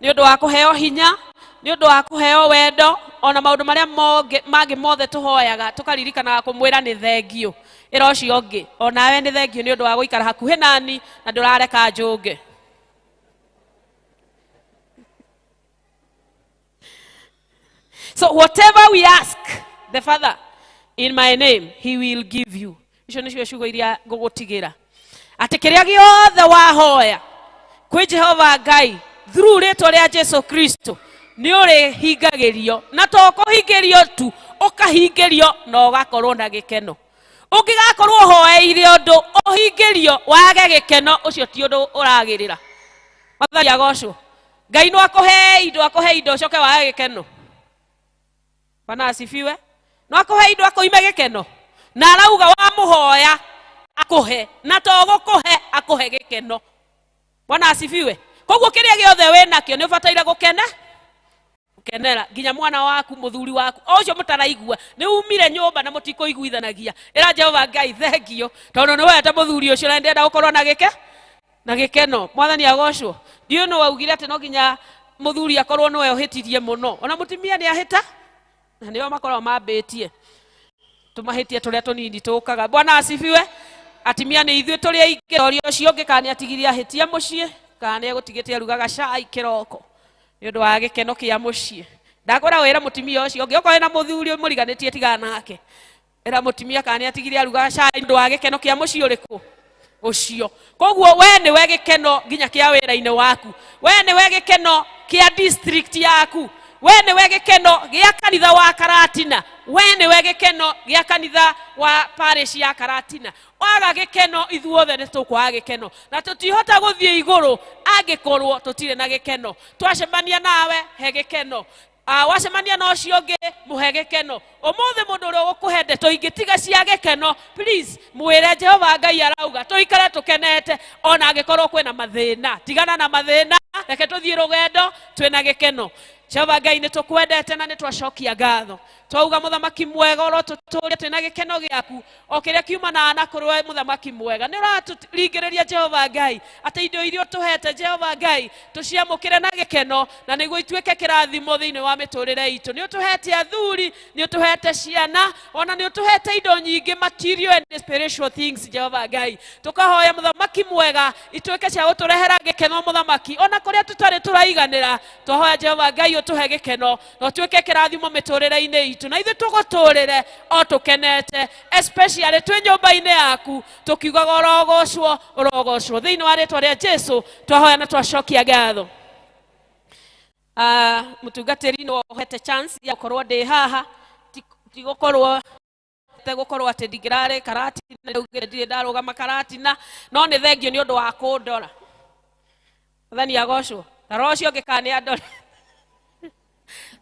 nĩ ũndũ wa kũheo hinya nĩ ũndũ wa kũheo wendo ona maũndũ marĩa mangĩ mothe tũhoyaga tũkaririkanaga kũmwĩra nĩ thengio. Ĩra ũcio ũngĩ onawe nĩ thengio nĩ ũndũ wa gũikara hakuhĩ nani na ndũrareka njũnge. So whatever we ask the Father in my name he will give you. Icio nĩcio ciugo iria ngũgũtigĩra. Atĩ kĩrĩa gĩothe wahoya kwĩ Jehova Ngai through rĩĩtwa rĩa Jesũ Kristo nĩ ũrĩhingagĩrio na to kũhingĩrio tu ũkahingĩrio na ũgakorwo na gĩkeno. Ũngĩgakorwo hoeire ũndũ ũhingĩrio wage gĩkeno ũcio ti ũndũ ũragĩrĩra. Mwathani agocwo. Ngai no akũhe indo ũcoke wage gĩkeno. Bwana asifiwe. No akũhe indo akũime gĩkeno na arauga wa mũhoya akũhe na to gũkũhe akũhe gĩkeno. Bwana asifiwe. Koguo kĩrĩa gĩothe wĩnakĩo nĩ ũbataire gũkenera nginya mwana waku mũthuri waku o ũcio mũtaraigua nĩ umire nyũmba na mũtikũiguithanagia. Ĩra Jehova Ngai thengio tondũ nĩ wete mũthuri ũcio na ndĩrenda gũkorwo na gĩkeno. Mwathani agocwo. Ndiũ nĩ waugire atĩ no nginya mũthuri akorwo nĩwe ũhĩtirie mũno ona mũtumia nĩ ahĩta na nĩo makorwo mambĩtie tũmahĩtie tũrĩa tũnini tũkaga. Bwana asifiwe. Atimia nĩ ithuĩ tũrĩ aingĩ ũrĩa ũcio ũngĩ kana atigirie ahĩtia mũciĩ kana egũtigĩte arugaga cai kĩroko nĩ ũndũ wa gĩkeno kĩa mũciĩ. Ndakwĩra wĩra mũtumia ũcio ũngĩ okorwo na mũthuri mũriganĩtie tigana nake. Ĩra mũtumia kana atigirie arugaga cai nĩ ũndũ wa gĩkeno kĩa mũciĩ ũrĩkũ ũcio. Koguo we nĩ we gĩkeno nginya kĩa wĩra-inĩ waku. We nĩ we gĩkeno kĩa district yaku. We nĩ we gĩkeno gĩa kanitha wa Karatina. We nĩ we gĩkeno gĩa kanitha wa parish ya Karatina. Waga gĩkeno ithuothe nĩ tũkwaga gĩkeno na tũtihota gũthiĩ igũrũ angĩkorwo tũtirĩ na gĩkeno. Twacemania nawe he gĩkeno. Wacemania na ũcio ũngĩ mũhe gĩkeno. Ũmũthĩ mũndũ ũrĩa ũgũkũhe ndeto ingĩtiga cia gĩkeno please mwĩre Jehova Ngai arauga tũikare tũkenete ona angĩkorwo kwĩna mathĩna. Tigana na mathĩna reke tũthiĩ rũgendo twĩna gĩkeno. Jehova Ngai nĩ tũkwendete na nĩ twacokia ngatho. Twauga mũthamaki mwega oro tũtũũre twĩna gĩkeno gĩaku o kĩrĩa kiumanaga na kũrĩ mũthamaki mwega. Nĩ ũratũringĩrĩria Jehova Ngai atĩ indo iria ũtũhete Jehova Ngai tũciamũkĩre na gĩkeno na nĩguo ituĩke kĩrathimo thĩinĩ wa mĩtũrĩre itũ. Nĩ ũtũhete athuri nĩ ũtũhete ciana ona nĩ ũtũhete indo nyingĩ material and spiritual things Jehova Ngai. Tũkahoya mũthamaki mwega ituĩke cia gũtũrehera gĩkeno mũthamaki ona kũrĩa tũtarĩ tũraiganĩra. Twahoya Jehova Ngai Ngai utuhe gikeno no tuike kirathimo miturire-ini itu na ithu tuguturire o tukenete especially twi nyumba-ini yaku tukiugaga urogocwo thiini wa ritwa ria Jesu twahoya na twacokia ngatho. Mutungatiri no uhete chance ya gukorwo ndi haha ti gukorwo gukorwo ati ndigirare karati na ndire ndarugama karatina no ni thengio ni undu wa kundora thani agocwo na rocio ngikane andora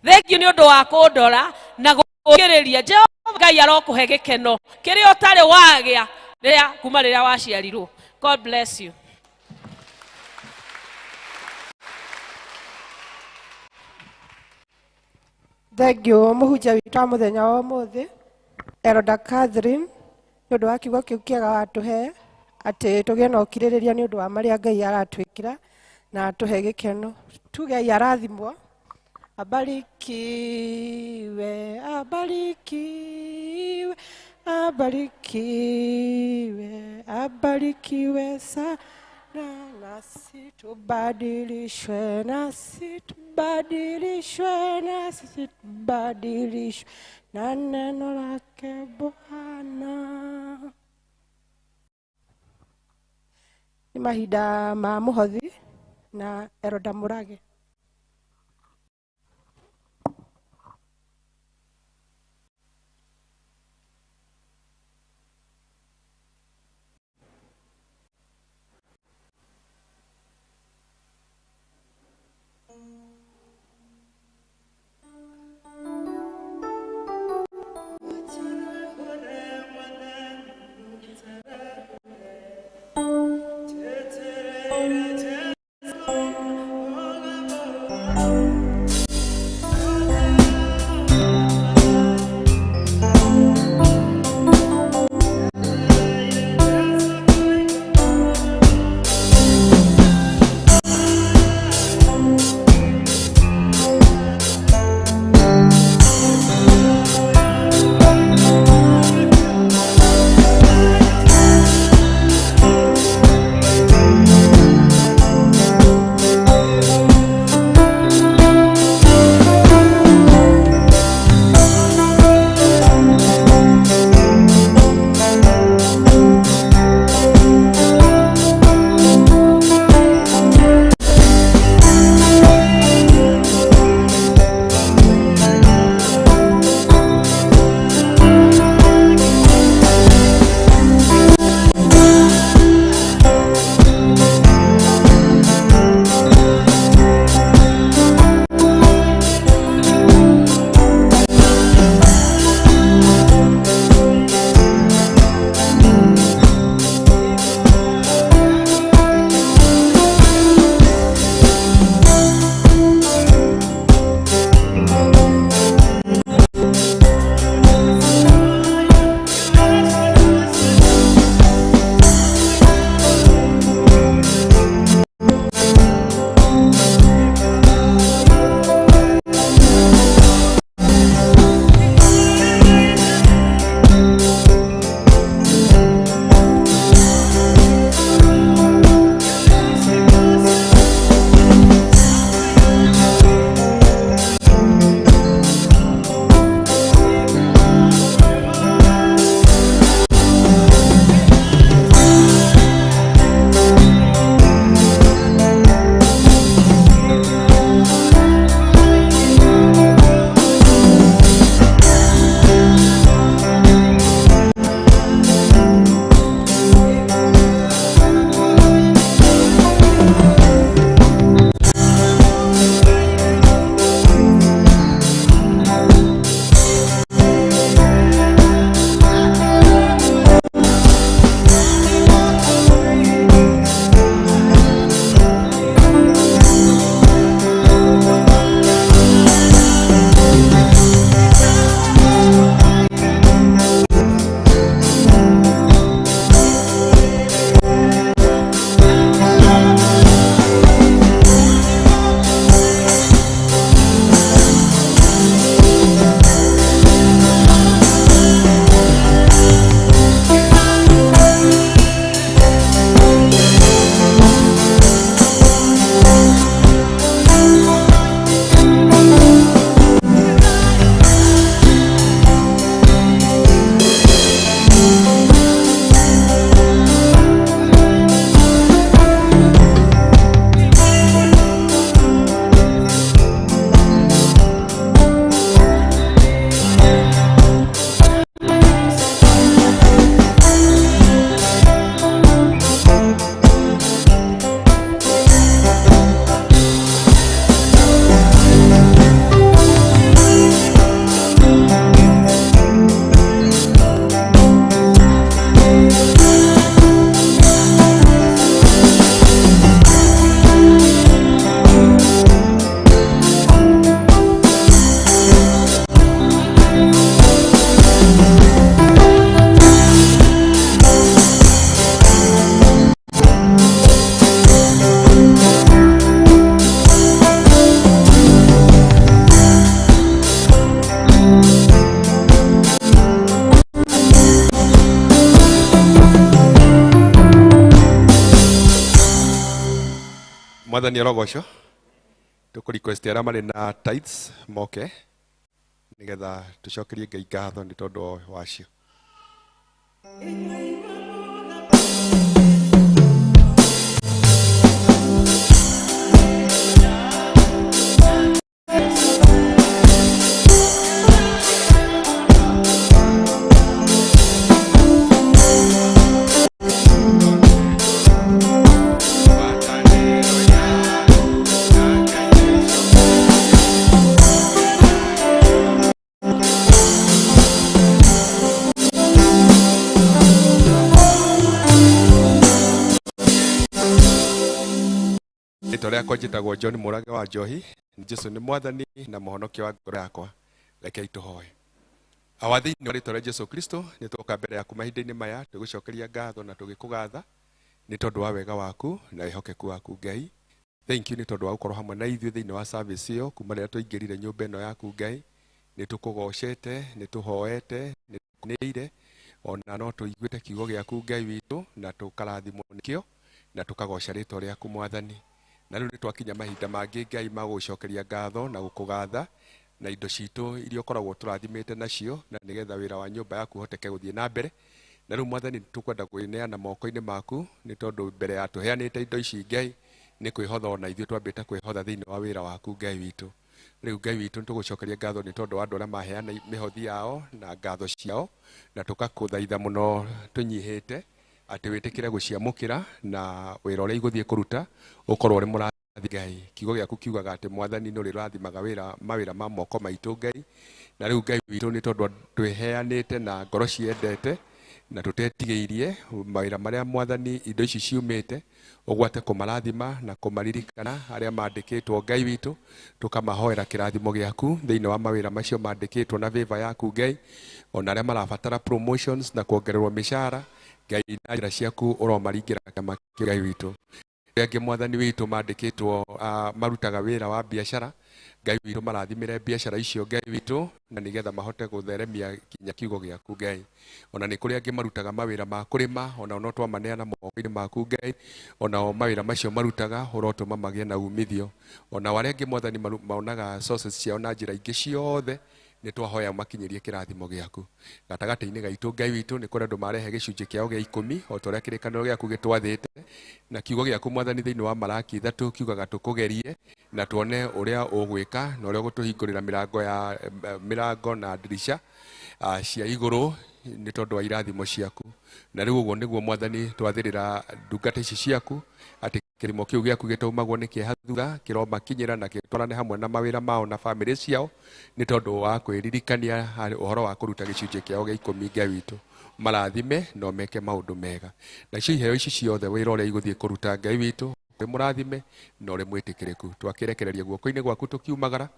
thengio ni undu wa kundora na gukiriria Jehova Ngai arokuhe gikeno kiria utari wagia riria kuma riria waciarirwo. God bless you. Thank you muhunjia witũ wa muthenya wa ũmũthĩ Elder Catherine nĩ ũndũ wa kiugo kĩu kĩega watuhe atĩ tũgĩe na ũkirĩrĩria nĩ ũndũ wa marĩa Ngai aratwĩkĩra na atũhe gĩkeno. Tuge arathimwo. Abarikiwe, abarikiwe, abarikiwe, abarikiwe sana, nasi tubadilishwe, nasi tubadilishwe, nasi tubadilishwe na neno lake Bwana. Ni mahinda ma Muhothi na Elder Murage. Mwathani arogocwo tuku request ara mari na tithes moke nigetha tucokerie Ngai ngatho ni tondu wacio. Itoria kwa njitagwo John Murage wa Njohi. Jesu ni mwathani na muhonokia wa ngoro yakwa. Rekei tuhoe. Awathini ori tore Jesu Kristo ni tuka mbere yaku mahinda-ini maya tugucokeria ngatho na tugikugatha ni tondu wa wega waku na ihokeku waku Ngai. Thank you ni tondu wa gukorwo hamwe na ithuĩ thĩinĩ wa service iyo kuma rĩrĩa twaingĩrire nyũmba ĩno yaku Ngai. Ni tukugocete, ni tuhoete, ni tukunĩire ona no tuiguĩte kiugo gĩaku Ngai witũ na tukarathimwo nĩkĩo na tukagoca rĩtwa rĩaku mwathani. Na rĩu nĩ twakinya mahinda mangĩ Ngai ma gũgũcokeria ngatho na gũkũgatha na indo citũ iria ũkoragwo tũrathimĩte nacio na nĩgetha wĩra wa nyũmba yaku ũhoteke gũthiĩ na mbere. Na rĩu mwathani tũkwenda kũneana moko-inĩ maku nĩ tondũ mbere ya tũheanĩte indo ici Ngai nĩ kwĩhotha ona ithuĩ twambĩte kwĩhotha thĩinĩ wa wĩra waku Ngai witũ. Rĩu Ngai witũ nĩtũgũcokeria ngatho nĩ tondũ wa andũ arĩa maheana mĩhothi yao na ngatho ciao na tũgakũthaitha mũno tũnyihĩte atĩ wĩtĩkĩre gũciamũkĩra na wĩra ũrĩa igũthiĩ kũruta ũkorwo ũrĩ mũrathi Ngai. Kiugo gĩaku kiugaga atĩ mwathani nĩ ũrĩrathimaga mawĩra ma moko maitũ Ngai. Na rĩu Ngai witũ nĩ tondũ twĩheanĩte na ngoro ciendete na tũtetigĩirie mawĩra marĩa mwathani indo ici ciumĩte ũgwate kũmarathima na kũmaririkana arĩa mandĩkĩtwo Ngai witũ tũkamahoera kĩrathimo gĩaku thĩinĩ wa mawĩra macio mandĩkĩtwo na favor yaku Ngai. Ona arĩa marabatara promotions na kuongererwo mĩcara Ngai na njĩra ciaku ũromaringĩra kĩama kĩa Ngai witũ. Angĩ mwathani witũ mandĩkĩtwo marutaga wĩra wa biacara Ngai witũ marathimĩre biacara icio Ngai witũ na nĩgetha mahote gũtheremia kinya kiugo gĩaku Ngai. Ona nĩ kũrĩ angĩ marutaga mawĩra ma kũrĩma ona no twamaneana moko-inĩ maku Ngai. Ona o mawĩra macio marutaga ũrotũma magĩe na umithio. Ona arĩa angĩ mwathani maonaga sources ciao na njĩra ingĩ ciothe nĩ twahoya makinyĩrie kĩrathimo gĩaku. Gatagatĩ-inĩ gaitũ Ngai witũ nĩ kũrĩ andũ marehe gĩcunjĩ kĩao gĩa 10 o ta ũrĩa kĩrĩkanĩro gĩaku gĩtwathĩte. Na kiugo gĩaku mwathani thĩinĩ wa Malaki 3 kiugaga tũkũgerie na tuone ũrĩa ũgwĩka na ũrĩa ũgũtũhingũrĩra mĩrango na ndirisha cia igũrũ nĩ tondũ wa irathimo ciaku. Na rĩu ũguo nĩguo mwathani twathĩrĩra ndungata ici ciaku atĩ kĩrimo kĩu gĩaku gĩtaumagwo nĩ kĩeha thutha kĩromakinyĩra na gĩtwarane hamwe na mawĩra mao na bamĩrĩ ciao nĩ tondũ wa kwĩririkania ũhoro wa kũruta gĩcunjĩ kĩao gĩa 10 Ngai witũ. Marathime no meke maũndũ mega. Na icio iheo ici ciothe wĩra ũrĩa igũthiĩ kũruta Ngai witũ wĩ mũrathime na ũrĩ mwĩtĩkĩrĩku. Twakĩrekereria guoko-inĩ gwaku tũkiumagara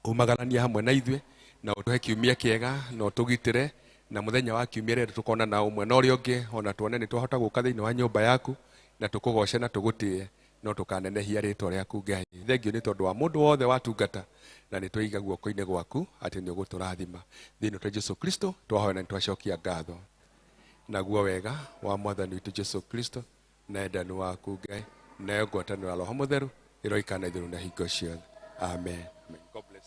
umagarania hamwe na ithuĩ na ũtũhe kiumia kĩega na ũtũgitĩre na mũthenya wa kiumia rĩrĩ tũkona na ũmwe na ũrĩa ũngĩ ona tuone nĩ twahota gũka thĩinĩ wa nyũmba yaku na tũkũgoce na tũgũtĩe no tũkanenehia rĩtwa rĩaku Ngai. Thengio nĩ tondũ wa mũndũ wothe watungata na nĩ twaiga guoko-inĩ gwaku atĩ nĩ ũgũtũrathima thĩinĩ wa Jesu Kristo twahoya na twacokia ngatho. Naguo wega wa mwathani witũ Jesu Kristo na endani waku Ngai na ngwatanĩro ya Roho Mũtheru ĩroikana igũrũ na hingo ciothe. Amen. God bless.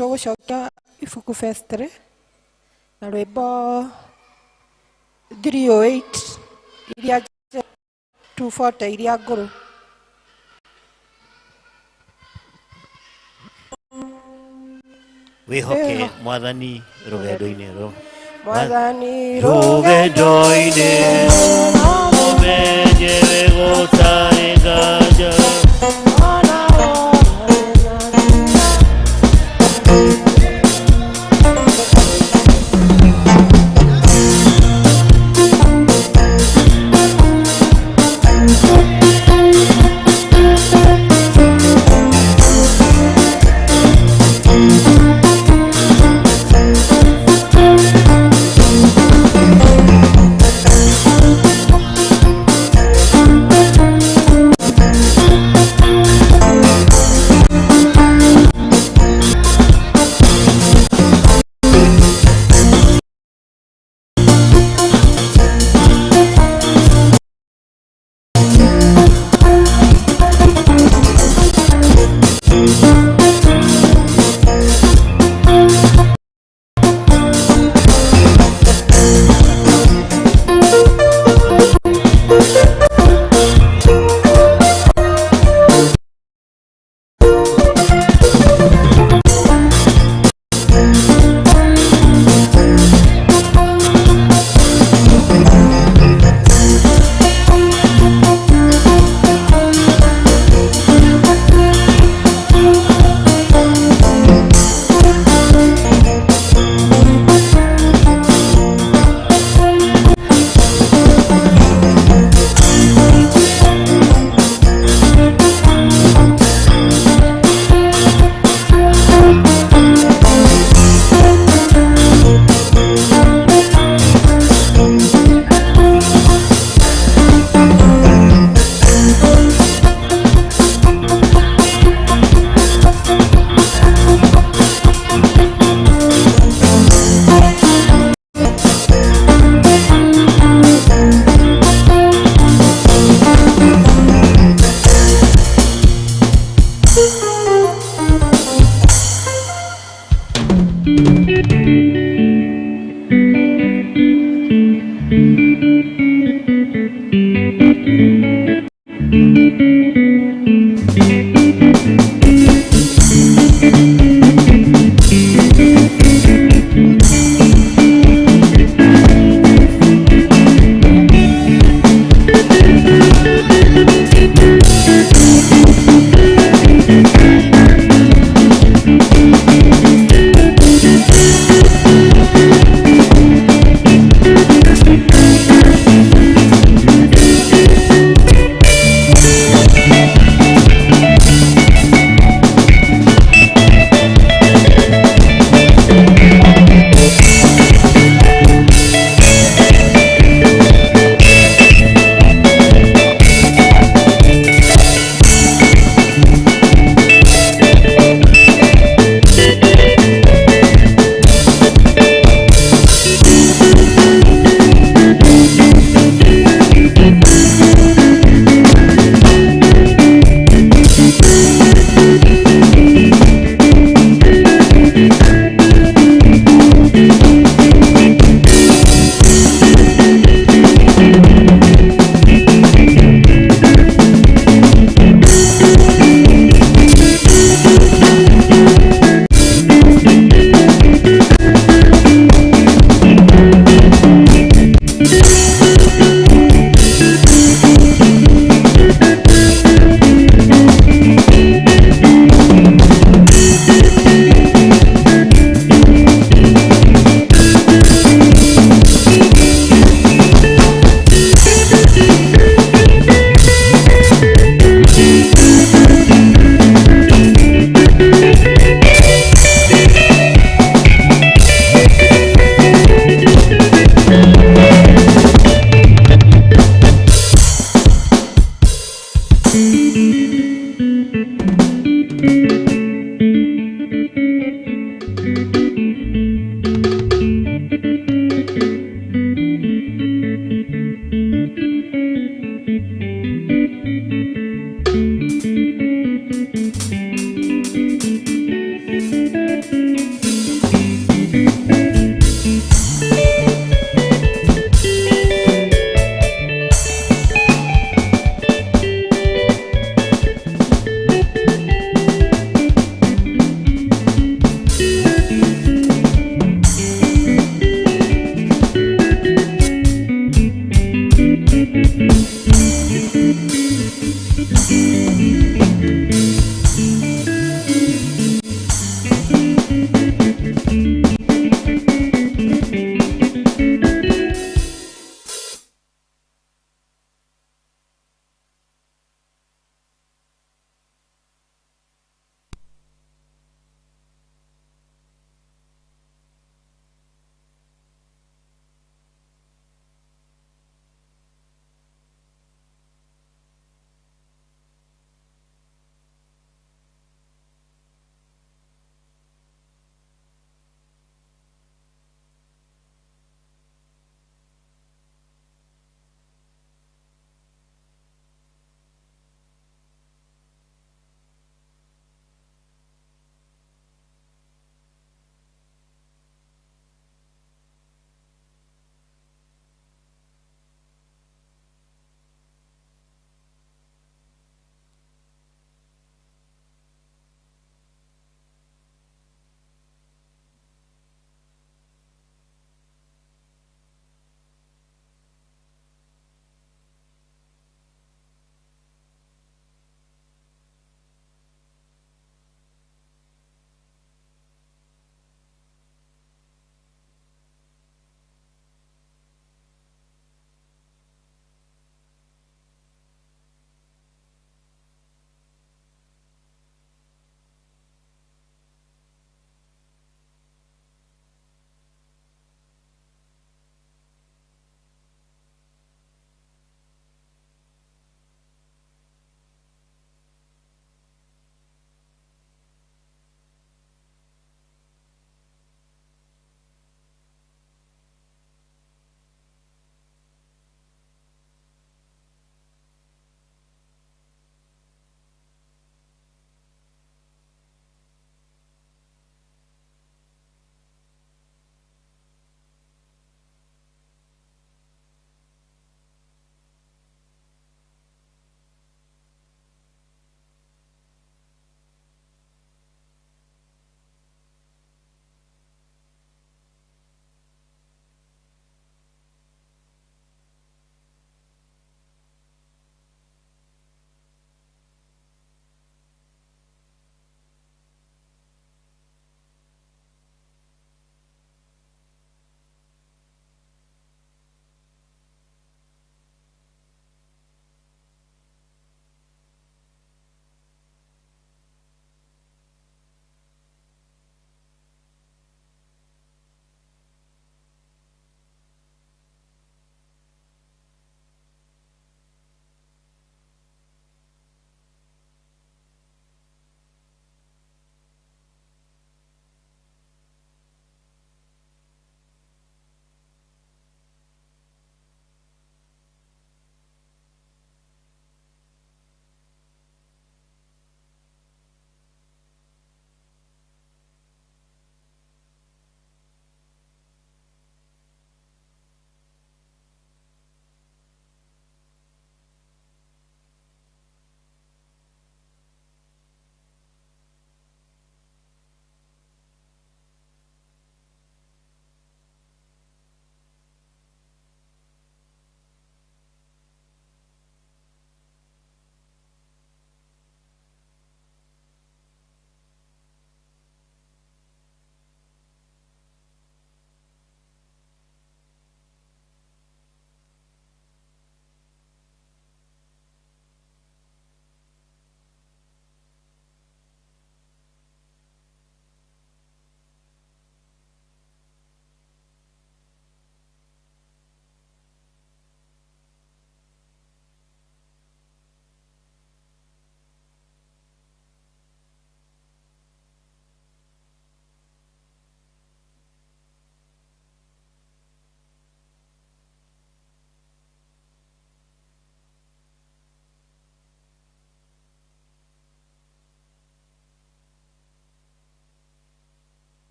Tũgũcokia ibuku festre na rwĩmbo 308 iria 240 iria ngũrũ. Wĩhoke mwathani rũgendo-inĩ rũu. Mwathani rũgendo-inĩ ũmenyewe gũtarĩ nganja. Thank you.